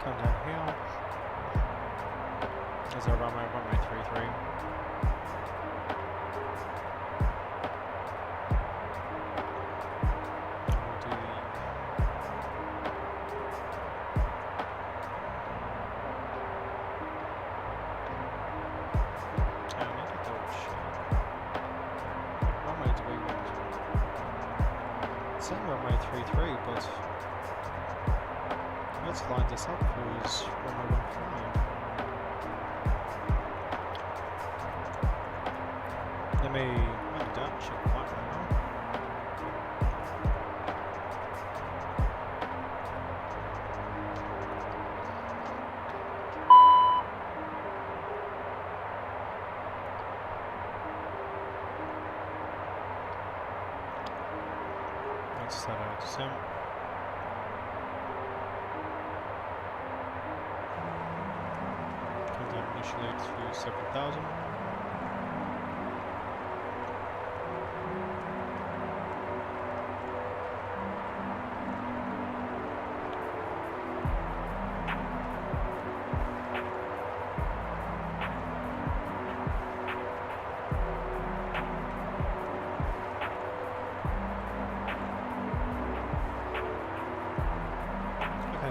come down here. There's our runway 33. Runway 33, but let's line this up as runway 15. Let me double check flight right now. Let's start our descent. Come down initially to 7,000.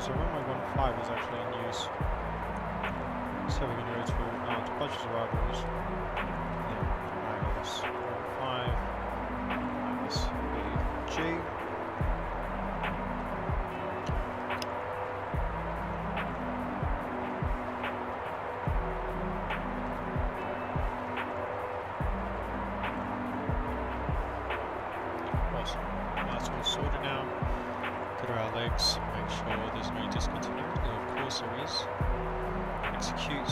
So runway 15 is actually in use. So we're going to go to departures arrivals. Then minus 15 minus BG. Awesome. That's all sorted now. Go to our legs, make sure there's no discontinuity, of course there is. Execute.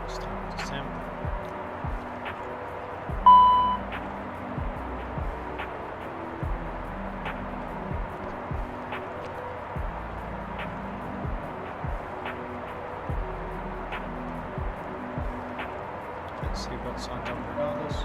Start descent. See what's undone regardless.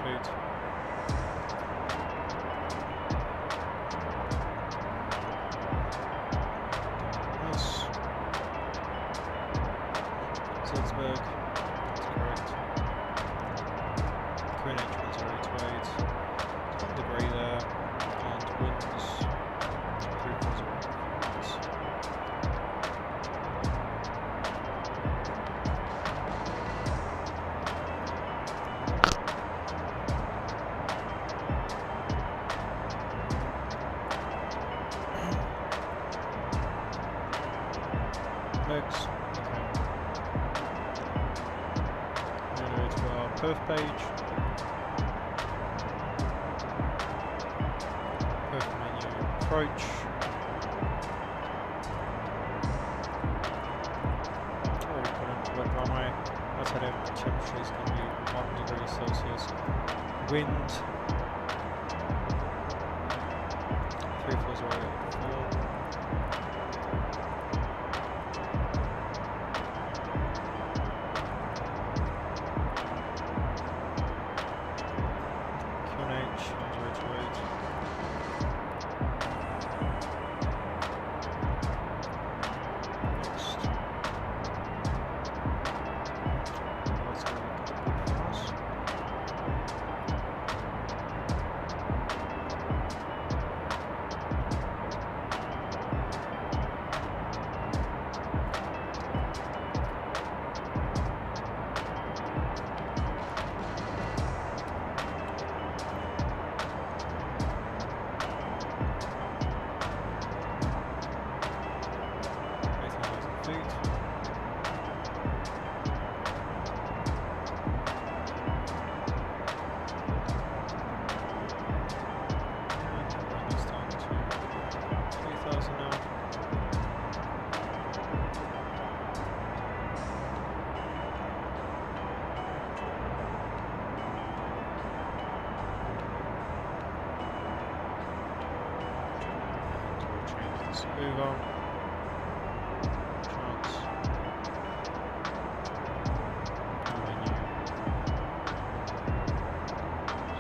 speed. Nice. Salzburg, that's correct. Green H 1028. 1 degree there, and winds 340. Mix. Okay. Go to our perf page. Perf menu, approach. Already put in wet runway. Let's head over. Temperature is going to be 1 degree Celsius. Wind 34084. Move on. Chance. Menu.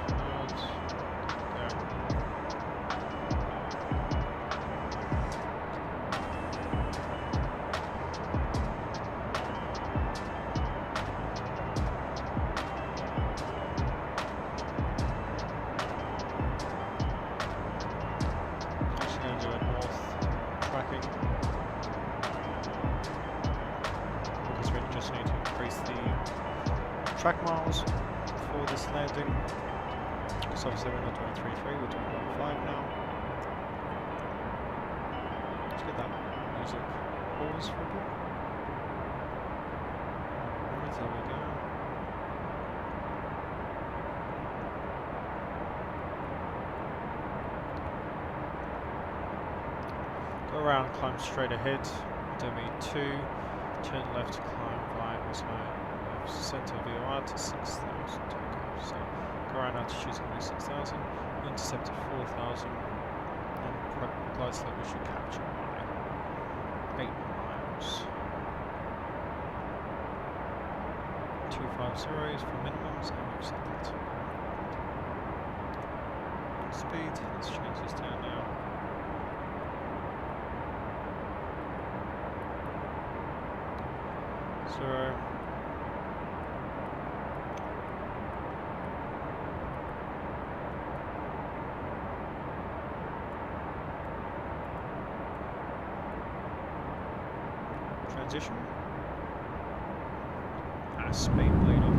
Chance. Go. Actually going to do it north. Tracking, because we just need to increase the track miles for this landing, because obviously we're not doing 3.3, we're doing 1.5 now. Let's get that music pause for a bit. Right, there we go. Go around, climb straight ahead, Demi 2, turn left to climb right, also left centre VOR to 6,000, okay, so go around altitude is going to be 6,000, intercept at 4,000, and glide slope we should capture by 8 miles. 250 is for minimums, and we've set that. Speed, let's change this down now. So transition. Speed bleed off.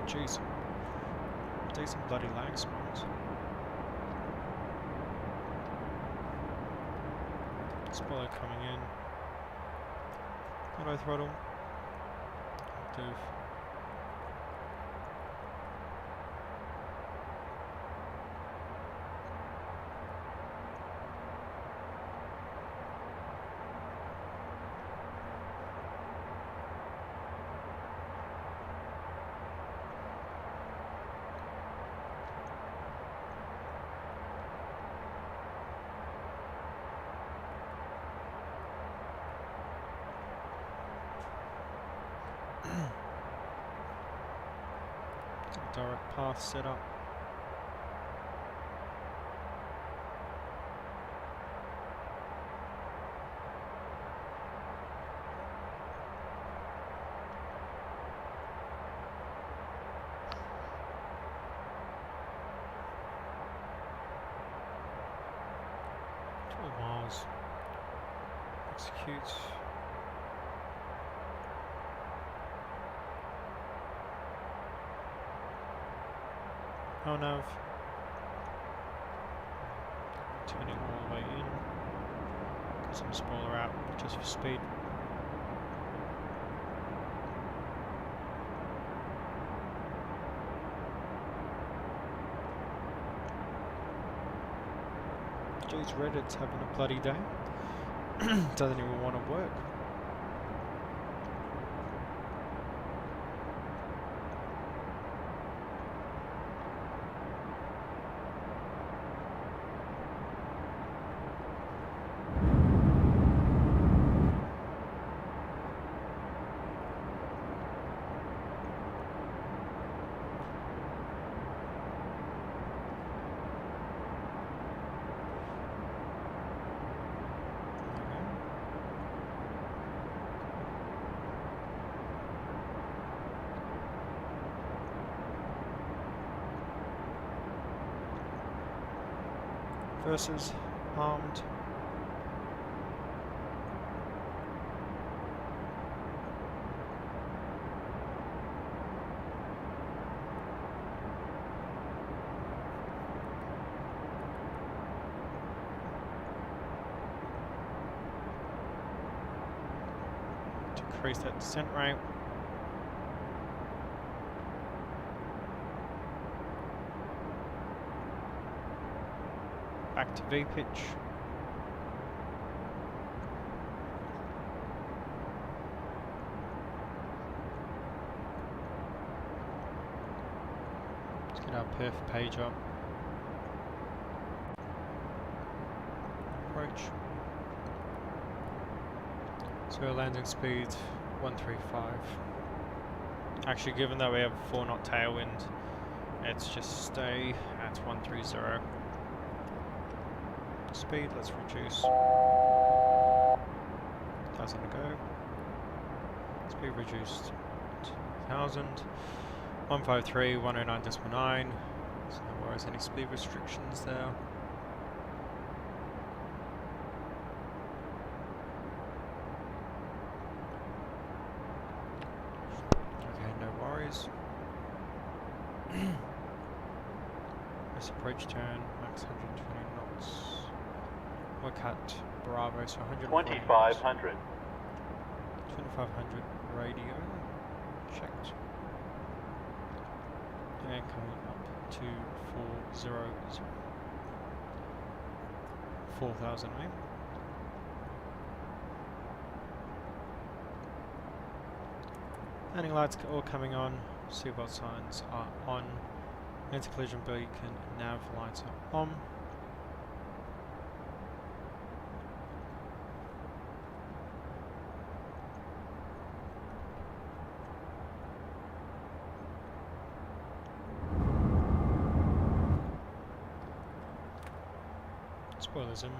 Jeez. Decent bloody lag spots. Spoiler coming in. Auto throttle. Active. path set up. Miles. Execute. Oh no. Turning all the way in. Got some spoiler out just for speed. Jeez, Reddit's having a bloody day. Doesn't even want to work. Versus armed. Decrease that descent rate. Back to V pitch. Let's get our perf page up. Approach. So landing speed 135. Actually, given that we have a 4-knot tailwind, let's just stay at 130. Speed, let's reduce. 1,000 to go. Speed reduced. 1,000. 153, 109.9. So no worries, any speed restrictions there. Okay, no worries. This approach turn, max 120 knots. We'll cut Bravo, so 2,500. 2,500 radio. Checked. And coming up to 4,000 maybe. Landing lights all coming on. Seatbelt signs are on. Anti-collision beacon, nav lights are on. Spoilers in.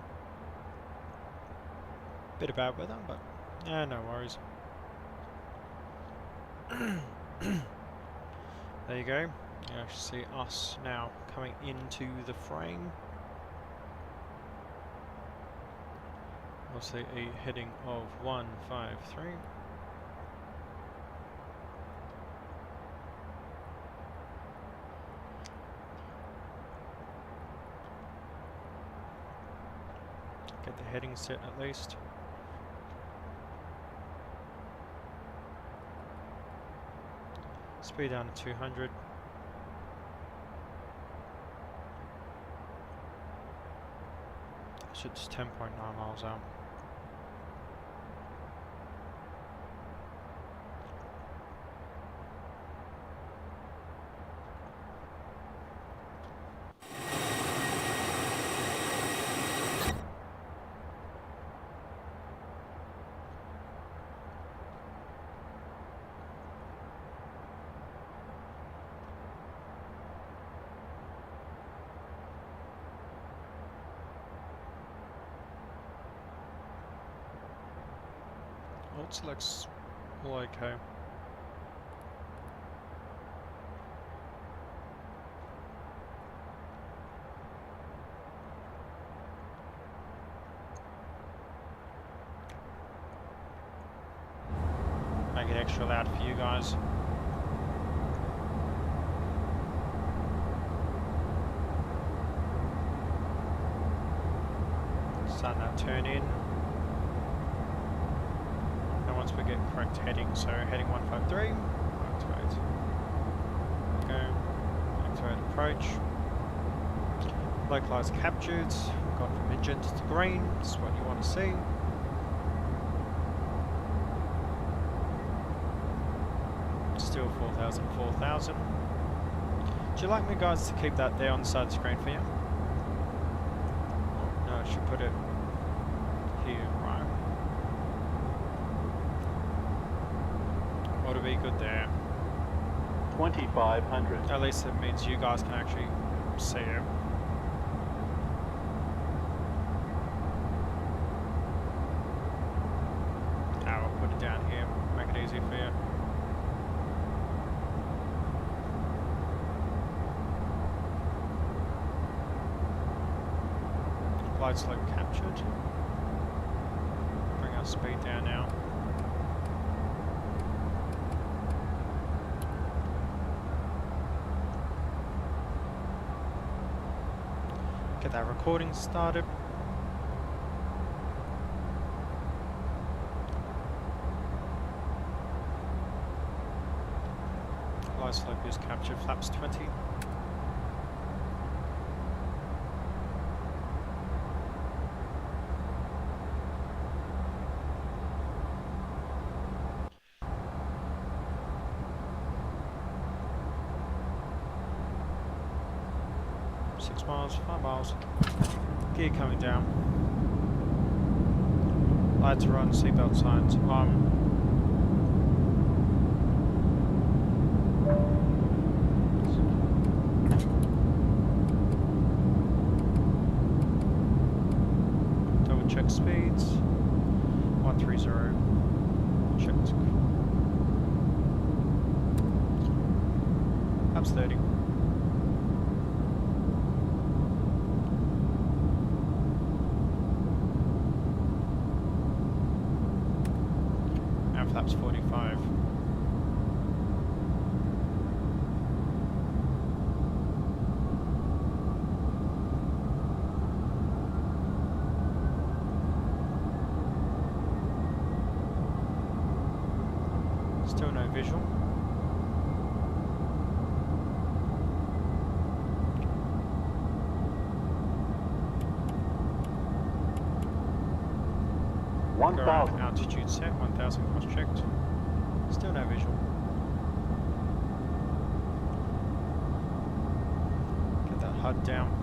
Bit of bad weather, but yeah, no worries. There you go. You actually see us now coming into the frame. We'll see a heading of 153. Get the heading set at least. Speed down to 200. It's 10.9 miles out. Alt selects all okay. Make it extra loud for you guys. Starting that turn in. And once we get correct heading, so heading 153, activate. Go, activate approach. Localize captured, gone from magenta to green, this is what you want to see. Still 4,000, 4,000. Do you like me guys to keep that there on the side of the screen for you? No, I should put it here, right? Ought to be good there. 2,500. At least it means you guys can actually see it. I'll put it down here, make it easy for you. Glide slope captured. Bring our speed down now. Get that recording started. Glide slope is captured, flaps 20. Miles, 5 miles. Gear coming down. Lights are on, seatbelt signs on. Double check speeds. 130. Checked. Perhaps 30. Flaps 45. Still no visual. Altitude set, 1,000 cross checked. Still no visual. Get that HUD down.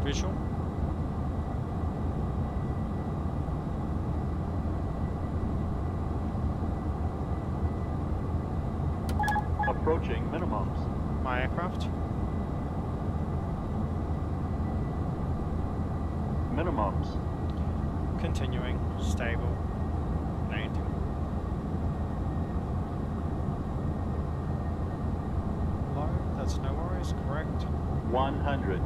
Visual. Approaching minimums. My aircraft. Minimums. Continuing. Stable. Landing. Low. That's no worries. Correct. 100.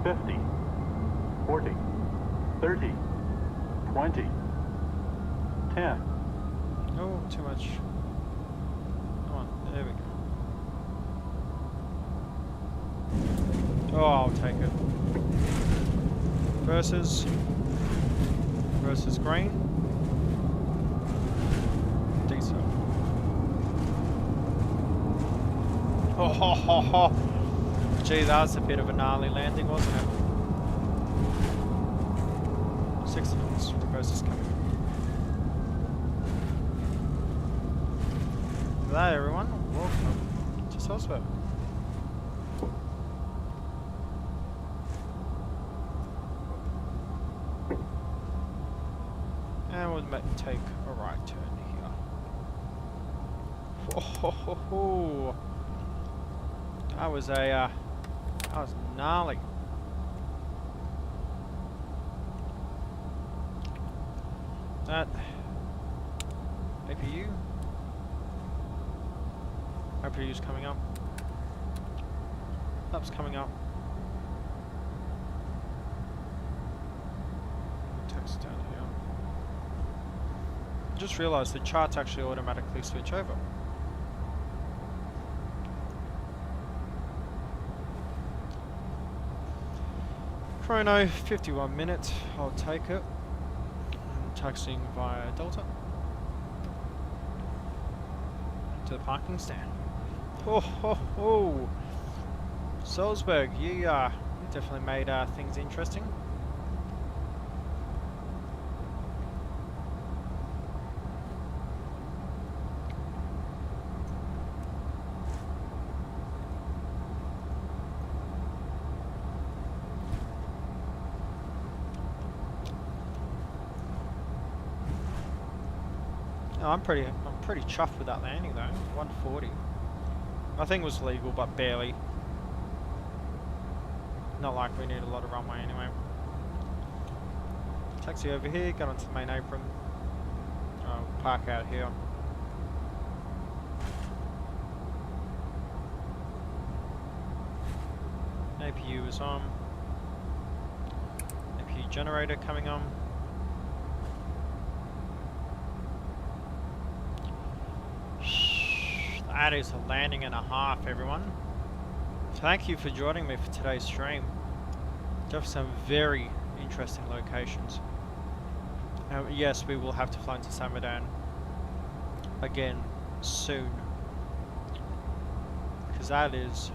50, 40, 30, 20, 10. Oh, too much. Come on, there we go. Oh, I'll take it. Versus green. Diesel. Oh, ho, ho, ho. Gee, that was a bit of a gnarly landing, wasn't it? 60 knots, reverse is coming. Hello everyone, welcome to Salzburg. And we'll take a right turn here. Oh, that was gnarly. That APU's coming up. That's coming up. Text down here. Just realised the charts actually automatically switch over. Chrono, 51 minutes. I'll take it. I'm taxiing via Delta to the parking stand. Salzburg, you definitely made things interesting. No, I'm pretty chuffed with that landing though. 140. Nothing was legal, but barely. Not like we need a lot of runway anyway. Taxi over here, get onto the main apron. Park out here. APU is on. APU generator coming on. That is a landing and a half, everyone. Thank you for joining me for today's stream. Just some very interesting locations. Yes, we will have to fly into San Medan again soon, because that was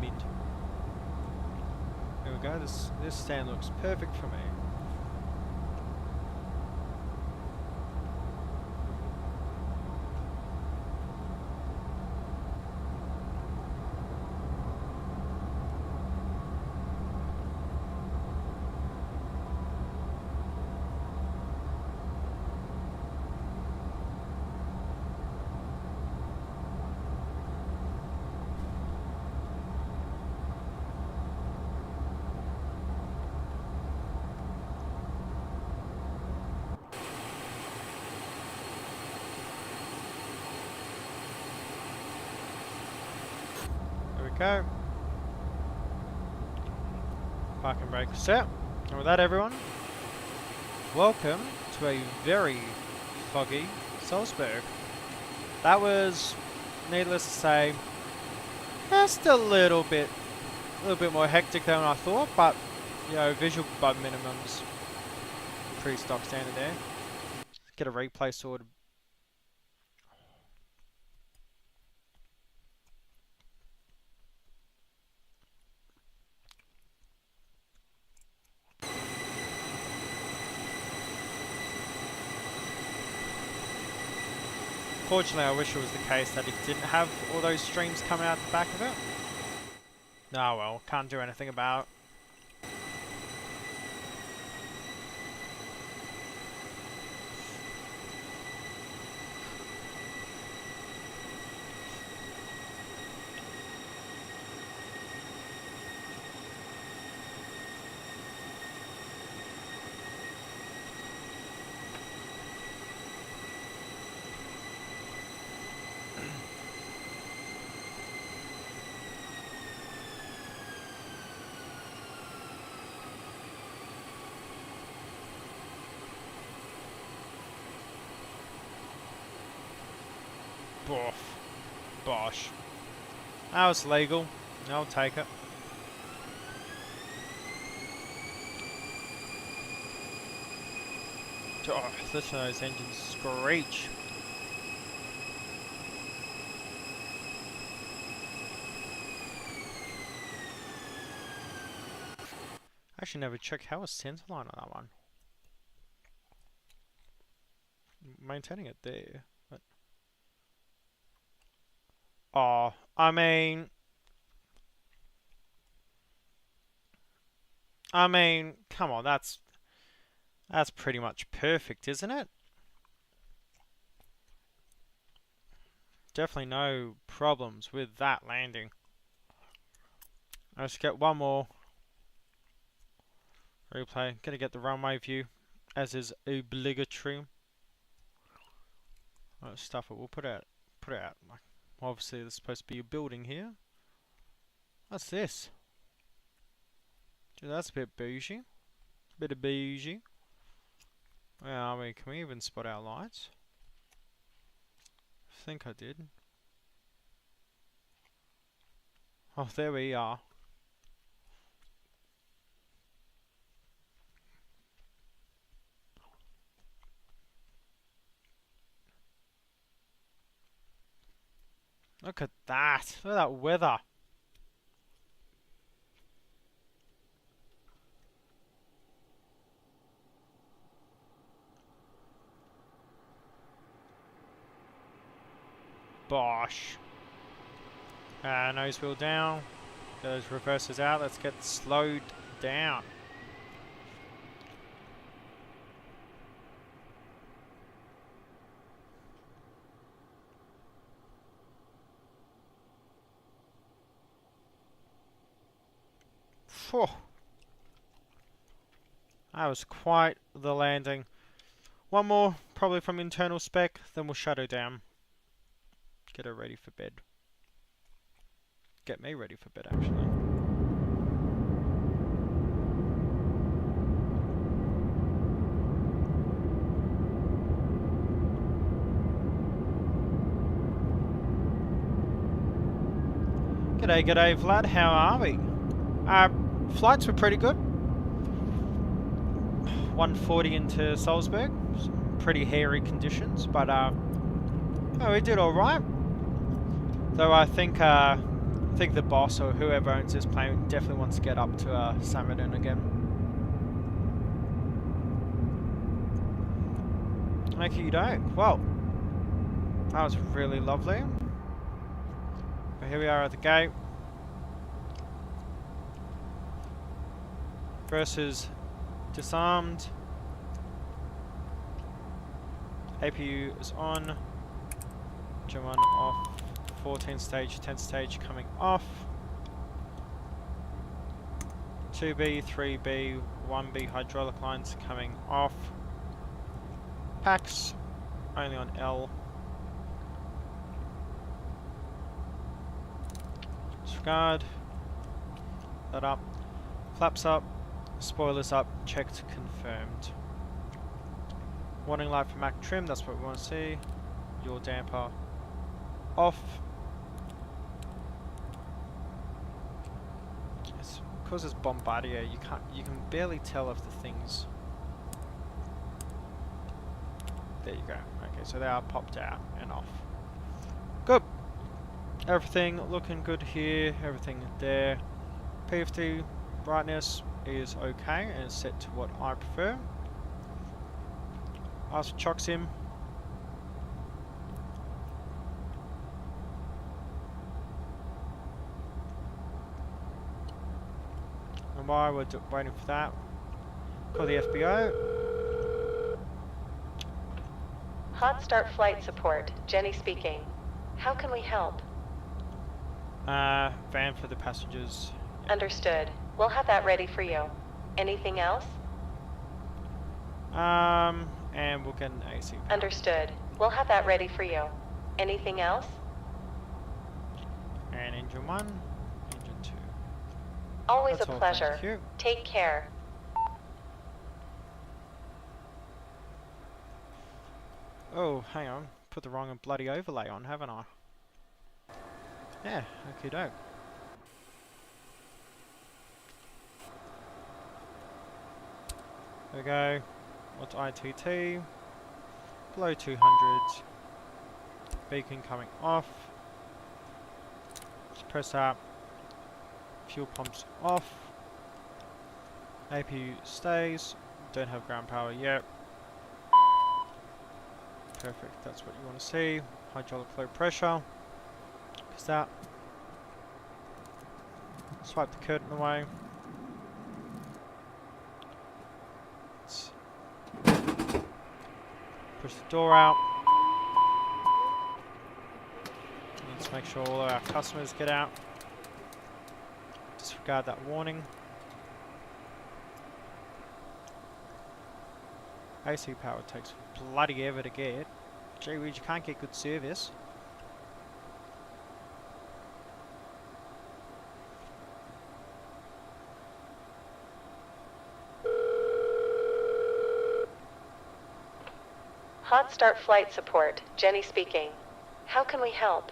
mint. There we go. This stand looks perfect for me. Go. Park and brake set. And with that, everyone, welcome to a very foggy Salzburg. That was, needless to say, just a little bit more hectic than I thought, but you know, visual bud minimums, pretty stock standard there. Get a replay sorted. Fortunately, I wish it was the case that it didn't have all those streams coming out the back of it. Oh well, can't do anything about it. Bosh. That was legal. I'll take it. Oh, listen to those engines screech. Actually, never checked how was centerline on that one. Maintaining it there. But oh, I mean, come on, that's pretty much perfect, isn't it? Definitely no problems with that landing. Let's get one more replay. Gonna get the runway view, as is obligatory. Let's stuff it. We'll put it out. Like, obviously, there's supposed to be a building here. What's this? Dude, that's a bit bougie. Bit of bougie. Where are we? Can we even spot our lights? I think I did. Oh, there we are. Look at that. Look at that weather. Bosh. Nose wheel down. Those reverses out. Let's get slowed down. Phew. That was quite the landing. One more, probably from internal spec, then we'll shut her down. Get her ready for bed. Get me ready for bed, actually. G'day Vlad, how are we? Flights were pretty good. 140 into Salzburg. Pretty hairy conditions, but oh, we did alright. Though I think the boss or whoever owns this plane definitely wants to get up to Samadin again. Okie doke. Well, that was really lovely. But here we are at the gate. Versus disarmed. APU is on. Gen 1 off. 14 stage, 10 stage coming off. 2B, 3B, 1B hydraulic lines coming off. Packs only on L. Disregard. That up. Flaps up. Spoilers up. Checked. Confirmed. Warning light for Mac trim. That's what we want to see. Yaw damper off. It's because it's Bombardier. You can barely tell if the things. There you go. Okay, so they are popped out and off. Good. Everything looking good here. Everything there. P50 brightness is okay and is set to what I prefer. Ask for chock sim. And while we're waiting for that, call the FBO. Hotstart flight support. Jenny speaking. How can we help? Van for the passengers. Understood. We'll have that ready for you. Anything else? And we'll get an AC. Understood. We'll have that ready for you. Anything else? And engine 1, engine 2. Always That's a all, pleasure. thank you. Take care. Oh, hang on. Put the wrong bloody overlay on, haven't I? Yeah, okie doke. There we go. What's ITT? Below 200. Beacon coming off. Just press up. Fuel pumps off. APU stays. Don't have ground power yet. Perfect, that's what you want to see. Hydraulic low pressure. Is that? Swipe the curtain away. Let's push the door out. Let's make sure all of our customers get out. Disregard that warning. AC power takes bloody ever to get. Gee whiz, you can't get good service. Hotstart flight support, Jenny speaking. How can we help?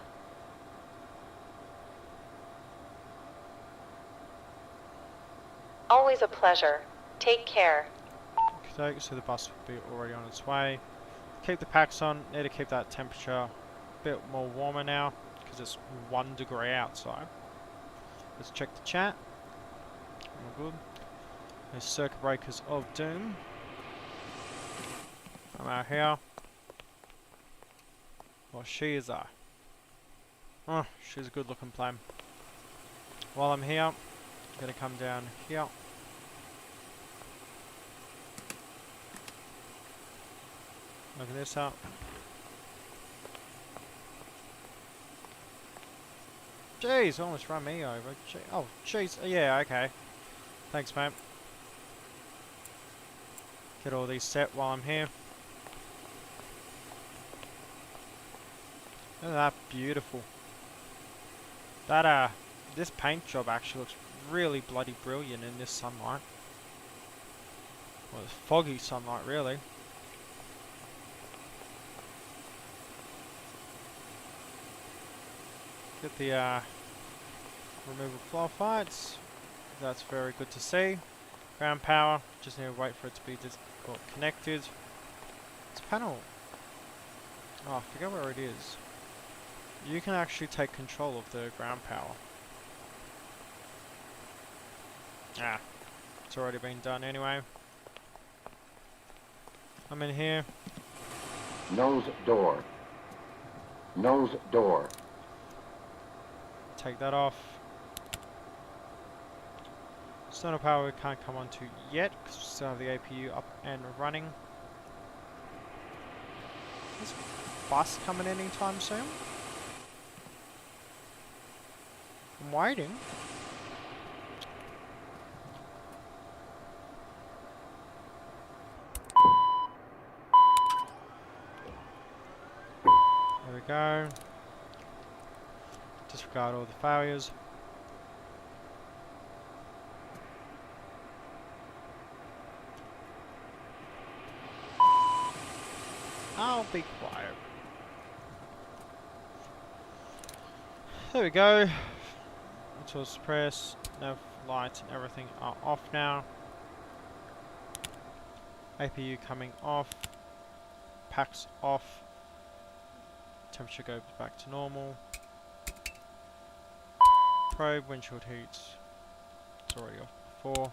Always a pleasure. Take care. Okay, so the bus will be already on its way. Keep the packs on. Need to keep that temperature a bit more warmer now because it's 1 degree outside. Let's check the chat. All good. There's circuit breakers of doom. I'm out here. Well, she is a. Oh, she's a good looking plane. While I'm here, I'm gonna come down here. Open this up. Jeez, almost run me over. Oh, jeez. Yeah, okay. Thanks, mate. Get all these set while I'm here. Isn't that beautiful? That, this paint job actually looks really bloody brilliant in this sunlight. Well, it's foggy sunlight, really. Get the removal floor fights. That's very good to see. Ground power. Just need to wait for it to be connected. This panel. Oh, I forget where it is. You can actually take control of the ground power. Ah, it's already been done anyway. I'm in here. Nose door. Nose door. Take that off. Sonar power we can't come onto yet because we still have the APU up and running. Is bus coming anytime soon? I'm waiting. There we go. Disregard all the failures. I'll be quiet. There we go. Auto suppress, nav lights and everything are off now. APU coming off. Packs off. Temperature goes back to normal. Probe, windshield heats. It's already off before.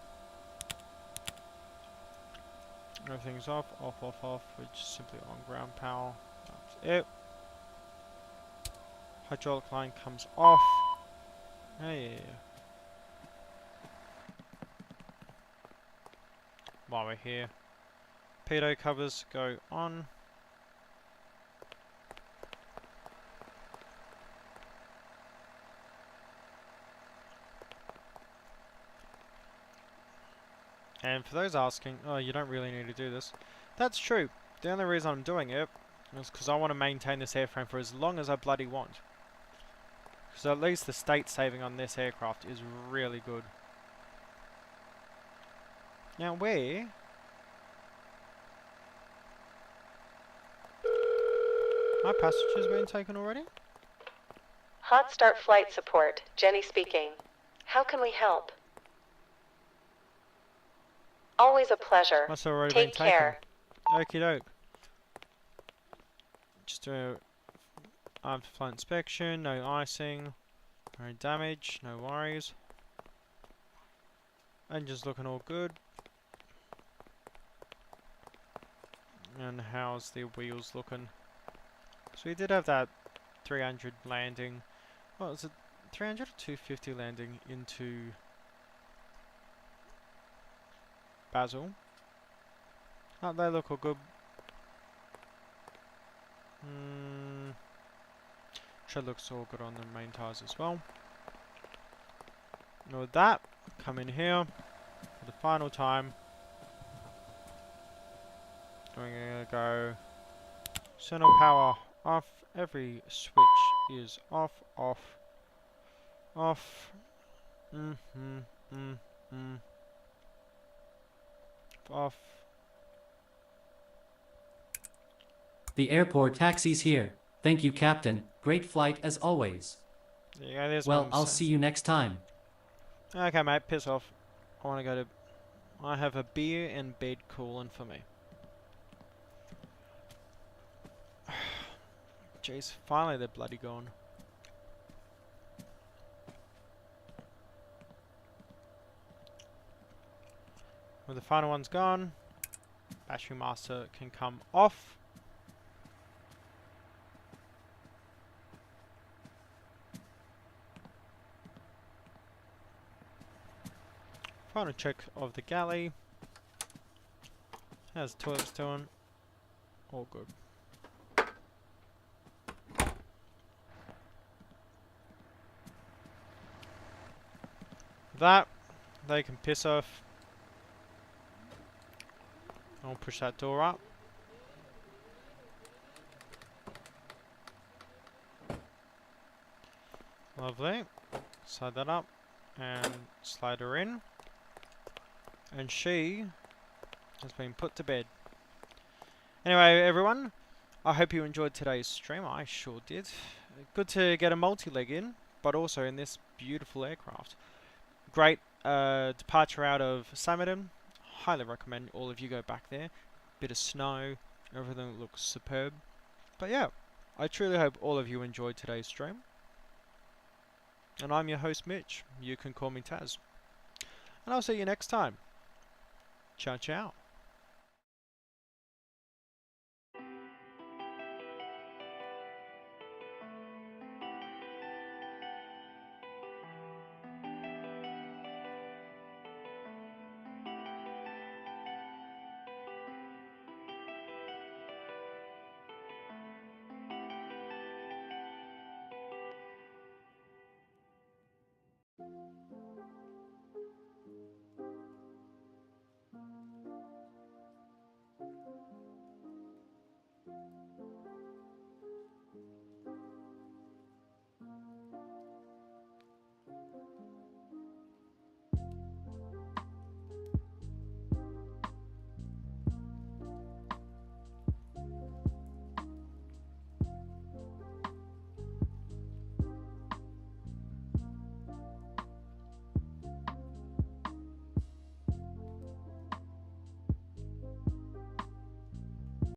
Everything's off, off, off, off. We're just simply on ground power. That's it. Hydraulic line comes off. Hey. While we're here, pedo covers go on. And for those asking, oh, you don't really need to do this. That's true. The only reason I'm doing it is because I want to maintain this airframe for as long as I bloody want. Because at least the state saving on this aircraft is really good. Now where? My passengers been taken already? Hotstart flight support, Jenny speaking. How can we help? Always a pleasure. Must have already Take been taken. care. Okie doke. Just do after flight inspection, no icing, no damage, no worries. Engine's looking all good. And how's the wheels looking? So we did have that 300 landing. What was it? 300 or 250 landing into Basel. Oh, they look all good. Tread looks all good on the main tires as well. And with that, come in here for the final time. We're gonna go center power off. Every switch is off, off, off. Off. The airport taxi's here. Thank you, Captain. Great flight as always. Yeah, there's well, I'll see you next time. Okay, mate, piss off. I want to go to... I have a beer and bed cooling for me. Jeez, finally they're bloody gone. When the final one's gone, battery master can come off. Final check of the galley. How's the toilets doing? All good. That, they can piss off. I'll push that door up. Lovely. Slide that up and slide her in. And she has been put to bed. Anyway, everyone, I hope you enjoyed today's stream. I sure did. Good to get a multi-leg in, but also in this beautiful aircraft. Great departure out of Samadin. Highly recommend all of you go back there. Bit of snow, everything looks superb. But yeah, I truly hope all of you enjoyed today's stream. And I'm your host, Mitch. You can call me Taz. And I'll see you next time. Ciao, ciao.